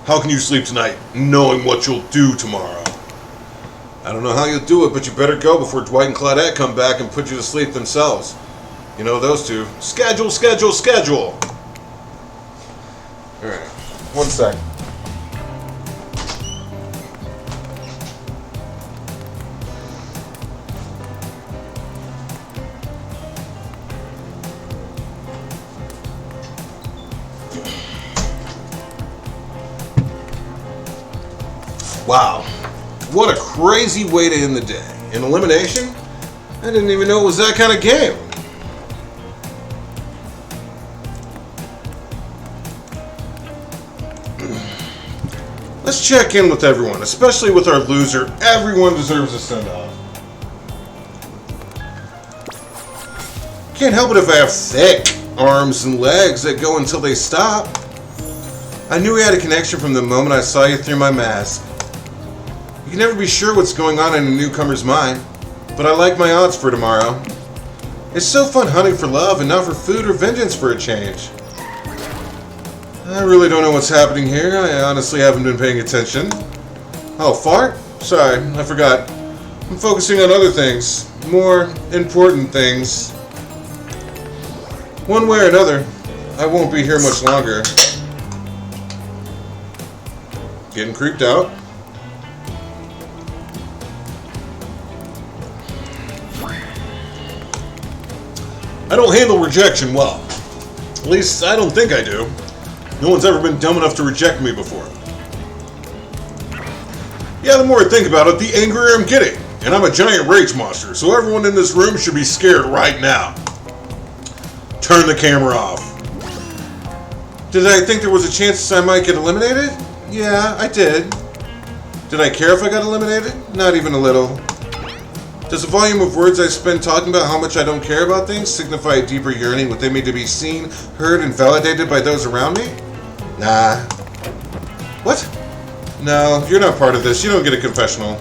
How can you sleep tonight knowing what you'll do tomorrow? I don't know how you'll do it, but you better go before Dwight and Claudette come back and put you to sleep themselves. You know those two. Schedule, schedule, schedule. Alright, one sec. Wow, what a crazy way to end the day. An elimination? I didn't even know it was that kind of game. Let's check in with everyone, especially with our loser. Everyone deserves a send-off. Can't help it if I have thick. arms and legs that go until they stop. I knew we had a connection from the moment I saw you through my mask. You can never be sure what's going on in a newcomer's mind, but I like my odds for tomorrow. It's so fun hunting for love and not for food or vengeance for a change. I really don't know what's happening here. I honestly haven't been paying attention. Oh, fart? Sorry, I forgot. I'm focusing on other things. More important things. One way or another, I won't be here much longer. Getting creeped out. I don't handle rejection well. At least, I don't think I do. No one's ever been dumb enough to reject me before. Yeah, the more I think about it, the angrier I'm getting. And I'm a giant rage monster, so everyone in this room should be scared right now. Turn the camera off. Did I think there was a chance I might get eliminated? Yeah, I did. Did I care if I got eliminated? Not even a little. Does the volume of words I spend talking about how much I don't care about things signify a deeper yearning within me to be seen, heard, and validated by those around me? Nah. What? No, you're not part of this. You don't get a confessional.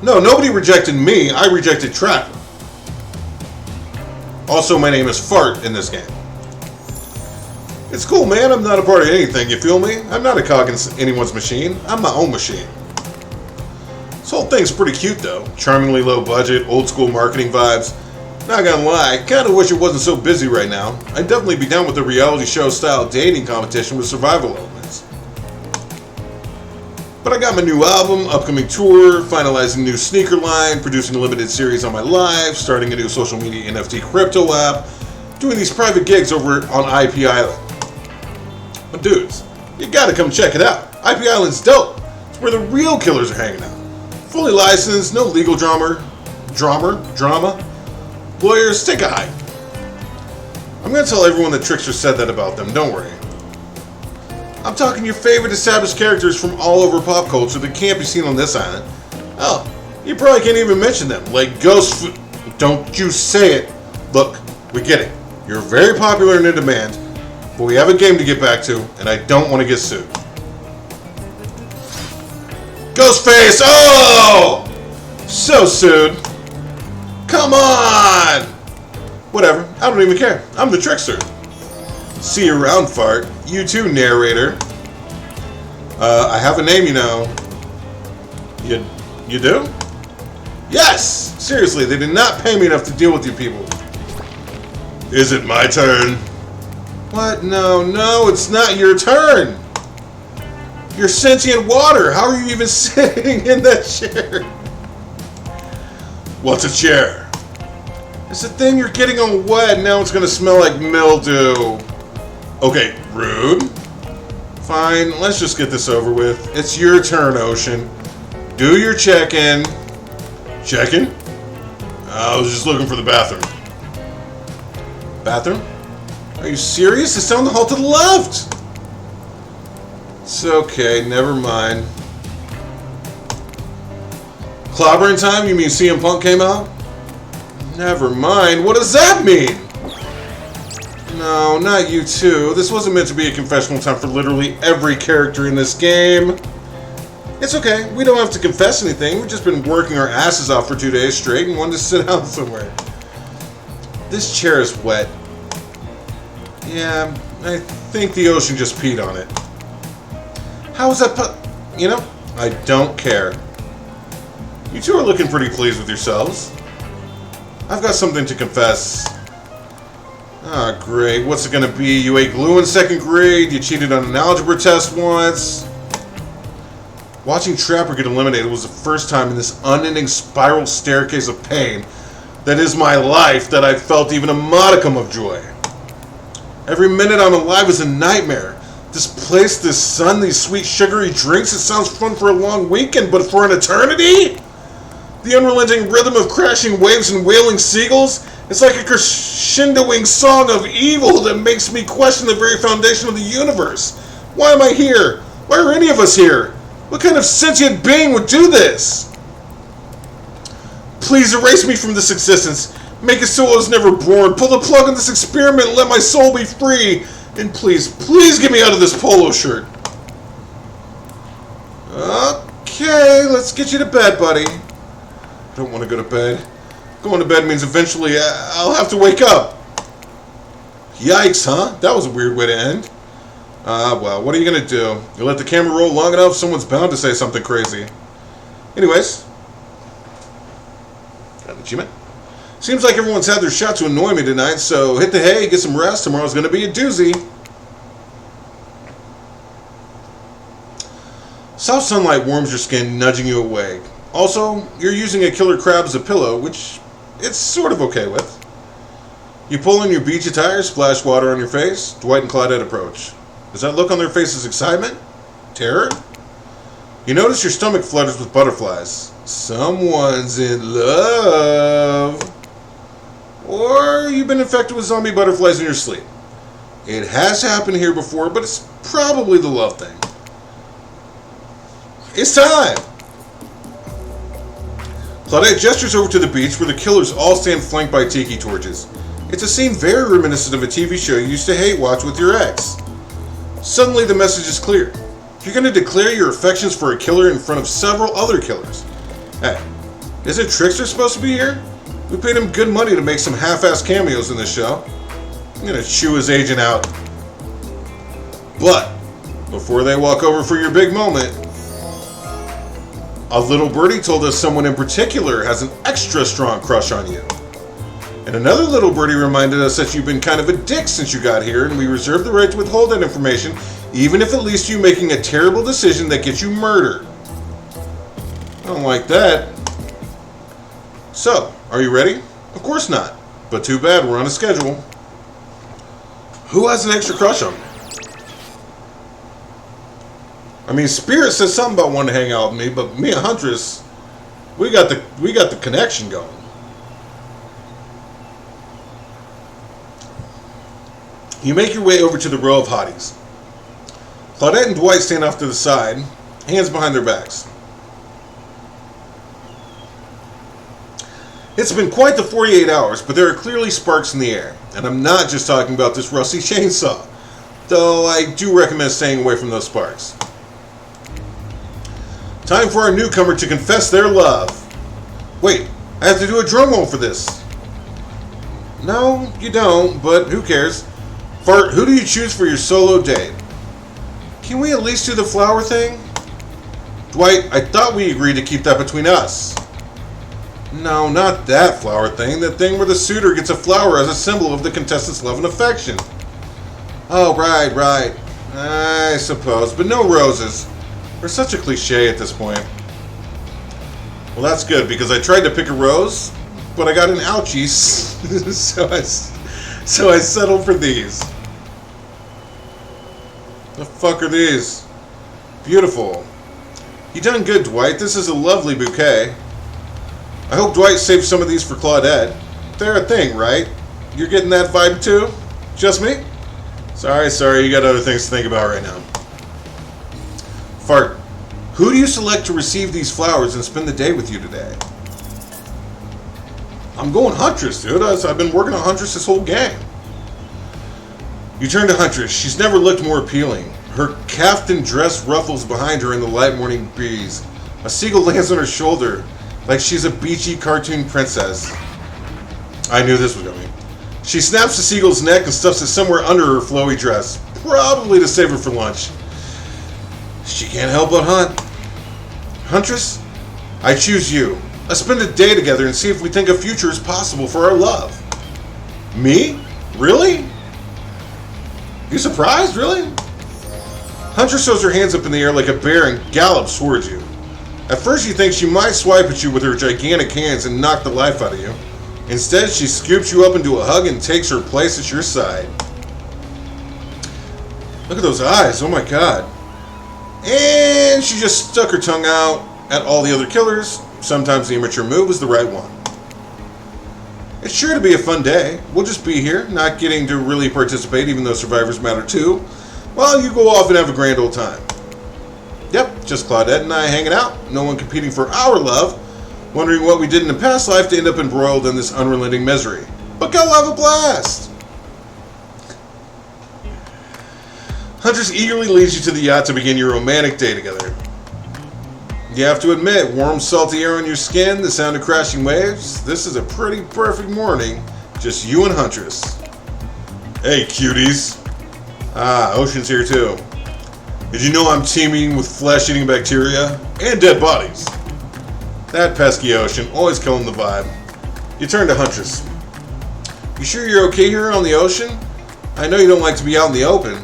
No, nobody rejected me. I rejected Trapper. Also, my name is Fart in this game. It's cool, man. I'm not a part of anything, you feel me? I'm not a cog in anyone's machine. I'm my own machine. This whole thing's pretty cute, though. Charmingly low budget, old school marketing vibes. Not gonna lie, kinda wish it wasn't so busy right now. I'd definitely be down with a reality show style dating competition with survival elements. But I got my new album, upcoming tour, finalizing new sneaker line, producing a limited series on my live, starting a new social media NFT crypto app, doing these private gigs over on IP Island. But dudes, you gotta come check it out. IP Island's dope. It's where the real killers are hanging out. Fully licensed, no legal drama. Lawyers, take a hike. I'm gonna tell everyone that Trickster said that about them, don't worry. I'm talking your favorite established characters from all over pop culture that can't be seen on this island. Oh, you probably can't even mention them, like Don't you say it. Look, we get it. You're very popular and in demand, but we have a game to get back to, and I don't want to get sued. Ghostface! Oh! So sued. Come on! Whatever, I don't even care. I'm the Trickster. See you around, Fart. You too, narrator. I have a name, you know. You do? Yes! Seriously, they did not pay me enough to deal with you people. Is it my turn? What? No, it's not your turn. You're sentient water. How are you even sitting in that chair? What's a chair? It's the thing you're getting on wet, and now it's gonna smell like mildew. Okay, rude. Fine, let's just get this over with. It's your turn, Ocean. Do your check-in. Check-in? I was just looking for the bathroom. Bathroom? Are you serious? It's down the hall to the left! It's okay, never mind. Clobbering time? You mean CM Punk came out? Never mind. What does that mean? No, not you too. This wasn't meant to be a confessional time for literally every character in this game. It's okay. We don't have to confess anything. We've just been working our asses off for 2 days straight and wanted to sit down somewhere. This chair is wet. Yeah, I think the ocean just peed on it. How is that You know, I don't care. You two are looking pretty pleased with yourselves. I've got something to confess. Ah, great. What's it gonna be? You ate glue in second grade? You cheated on an algebra test once? Watching Trapper get eliminated was the first time in this unending spiral staircase of pain that is my life that I felt even a modicum of joy. Every minute I'm alive is a nightmare. This place, this sun, these sweet sugary drinks, it sounds fun for a long weekend, but for an eternity? The unrelenting rhythm of crashing waves and wailing seagulls, it's like a crescendoing song of evil that makes me question the very foundation of the universe. Why am I here? Why are any of us here? What kind of sentient being would do this? Please erase me from this existence. Make it so I was never born. Pull the plug on this experiment and let my soul be free. And please, please get me out of this polo shirt. Okay, let's get you to bed, buddy. I don't want to go to bed. Going to bed means eventually I'll have to wake up. Yikes, huh? That was a weird way to end. Well, what are you going to do? You let the camera roll long enough, someone's bound to say something crazy. Anyways. Got an achievement. Seems like everyone's had their shot to annoy me tonight, so hit the hay, get some rest. Tomorrow's going to be a doozy. Soft sunlight warms your skin, nudging you awake. Also, you're using a killer crab as a pillow, which it's sort of okay with. You pull on your beach attire, splash water on your face. Dwight and Claudette approach. Does that look on their faces excitement? Terror? You notice your stomach flutters with butterflies. Someone's in love. Or you've been infected with zombie butterflies in your sleep. It has happened here before, but it's probably the love thing. It's time! Claudette gestures over to the beach where the killers all stand flanked by tiki torches. It's a scene very reminiscent of a TV show you used to hate watch with your ex. Suddenly the message is clear. You're going to declare your affections for a killer in front of several other killers. Hey, isn't Trickster supposed to be here? We paid him good money to make some half-assed cameos in this show. I'm going to chew his agent out. But, before they walk over for your big moment, a little birdie told us someone in particular has an extra strong crush on you. And another little birdie reminded us that you've been kind of a dick since you got here, and we reserve the right to withhold that information, even if it leads to you making a terrible decision that gets you murdered. I don't like that. So, are you ready? Of course not. But too bad, we're on a schedule. Who has an extra crush on me? I mean, Spirit says something about wanting to hang out with me, but me and Huntress, we got the connection going. You make your way over to the row of hotties. Claudette and Dwight stand off to the side, hands behind their backs. It's been quite the 48 hours, but there are clearly sparks in the air. And I'm not just talking about this rusty chainsaw, though I do recommend staying away from those sparks. Time for our newcomer to confess their love. Wait, I have to do a drum roll for this. No, you don't, but who cares? Fart, who do you choose for your solo date? Can we at least do the flower thing? Dwight, I thought we agreed to keep that between us. No, not that flower thing. The thing where the suitor gets a flower as a symbol of the contestant's love and affection. Oh, right. I suppose, but no roses. We're such a cliche at this point. Well, that's good, because I tried to pick a rose, but I got an ouchie, so I settled for these. The fuck are these? Beautiful. You done good, Dwight. This is a lovely bouquet. I hope Dwight saved some of these for Claudette. They're a thing, right? You're getting that vibe too? Just me? Sorry, you got other things to think about right now. Fart, who do you select to receive these flowers and spend the day with you today? I'm going Huntress, dude. I've been working on Huntress this whole game. You turn to Huntress. She's never looked more appealing. Her caftan dress ruffles behind her in the light morning breeze. A seagull lands on her shoulder like she's a beachy cartoon princess. I knew this was coming. She snaps the seagull's neck and stuffs it somewhere under her flowy dress, probably to save her for lunch. She can't help but hunt. Huntress, I choose you. Let's spend a day together and see if we think a future is possible for our love. Me? Really? You surprised? Really? Huntress throws her hands up in the air like a bear and gallops towards you. At first you think she might swipe at you with her gigantic hands and knock the life out of you. Instead, she scoops you up into a hug and takes her place at your side. Look at those eyes, oh my god. And she just stuck her tongue out at all the other killers. Sometimes the immature move is the right one. It's sure to be a fun day. We'll just be here, not getting to really participate even though survivors matter too, while you go off and have a grand old time. Yep, just Claudette and I hanging out, no one competing for our love. wondering what we did in the past life to end up embroiled in this unrelenting misery. But go have a blast! Huntress eagerly leads you to the yacht to begin your romantic day together. You have to admit, warm, salty air on your skin, the sound of crashing waves. This is a pretty perfect morning. Just you and Huntress. Hey, cuties. Ah, Ocean's here too. Did you know I'm teeming with flesh-eating bacteria and dead bodies? That pesky Ocean, always killing the vibe. You turn to Huntress. You sure you're okay here on the ocean? I know you don't like to be out in the open.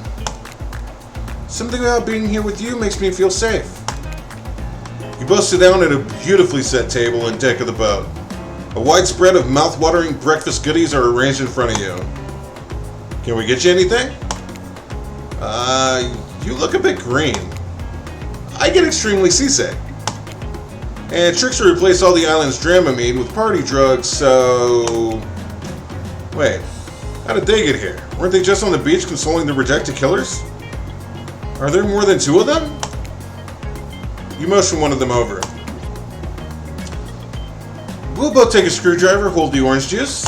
Something about being here with you makes me feel safe. You both sit down at a beautifully set table on deck of the boat. A wide spread of mouth-watering breakfast goodies are arranged in front of you. Can we get you anything? You look a bit green. I get extremely seasick. And Tricks to replace all the island's Dramamine with party drugs, so... Wait, how did they get here? Weren't they just on the beach consoling the rejected killers? Are there more than two of them? You motion one of them over. We'll both take a screwdriver, hold the orange juice.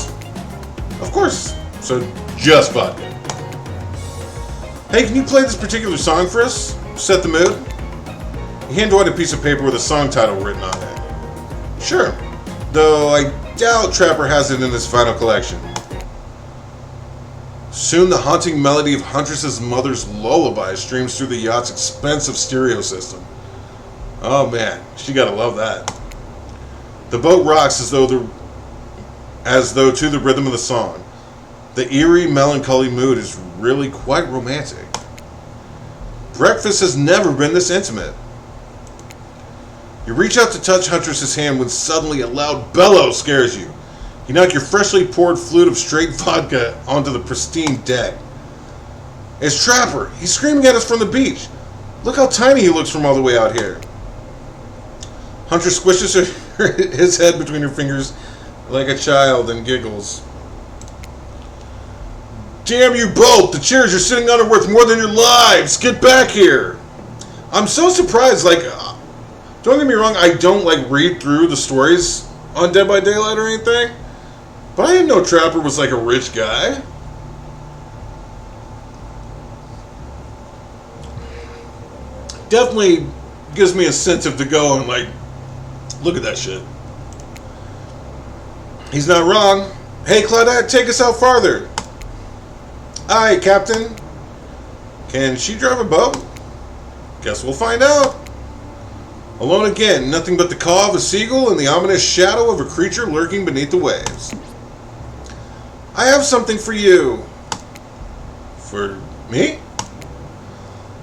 Of course. So, just vodka. Hey, can you play this particular song for us? Set the mood? You hand Dwight a piece of paper with a song title written on it. Sure. Though I doubt Trapper has it in his final collection. Soon the haunting melody of Huntress's mother's lullaby streams through the yacht's expensive stereo system. Oh man, she gotta love that. The boat rocks as though to the rhythm of the song. The eerie, melancholy mood is really quite romantic. Breakfast has never been this intimate. You reach out to touch Huntress's hand when suddenly a loud bellow scares you. You knock your freshly poured flute of straight vodka onto the pristine deck. It's Trapper. He's screaming at us from the beach. Look how tiny he looks from all the way out here. Huntress squishes his head between her fingers like a child and giggles. Damn you both! The chairs you're sitting on are worth more than your lives! Get back here! I'm so surprised, don't get me wrong, I don't, read through the stories on Dead by Daylight or anything, but I didn't know Trapper was, a rich guy. Definitely gives me incentive to go and, look at that shit. He's not wrong. Hey, Claudette, take us out farther. Aye, Captain. Can she drive a boat? Guess we'll find out. Alone again, nothing but the caw of a seagull and the ominous shadow of a creature lurking beneath the waves. I have something for you. For me?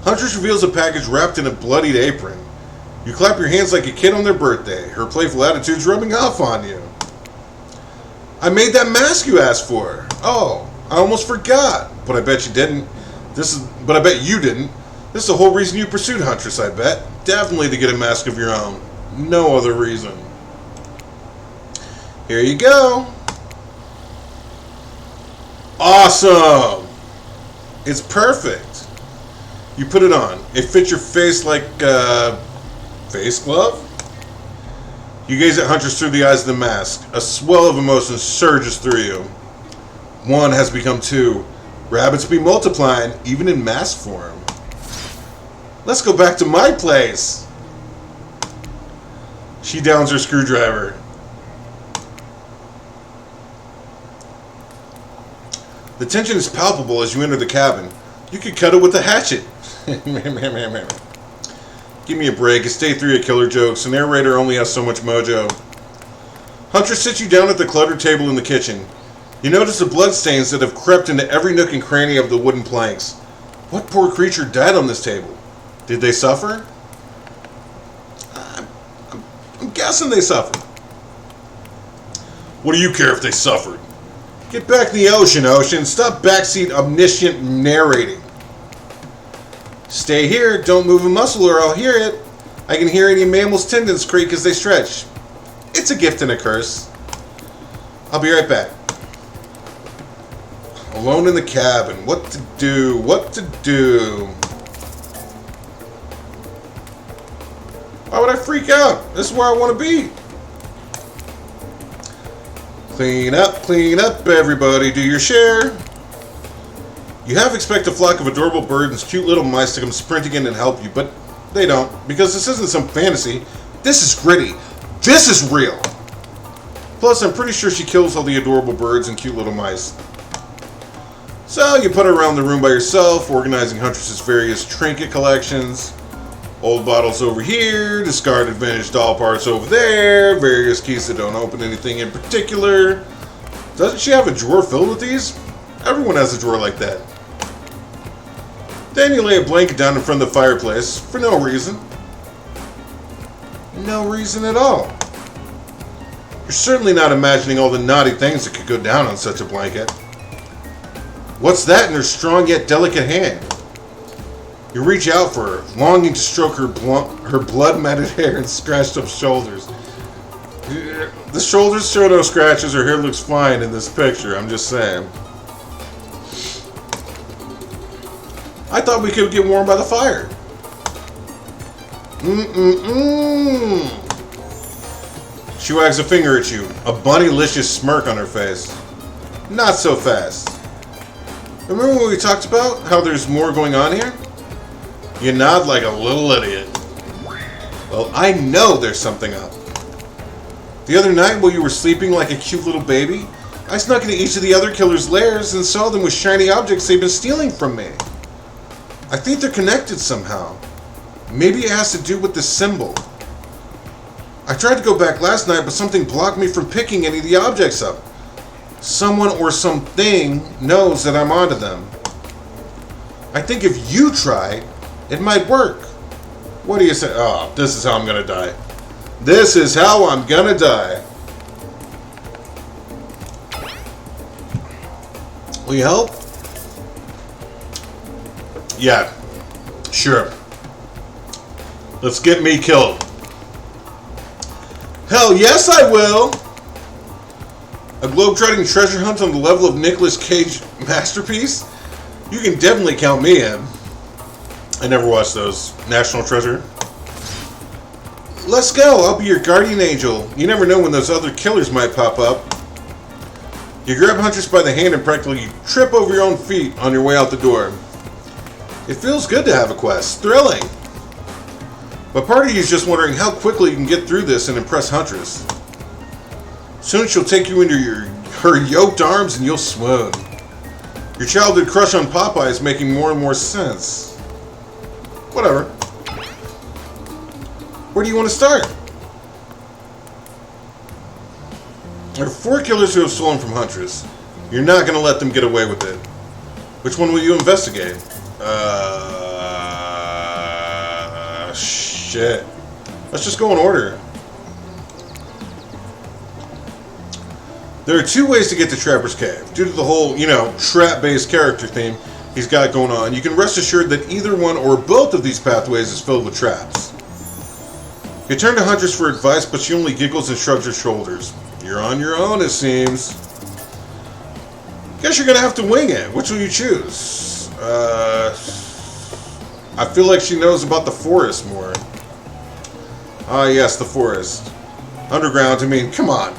Huntress reveals a package wrapped in a bloodied apron. You clap your hands like a kid on their birthday, her playful attitude's rubbing off on you. I made that mask you asked for. Oh, I almost forgot. But I bet you didn't. But I bet you didn't. This is the whole reason you pursued Huntress, I bet. Definitely to get a mask of your own. No other reason. Here you go. Awesome! It's perfect. You put it on. It fits your face like a face glove. You gaze at Huntress through the eyes of the mask. A swell of emotion surges through you. One has become two. Rabbits be multiplying, even in mask form. Let's go back to my place. She downs her screwdriver. The tension is palpable as you enter the cabin. You could cut it with a hatchet. Give me a break. It's day 3 of Killer Jokes. The narrator only has so much mojo. Huntress sits you down at the cluttered table in the kitchen. You notice the bloodstains that have crept into every nook and cranny of the wooden planks. What poor creature died on this table? Did they suffer? I'm guessing they suffered. What do you care if they suffered? Get back in the ocean, Ocean. Stop backseat omniscient narrating. Stay here. Don't move a muscle or I'll hear it. I can hear any mammal's tendons creak as they stretch. It's a gift and a curse. I'll be right back. Alone in the cabin. What to do? What to do? Why would I freak out? This is where I want to be. Clean up, everybody. Do your share. You half expect a flock of adorable birds and cute little mice to come sprinting in and help you, but they don't, because this isn't some fantasy. This is gritty. This is real. Plus, I'm pretty sure she kills all the adorable birds and cute little mice. So, you put her around the room by yourself, organizing Huntress's various trinket collections. Old bottles over here, discarded vintage doll parts over there, various keys that don't open anything in particular. Doesn't she have a drawer filled with these? Everyone has a drawer like that. Then you lay a blanket down in front of the fireplace, for no reason. No reason at all. You're certainly not imagining all the naughty things that could go down on such a blanket. What's that in her strong yet delicate hand? You reach out for her, longing to stroke her blood-matted hair and scratched up shoulders. The shoulders show no scratches, her hair looks fine in this picture, I'm just saying. I thought we could get warm by the fire. She wags a finger at you, a bunnylicious smirk on her face. Not so fast. Remember what we talked about? How there's more going on here? You nod like a little idiot. Well, I know there's something up. The other night while you were sleeping like a cute little baby, I snuck into each of the other killers' lairs and saw them with shiny objects they've been stealing from me. I think they're connected somehow. Maybe it has to do with the symbol. I tried to go back last night, but something blocked me from picking any of the objects up. Someone or something knows that I'm onto them. I think if you try, it might work. What do you say? Oh, this is how I'm gonna die. This is how I'm gonna die. Will you help? Yeah, sure. Let's get me killed. Hell yes, I will! A globe-trotting treasure hunt on the level of Nicolas Cage masterpiece? You can definitely count me in. I never watched those. National Treasure. Let's go. I'll be your guardian angel. You never know when those other killers might pop up. You grab Huntress by the hand and practically trip over your own feet on your way out the door. It feels good to have a quest. Thrilling. But part of you is just wondering how quickly you can get through this and impress Huntress. Soon she'll take you into her yoked arms and you'll swoon. Your childhood crush on Popeye is making more and more sense. Whatever. Where do you want to start? There are 4 killers who have stolen from Huntress. You're not going to let them get away with it. Which one will you investigate? Shit. Let's just go in order. There are 2 ways to get to Trapper's Cave. Due to the whole, trap-based character theme he's got going on, you can rest assured that either one or both of these pathways is filled with traps. You turn to Huntress for advice, but she only giggles and shrugs her shoulders. You're on your own, it seems. Guess you're gonna have to wing it. Which will you choose? I feel like she knows about the forest more. Ah, yes, the forest. Underground, come on.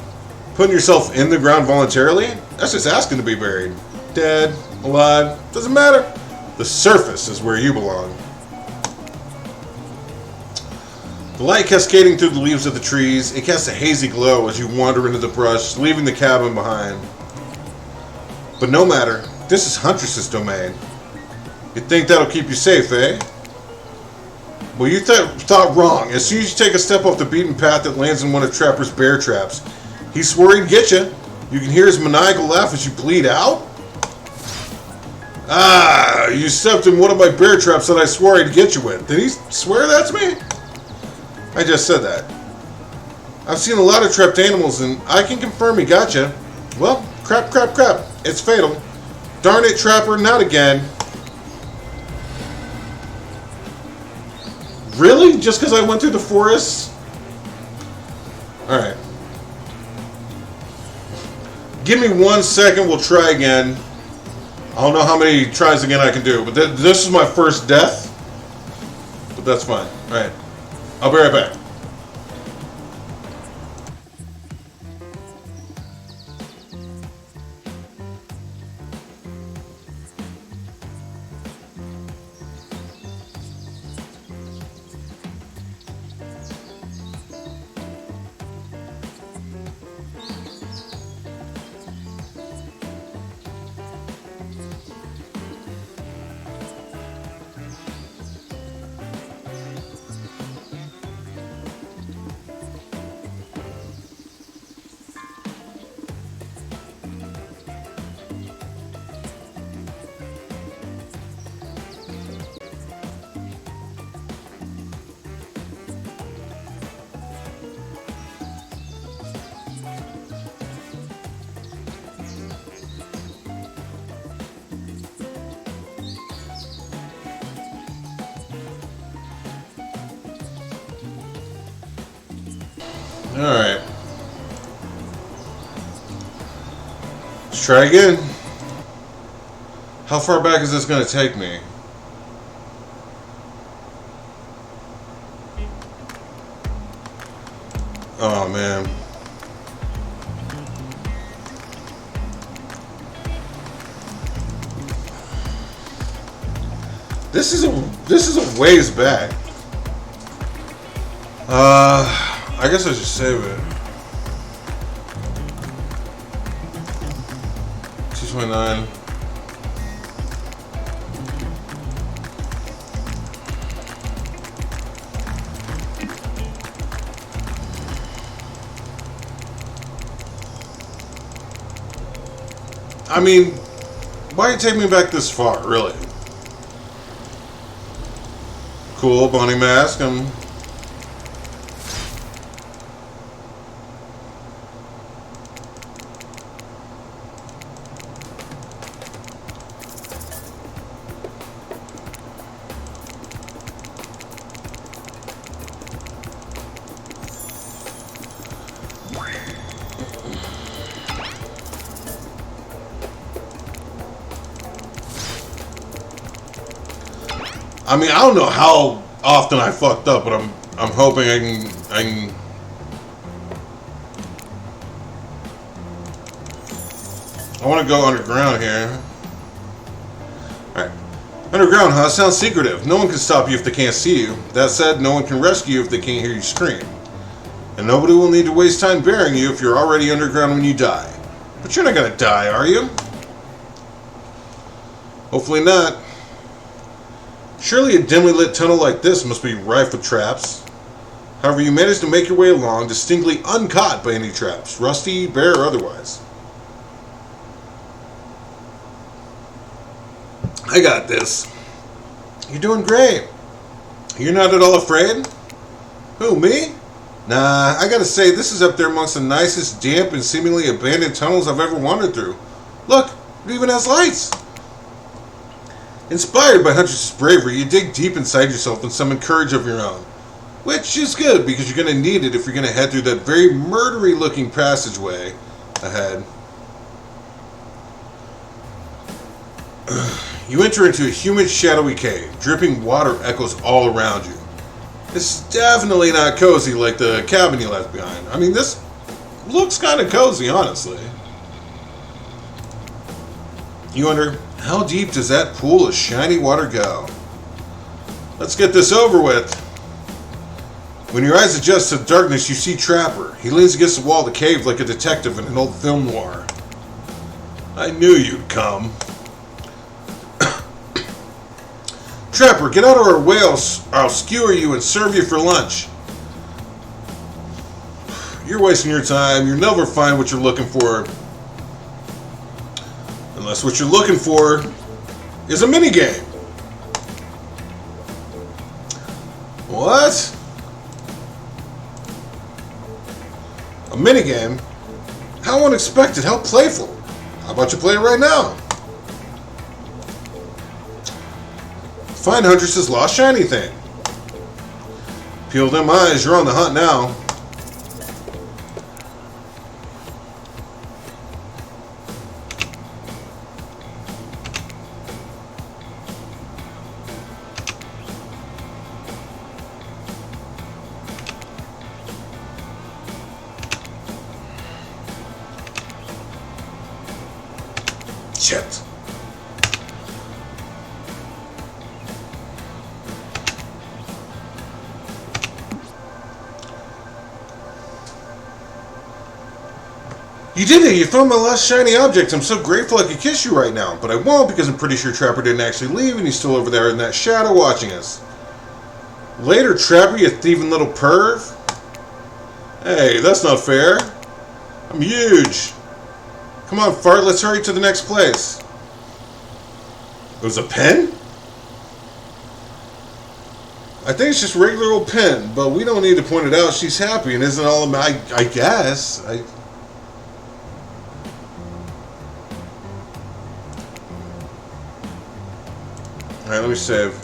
Putting yourself in the ground voluntarily? That's just asking to be buried. Dead, alive, doesn't matter. The surface is where you belong. The light cascading through the leaves of the trees, it casts a hazy glow as you wander into the brush, leaving the cabin behind. But no matter, this is Huntress's domain. You think that'll keep you safe, eh? Well, you thought wrong. As soon as you take a step off the beaten path, it lands in one of Trapper's bear traps. He swore he'd get you. You can hear his maniacal laugh as you bleed out. Ah, you stepped in one of my bear traps that I swore I'd get you with. Did he swear that to me? I just said that. I've seen a lot of trapped animals, and I can confirm he got you. Well, crap. It's fatal. Darn it, Trapper, not again. Really? Just because I went through the forest? Alright. Give me 1 second, we'll try again. I don't know how many tries again I can do, but this is my first death. But that's fine. Alright. I'll be right back. Alright. Let's try again. How far back is this going to take me? Oh, man. This is a ways back. I guess I should save it. 229. I mean, why you take me back this far, really? Cool, bunny mask. I mean, I don't know how often I fucked up, but I'm hoping I can. I want to go underground here. Alright. Underground, huh? Sounds secretive. No one can stop you if they can't see you. That said, no one can rescue you if they can't hear you scream. And nobody will need to waste time burying you if you're already underground when you die. But you're not gonna die, are you? Hopefully not. Surely a dimly lit tunnel like this must be rife with traps. However, you managed to make your way along, distinctly uncaught by any traps, rusty, bare, or otherwise. I got this. You're doing great. You're not at all afraid? Who, me? Nah, I gotta say, this is up there amongst the nicest, damp, and seemingly abandoned tunnels I've ever wandered through. Look, it even has lights. Inspired by Huntress' bravery, you dig deep inside yourself and summon courage of your own. Which is good, because you're going to need it if you're going to head through that very murdery-looking passageway ahead. You enter into a humid, shadowy cave. Dripping water echoes all around you. It's definitely not cozy like the cabin you left behind. I mean, this looks kind of cozy, honestly. You wonder, how deep does that pool of shiny water go? Let's get this over with. When your eyes adjust to the darkness, you see Trapper. He leans against the wall of the cave like a detective in an old film noir. I knew you'd come. Trapper, get out of our way, or I'll skewer you and serve you for lunch. You're wasting your time. You'll never find what you're looking for. Unless what you're looking for is a minigame. What? A minigame? How unexpected, how playful. How about you play it right now? Find Huntress' lost shiny thing. Peel them eyes, you're on the hunt now. Shit. You did it! You found my last shiny object. I'm so grateful I could kiss you right now, but I won't because I'm pretty sure Trapper didn't actually leave and he's still over there in that shadow watching us. Later, Trapper, you thieving little perv. Hey, that's not fair. I'm huge. Come on, Fart, let's hurry to the next place. It was a pen? I think it's just a regular old pen, but we don't need to point it out. She's happy and isn't all about, I guess. Alright, let me save.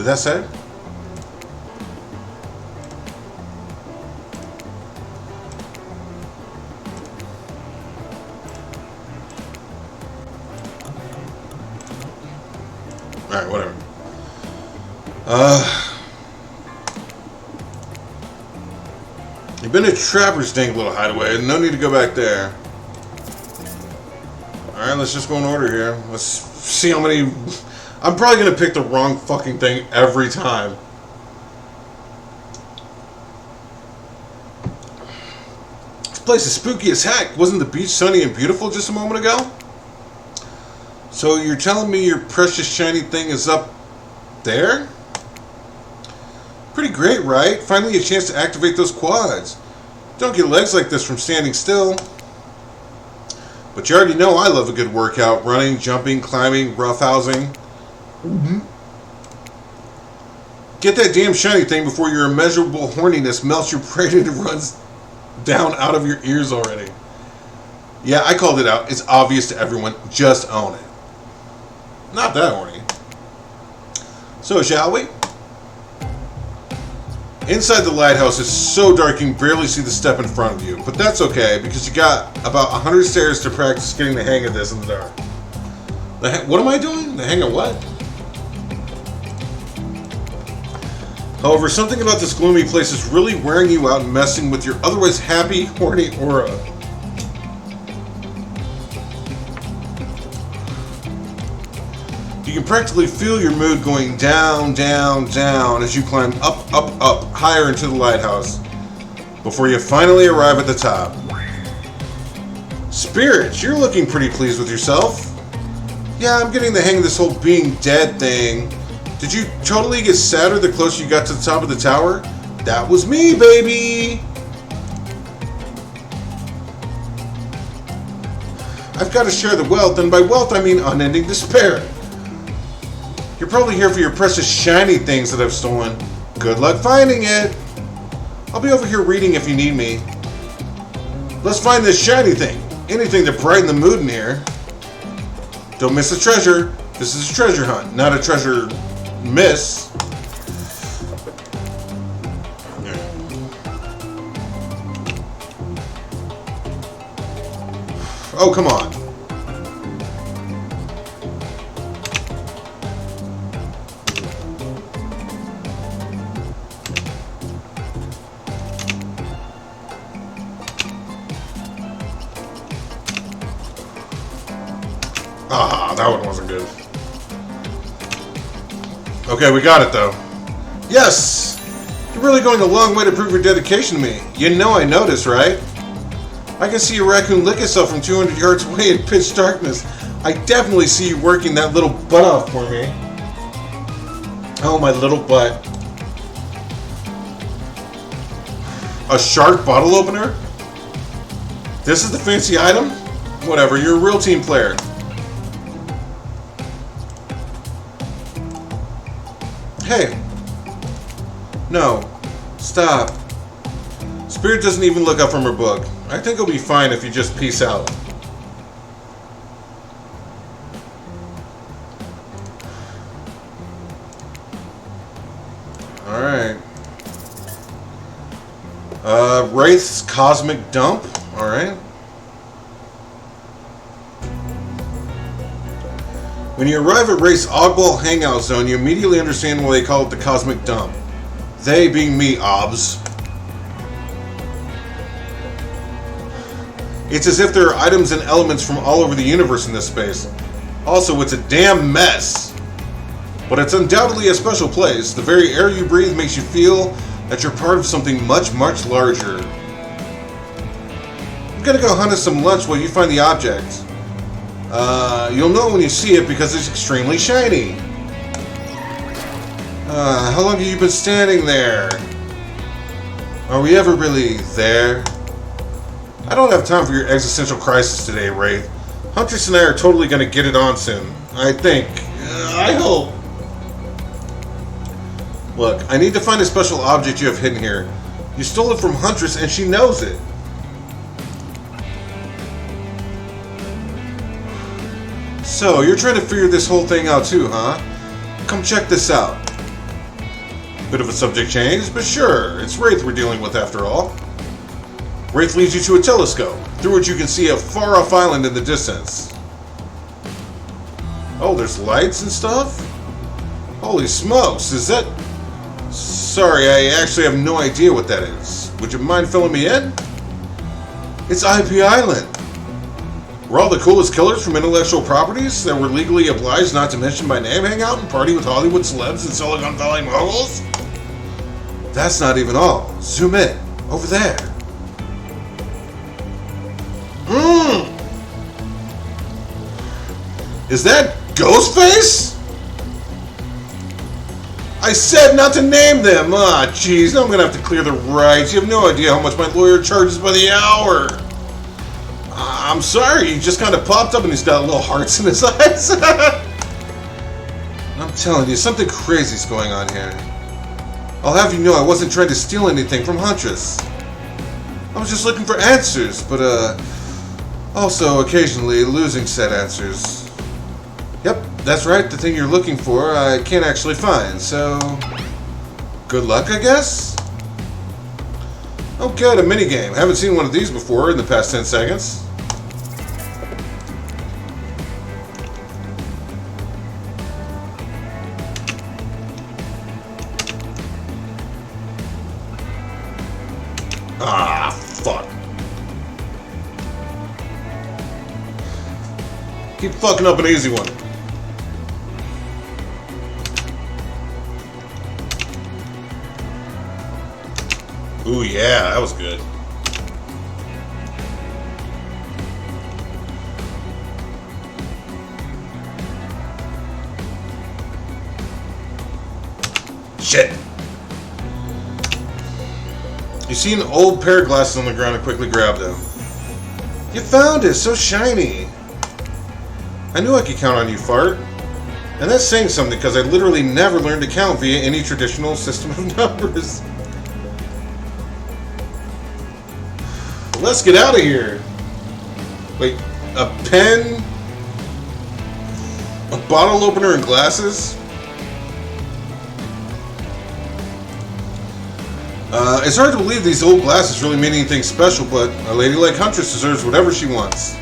Did that say? Alright, whatever. You've been to Trapper's dank little hideaway. No need to go back there. Alright, let's just go in order here. Let's see how many... I'm probably going to pick the wrong fucking thing every time. This place is spooky as heck. Wasn't the beach sunny and beautiful just a moment ago? So you're telling me your precious shiny thing is up there? Pretty great, right? Finally a chance to activate those quads. Don't get legs like this from standing still. But you already know I love a good workout. Running, jumping, climbing, roughhousing. Get that damn shiny thing before your immeasurable horniness melts your brain and runs down out of your ears already. Yeah, I called it out. It's obvious to everyone. Just own it. Not that horny. So, shall we? Inside the lighthouse is so dark you can barely see the step in front of you. But that's okay, because you got about 100 stairs to practice getting the hang of this in the dark. What am I doing? The hang of what? However, something about this gloomy place is really wearing you out and messing with your otherwise happy, horny aura. You can practically feel your mood going down, down, down as you climb up, up, up, higher into the lighthouse before you finally arrive at the top. Spirits, you're looking pretty pleased with yourself. Yeah, I'm getting the hang of this whole being dead thing. Did you totally get sadder the closer you got to the top of the tower? That was me, baby! I've got to share the wealth, and by wealth I mean unending despair. You're probably here for your precious shiny things that I've stolen. Good luck finding it. I'll be over here reading if you need me. Let's find this shiny thing. Anything to brighten the mood in here. Don't miss the treasure. This is a treasure hunt, not a treasure miss. Oh, come on. Ah, that one wasn't good. Okay, we got it though. Yes! You're really going a long way to prove your dedication to me. You know I noticed, right? I can see a raccoon lick itself from 200 yards away in pitch darkness. I definitely see you working that little butt off for me. Oh, my little butt. A shark bottle opener? This is the fancy item? Whatever, you're a real team player. Hey. No. Stop. Spirit doesn't even look up from her book. I think it'll be fine if you just peace out. Alright. Wraith's Cosmic Dump. Alright. When you arrive at Wraith's Oddball Hangout Zone, you immediately understand why they call it the Cosmic Dump. They being me, obs. It's as if there are items and elements from all over the universe in this space. Also, it's a damn mess. But it's undoubtedly a special place. The very air you breathe makes you feel that you're part of something much, much larger. I'm gonna go hunt us some lunch while you find the object. You'll know when you see it because it's extremely shiny. How long have you been standing there? Are we ever really there? I don't have time for your existential crisis today, Wraith. Huntress and I are totally going to get it on soon. I think. I hope. Look, I need to find a special object you have hidden here. You stole it from Huntress and she knows it. So, you're trying to figure this whole thing out too, huh? Come check this out. Bit of a subject change, but sure, it's Wraith we're dealing with after all. Wraith leads you to a telescope, through which you can see a far-off island in the distance. Oh, there's lights and stuff? Holy smokes, is that... Sorry, I actually have no idea what that is. Would you mind filling me in? It's IP Island. Where all the coolest killers from intellectual properties that were legally obliged not to mention by name hang out and party with Hollywood celebs and Silicon Valley moguls? That's not even all. Zoom in. Over there. Is that Ghostface? I said not to name them! Ah, jeez, now I'm gonna have to clear the rights. You have no idea how much my lawyer charges by the hour. I'm sorry, he just kind of popped up and he's got little hearts in his eyes. I'm telling you, something crazy's going on here. I'll have you know I wasn't trying to steal anything from Huntress. I was just looking for answers, but also occasionally losing said answers. Yep, that's right, the thing you're looking for I can't actually find, so... good luck, I guess? Oh good, a minigame. Haven't seen one of these before in the past 10 seconds. Ah, fuck. Keep fucking up an easy one. Ooh, yeah, that was good. Shit. You see an old pair of glasses on the ground and quickly grab them. You found it, so shiny. I knew I could count on you, Fart. And that's saying something because I literally never learned to count via any traditional system of numbers. Let's get out of here. Wait, a pen? A bottle opener and glasses? It's hard to believe these old glasses really mean anything special, but a lady like Huntress deserves whatever she wants.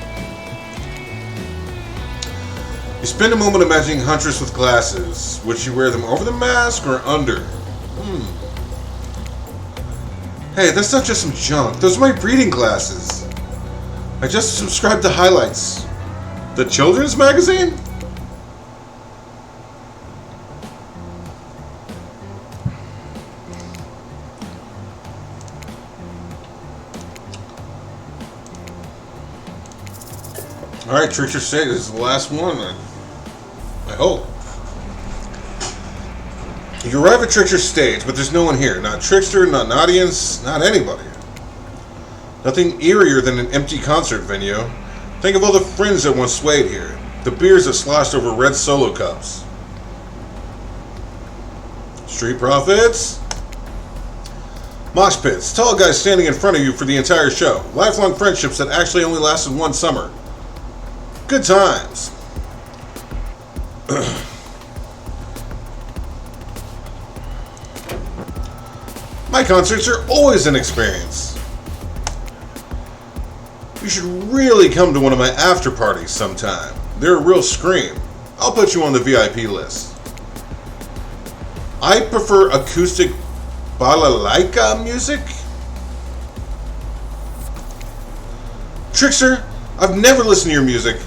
You spend a moment imagining Huntress with glasses. Would she wear them over the mask or under? Hey, that's not just some junk. Those are my reading glasses. I just subscribed to Highlights. The children's magazine? Alright, Trickster Stage. This is the last one. I hope. You arrive at Trickster's stage, but there's no one here. Not Trickster, not an audience, not anybody. Nothing eerier than an empty concert venue. Think of all the friends that once swayed here. The beers that sloshed over red Solo cups. Street profits. Mosh pits. Tall guys standing in front of you for the entire show. Lifelong friendships that actually only lasted one summer. Good times. My concerts are always an experience. You should really come to one of my after parties sometime. They're a real scream. I'll put you on the VIP list. I prefer acoustic balalaika music. Trickster, I've never listened to your music,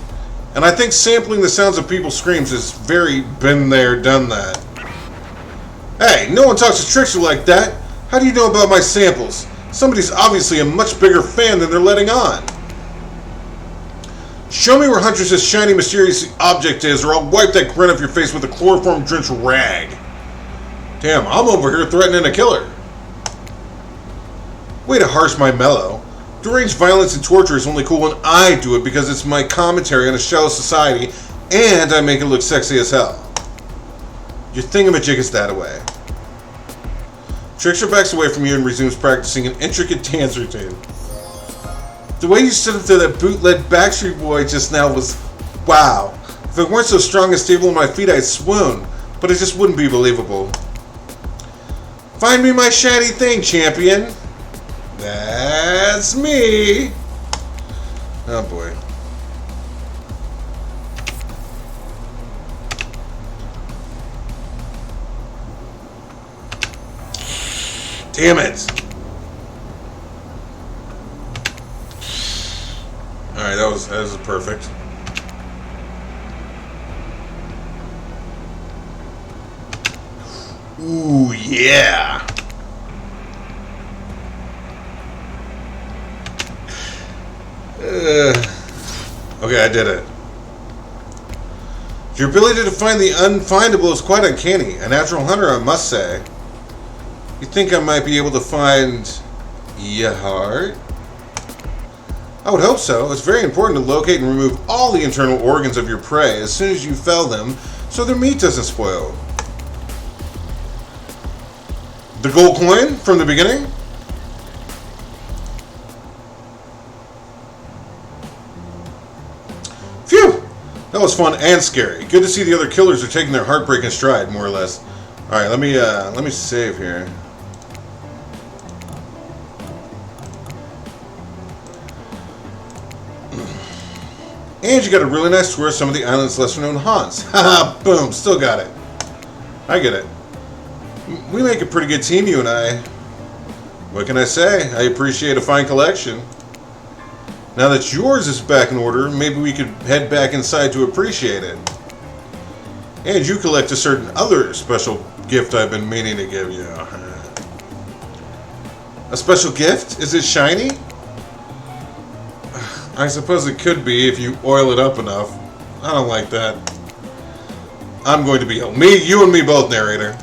and I think sampling the sounds of people's screams is very been there, done that. Hey, no one talks to Trickster like that. How do you know about my samples? Somebody's obviously a much bigger fan than they're letting on. Show me where Huntress's shiny, mysterious object is, or I'll wipe that grin off your face with a chloroform-drenched rag. Damn, I'm over here threatening a killer. Way to harsh my mellow. Deranged violence and torture is only cool when I do it because it's my commentary on a shallow society, and I make it look sexy as hell. Your thingamajig is that away. Trickster backs away from you and resumes practicing an intricate dance routine. The way you stood up to that bootleg Backstreet Boy just now was wow. If it weren't so strong and stable on my feet, I'd swoon, but it just wouldn't be believable. Find me my shiny thing, champion. That's me. Oh boy. Damn it. Alright, that was perfect. Ooh, yeah. Okay, I did it. Your ability to find the unfindable is quite uncanny. A natural hunter, I must say. You think I might be able to find your heart? I would hope so. It's very important to locate and remove all the internal organs of your prey as soon as you fell them so their meat doesn't spoil. The gold coin from the beginning? Phew! That was fun and scary. Good to see the other killers are taking their heartbreak in stride, more or less. Alright, let me save here. And you got a really nice tour of some of the island's lesser-known haunts. Haha, boom, still got it. I get it. We make a pretty good team, you and I. What can I say? I appreciate a fine collection. Now that yours is back in order, maybe we could head back inside to appreciate it. And you collect a certain other special gift I've been meaning to give you. A special gift? Is it shiny? I suppose it could be if you oil it up enough. I don't like that. I'm going to be me, you and me both, narrator.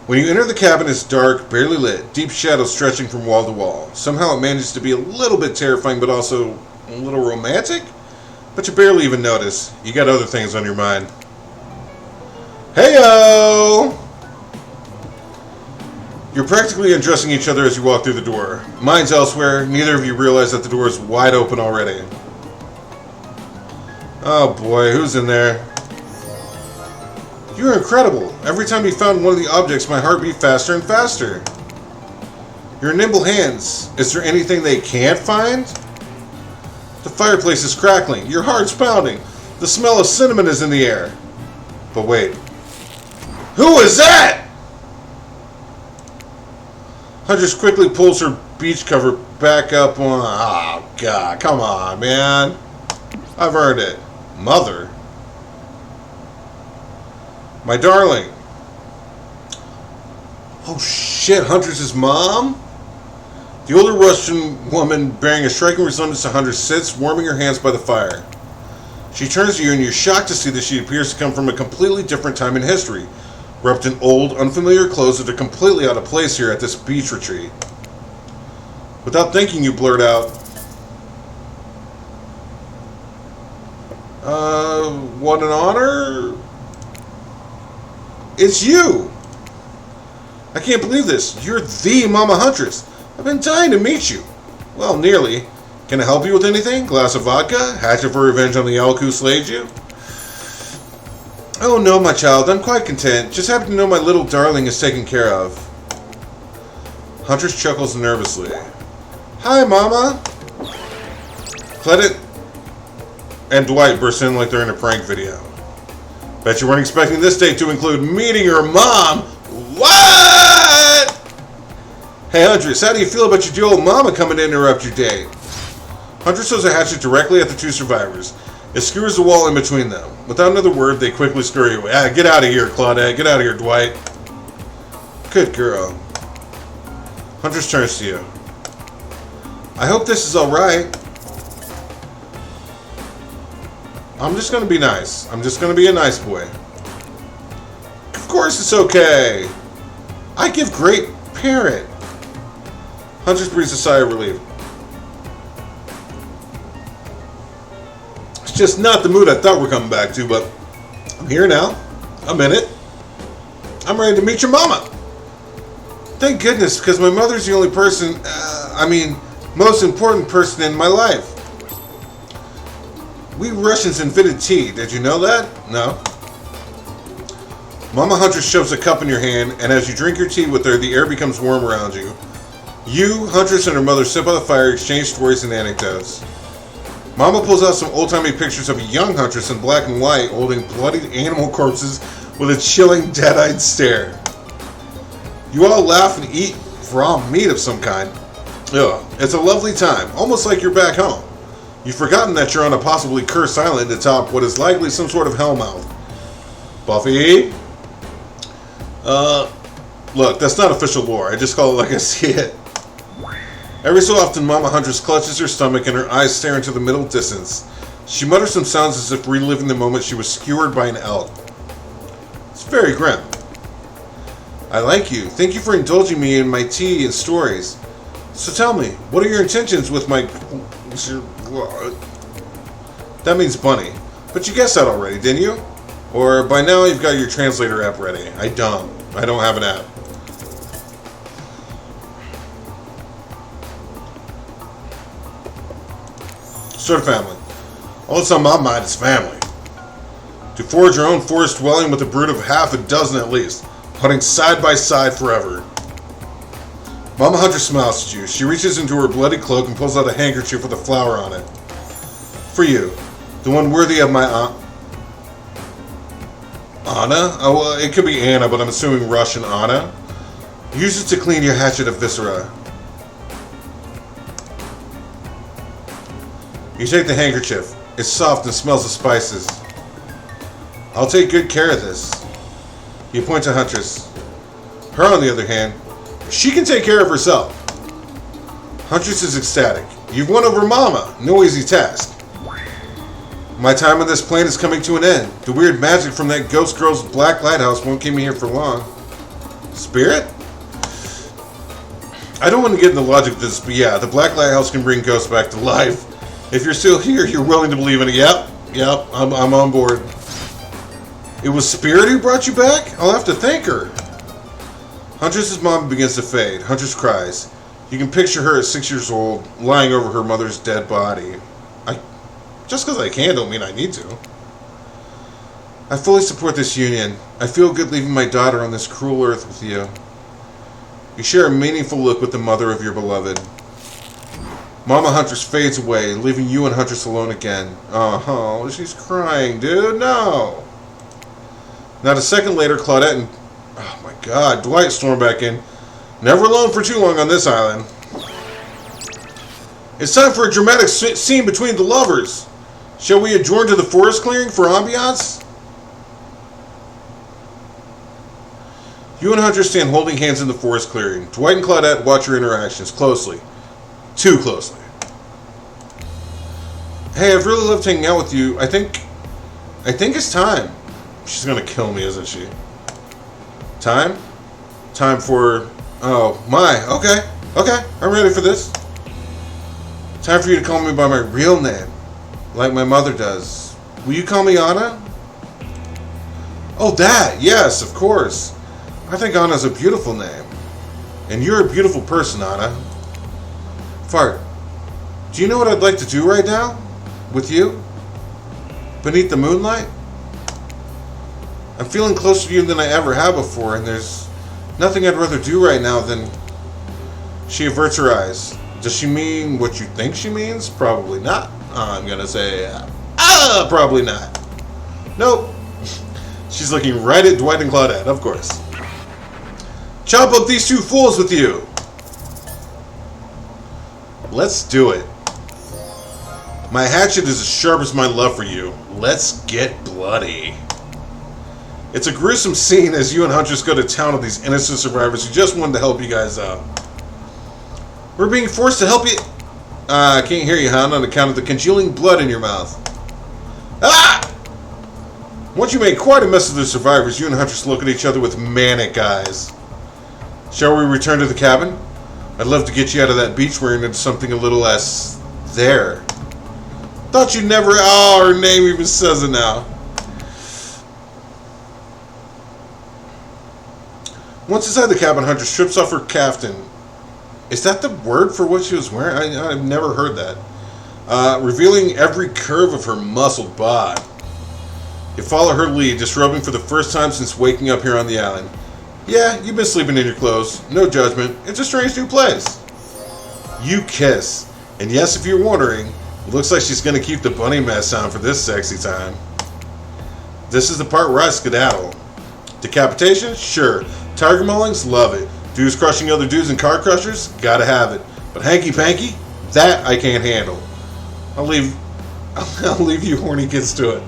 When you enter the cabin, it's dark, barely lit, deep shadows stretching from wall to wall. Somehow it manages to be a little bit terrifying, but also a little romantic. But you barely even notice. You got other things on your mind. Heyo! You're practically undressing each other as you walk through the door. Mine's elsewhere. Neither of you realize that the door is wide open already. Oh boy, who's in there? You're incredible. Every time you found one of the objects, my heart beat faster and faster. Your nimble hands. Is there anything they can't find? The fireplace is crackling. Your heart's pounding. The smell of cinnamon is in the air. But wait. Who is that? Huntress quickly pulls her beach cover back up on... Oh, God. Come on, man. I've earned it. Mother? My darling. Oh, shit. Huntress's mom? The older Russian woman, bearing a striking resemblance to Huntress, sits, warming her hands by the fire. She turns to you, and you're shocked to see that she appears to come from a completely different time in history, wrapped in old, unfamiliar clothes that are completely out of place here at this beach retreat. Without thinking, you blurt out, what an honor? It's you! I can't believe this. You're the Mama Huntress. I've been dying to meet you. Well, nearly. Can I help you with anything? Glass of vodka? Hatchet for revenge on the elk who slayed you? Oh no, my child. I'm quite content. Just happen to know my little darling is taken care of. Huntress chuckles nervously. Hi, Mama. Cledit and Dwight burst in like they're in a prank video. Bet you weren't expecting this date to include meeting your mom. What? Hey, Huntress, how do you feel about your dear old mama coming to interrupt your date? Huntress throws a hatchet directly at the two survivors. It skewers the wall in between them. Without another word, they quickly scurry away. Ah, get out of here, Claudette. Get out of here, Dwight. Good girl. Huntress turns to you. I hope this is alright. I'm just going to be nice. I'm just going to be a nice boy. Of course it's okay. I give great parent. Huntress breathes a sigh of relief. It's just not the mood I thought we're coming back to, but I'm here now. I'm in it. I'm ready to meet your mama. Thank goodness, because my mother's the only person, most important person in my life. We Russians invented tea. Did you know that? No. Mama Huntress shoves a cup in your hand, and as you drink your tea with her, the air becomes warm around you. You, Huntress, and her mother sit by the fire, exchange stories and anecdotes. Mama pulls out some old-timey pictures of a young Huntress in black and white holding bloodied animal corpses with a chilling, dead-eyed stare. You all laugh and eat raw meat of some kind. Ugh, it's a lovely time, almost like you're back home. You've forgotten that you're on a possibly cursed island atop what is likely some sort of hellmouth. Buffy? Look, that's not official lore. I just call it like I see it. Every so often, Mama Huntress clutches her stomach and her eyes stare into the middle distance. She mutters some sounds as if reliving the moment she was skewered by an elk. It's very grim. I like you. Thank you for indulging me in my tea and stories. So tell me, what are your intentions with my... That means bunny. But you guessed that already, didn't you? Or by now you've got your translator app ready. I don't. I don't have an app. Sort of family. All that's on my mind is family. To forge your own forest dwelling with a brood of half a dozen at least, hunting side by side forever. Mama Hunter smiles at you. She reaches into her bloody cloak and pulls out a handkerchief with a flower on it. For you, the one worthy of my aunt. Anna? Oh, well, it could be Anna, but I'm assuming Russian Anna. Use it to clean your hatchet of viscera. You take the handkerchief. It's soft and smells of spices. I'll take good care of this. You point to Huntress. Her, on the other hand, she can take care of herself. Huntress is ecstatic. You've won over Mama. No easy task. My time on this plane is coming to an end. The weird magic from that ghost girl's black lighthouse won't keep me here for long. Spirit? I don't want to get into the logic of this, but yeah, the black lighthouse can bring ghosts back to life. If you're still here, you're willing to believe in it. Yep, I'm on board. It was Spirit who brought you back? I'll have to thank her. Huntress's mom begins to fade. Huntress cries. You can picture her at 6 years old, lying over her mother's dead body. Just because I can don't mean I need to. I fully support this union. I feel good leaving my daughter on this cruel earth with you. You share a meaningful look with the mother of your beloved. Mama Huntress fades away, leaving you and Huntress alone again. Oh, she's crying, dude. No. Not a second later, Claudette and... Oh my god, Dwight storm back in. Never alone for too long on this island. It's time for a dramatic scene between the lovers. Shall we adjourn to the forest clearing for ambiance? You and Hunter stand holding hands in the forest clearing. Dwight and Claudette watch your interactions closely. Too closely. Hey, I've really loved hanging out with you. I think it's time. She's gonna kill me, isn't she? Time? Time for... Oh, my. Okay. I'm ready for this. Time for you to call me by my real name. Like my mother does. Will you call me Anna? Oh, that! Yes, of course. I think Anna's a beautiful name. And you're a beautiful person, Anna. Fart, do you know what I'd like to do right now? With you? Beneath the moonlight? I'm feeling closer to you than I ever have before, and there's nothing I'd rather do right now than... She averts her eyes. Does she mean what you think she means? Probably not. I'm gonna say, probably not. Nope. She's looking right at Dwight and Claudette, of course. Chop up these two fools with you. Let's do it. My hatchet is as sharp as my love for you. Let's get bloody. It's a gruesome scene as you and Huntress go to town with these innocent survivors who just wanted to help you guys out. We're being forced to help you... I can't hear you, hon, on account of the congealing blood in your mouth. Ah! Once you made quite a mess of the survivors, you and Huntress look at each other with manic eyes. Shall we return to the cabin? I'd love to get you out of that beach wearing into something a little less... there. Thought you'd never... Oh, her name even says it now. Once inside the cabin, Hunter strips off her caftan. Is that the word for what she was wearing? I've never heard that. Revealing every curve of her muscled bod. You follow her lead, disrobing for the first time since waking up here on the island. Yeah, you've been sleeping in your clothes. No judgment. It's a strange new place. You kiss. And yes, if you're wondering, it looks like she's going to keep the bunny mess on for this sexy time. This is the part where I skedaddle. Decapitation? Sure. Tiger maulings? Love it. Dudes crushing other dudes in car crushers? Gotta have it. But hanky-panky? That I can't handle. I'll leave you horny kids to it.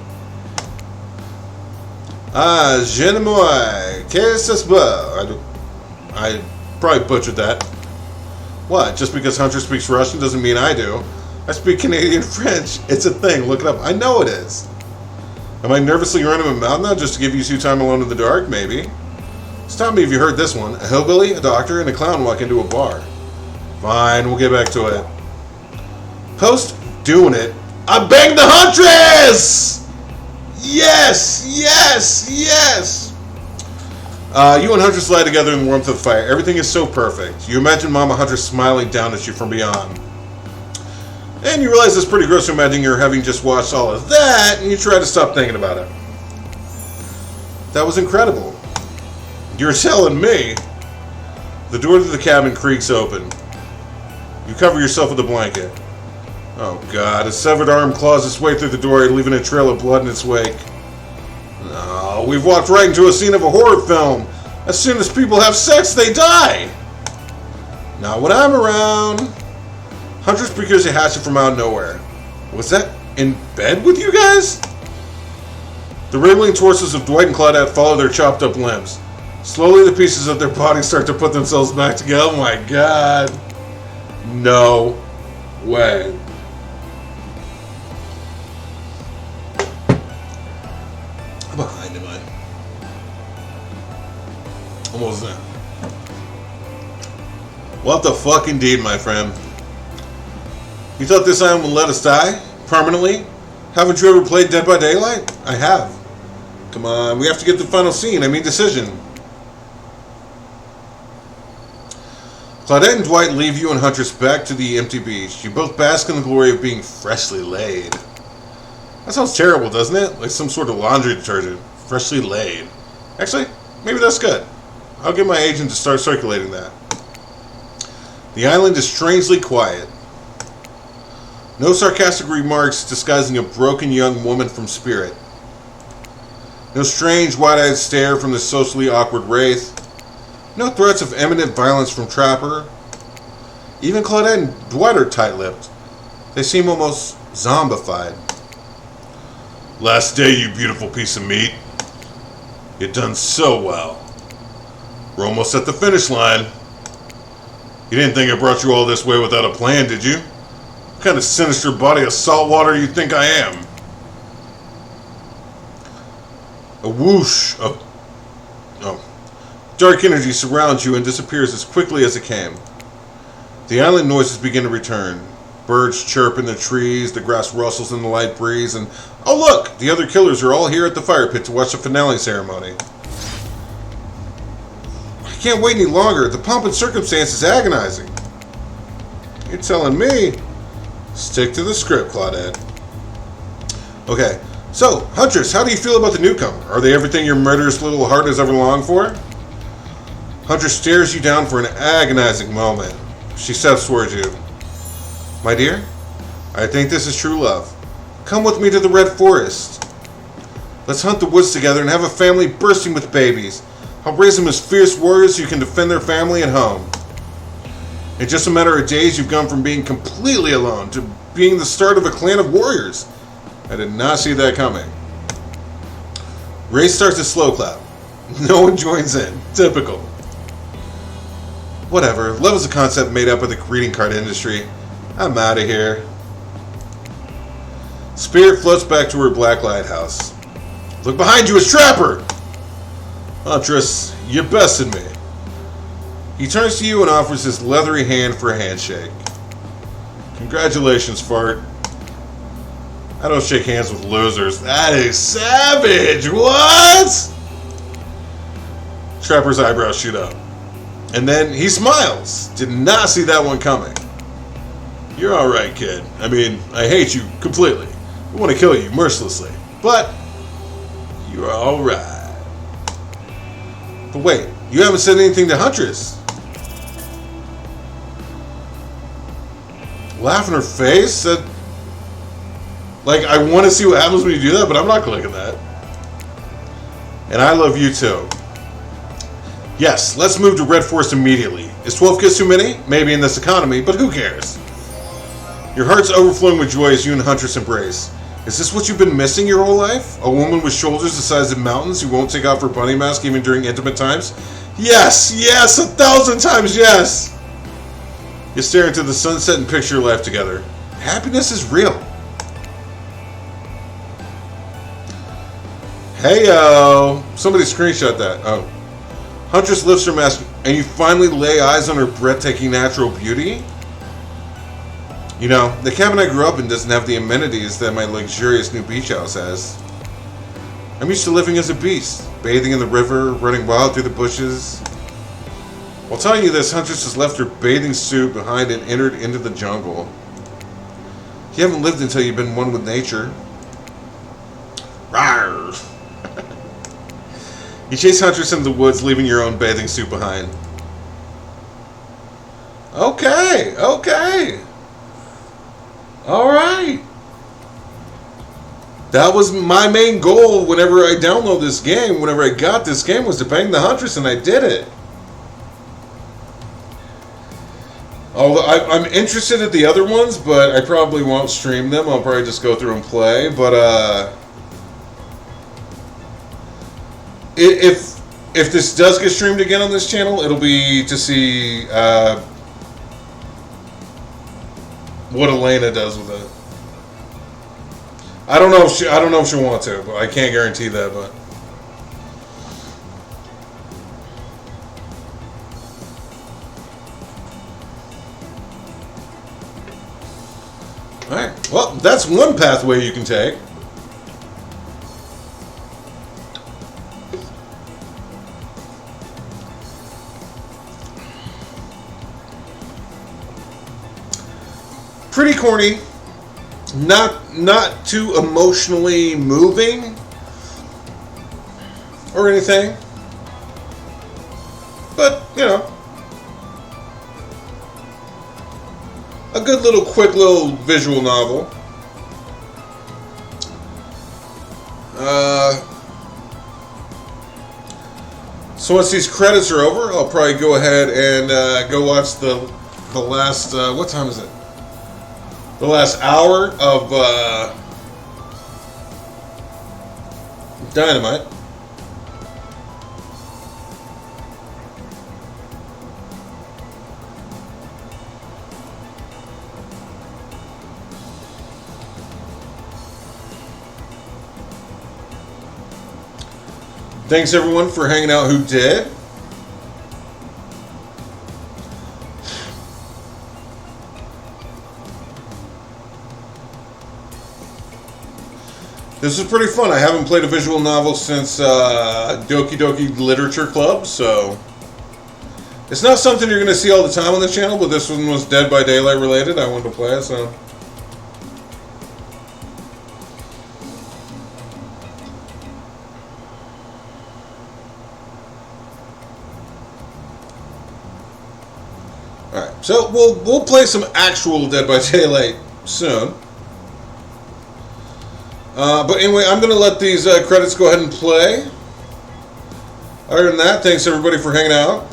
Ah, je ne moi. Qu'est-ce que c'est? I probably butchered that. What? Just because Hunter speaks Russian doesn't mean I do. I speak Canadian French. It's a thing. Look it up. I know it is. Am I nervously running my mouth now just to give you 2 time alone in the dark? Maybe. Stop me if you heard this one. A hillbilly, a doctor, and a clown walk into a bar. Fine, we'll get back to it. Post doing it. I banged the Huntress! Yes! Yes! Yes! You and Huntress lie together in the warmth of the fire. Everything is so perfect. You imagine Mama Huntress smiling down at you from beyond. And you realize it's pretty gross to imagine you're having just watched all of that, and you try to stop thinking about it. That was incredible. You're telling me. The door to the cabin creaks open. You cover yourself with a blanket. Oh God, a severed arm claws its way through the door, leaving a trail of blood in its wake. No, we've walked right into a scene of a horror film. As soon as people have sex, they die. Not when I'm around. Huntress procures a hatchet from out of nowhere. Was that in bed with you guys? The wriggling torsos of Dwight and Claudette follow their chopped up limbs. Slowly the pieces of their bodies start to put themselves back together. Oh my God. No way. I'm behind him, man. Almost there. What the fuck indeed, my friend. You thought this island would let us die? Permanently? Haven't you ever played Dead by Daylight? I have. Come on, we have to get to the final scene. I mean decision. Claudette and Dwight leave you and Huntress back to the empty beach. You both bask in the glory of being freshly laid. That sounds terrible, doesn't it? Like some sort of laundry detergent. Freshly laid. Actually, maybe that's good. I'll get my agent to start circulating that. The island is strangely quiet. No sarcastic remarks disguising a broken young woman from Spirit. No strange wide-eyed stare from the socially awkward Wraith. No threats of imminent violence from Trapper. Even Claudette and Dwight are tight-lipped. They seem almost zombified. Last day, you beautiful piece of meat. You done so well. We're almost at the finish line. You didn't think I brought you all this way without a plan, did you? What kind of sinister body of salt water do you think I am? A whoosh of dark energy surrounds you and disappears as quickly as it came. The island noises begin to return. Birds chirp in the trees, the grass rustles in the light breeze, and oh look! The other killers are all here at the fire pit to watch the finale ceremony. I can't wait any longer. The pomp and circumstance is agonizing. You're telling me? Stick to the script, Claudette. Okay, so, Huntress, how do you feel about the newcomer? Are they everything your murderous little heart has ever longed for? Huntress stares you down for an agonizing moment. She steps towards you. My dear, I think this is true love. Come with me to the Red Forest. Let's hunt the woods together and have a family bursting with babies. I'll raise them as fierce warriors who can defend their family at home. In just a matter of days, you've gone from being completely alone to being the start of a clan of warriors. I did not see that coming. Ray starts a slow clap. No one joins in. Typical. Whatever. Love is a concept made up of the greeting card industry. I'm out of here. Spirit floats back to her black lighthouse. Look behind you, it's Trapper! Huntress, you bested me. He turns to you and offers his leathery hand for a handshake. Congratulations, Fart. I don't shake hands with losers. That is savage! What? Trapper's eyebrows shoot up. And then he smiles. Did not see that one coming. You're alright, kid. I mean, I hate you completely. I want to kill you mercilessly. But You're alright. But wait, you haven't said anything to Huntress. Laugh in her face? Like, I want to see what happens when you do that, but I'm not clicking that. And I love you too. Yes, let's move to Red Forest immediately. Is 12 kids too many? Maybe in this economy, but who cares? Your heart's overflowing with joy as you and Huntress embrace. Is this what you've been missing your whole life? A woman with shoulders the size of mountains who won't take off her bunny mask even during intimate times? Yes, yes, 1,000 times yes! You stare into the sunset and picture your life together. Happiness is real. Hey-o! Somebody screenshot that. Oh. Huntress lifts her mask, and you finally lay eyes on her breathtaking natural beauty? You know, the cabin I grew up in doesn't have the amenities that my luxurious new beach house has. I'm used to living as a beast, bathing in the river, running wild through the bushes. While telling you this, Huntress has left her bathing suit behind and entered into the jungle. You haven't lived until you've been one with nature. Rawr! You chase Huntress into the woods, leaving your own bathing suit behind. Okay, okay. Alright. That was my main goal whenever I download this game, whenever I got this game, was to bang the Huntress, and I did it. Although I'm interested at the other ones, but I probably won't stream them. I'll probably just go through and play. But if this does get streamed again on this channel, it'll be to see what Elena does with it. I don't know if she'll want to, but I can't guarantee that. But all right, well, that's one pathway you can take. Pretty corny, not too emotionally moving or anything, but you know, a good little quick little visual novel. So once these credits are over, I'll probably go ahead and go watch the last what time is it? The last hour of Dynamite. Thanks everyone for hanging out who did. This is pretty fun. I haven't played a visual novel since Doki Doki Literature Club, so it's not something you're going to see all the time on this channel, but this one was Dead by Daylight related. I wanted to play it, so. Alright, so we'll play some actual Dead by Daylight soon. But anyway, I'm going to let these credits go ahead and play. Other than that, thanks everybody for hanging out.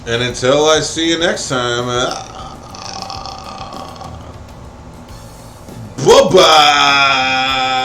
And until I see you next time, bye-bye!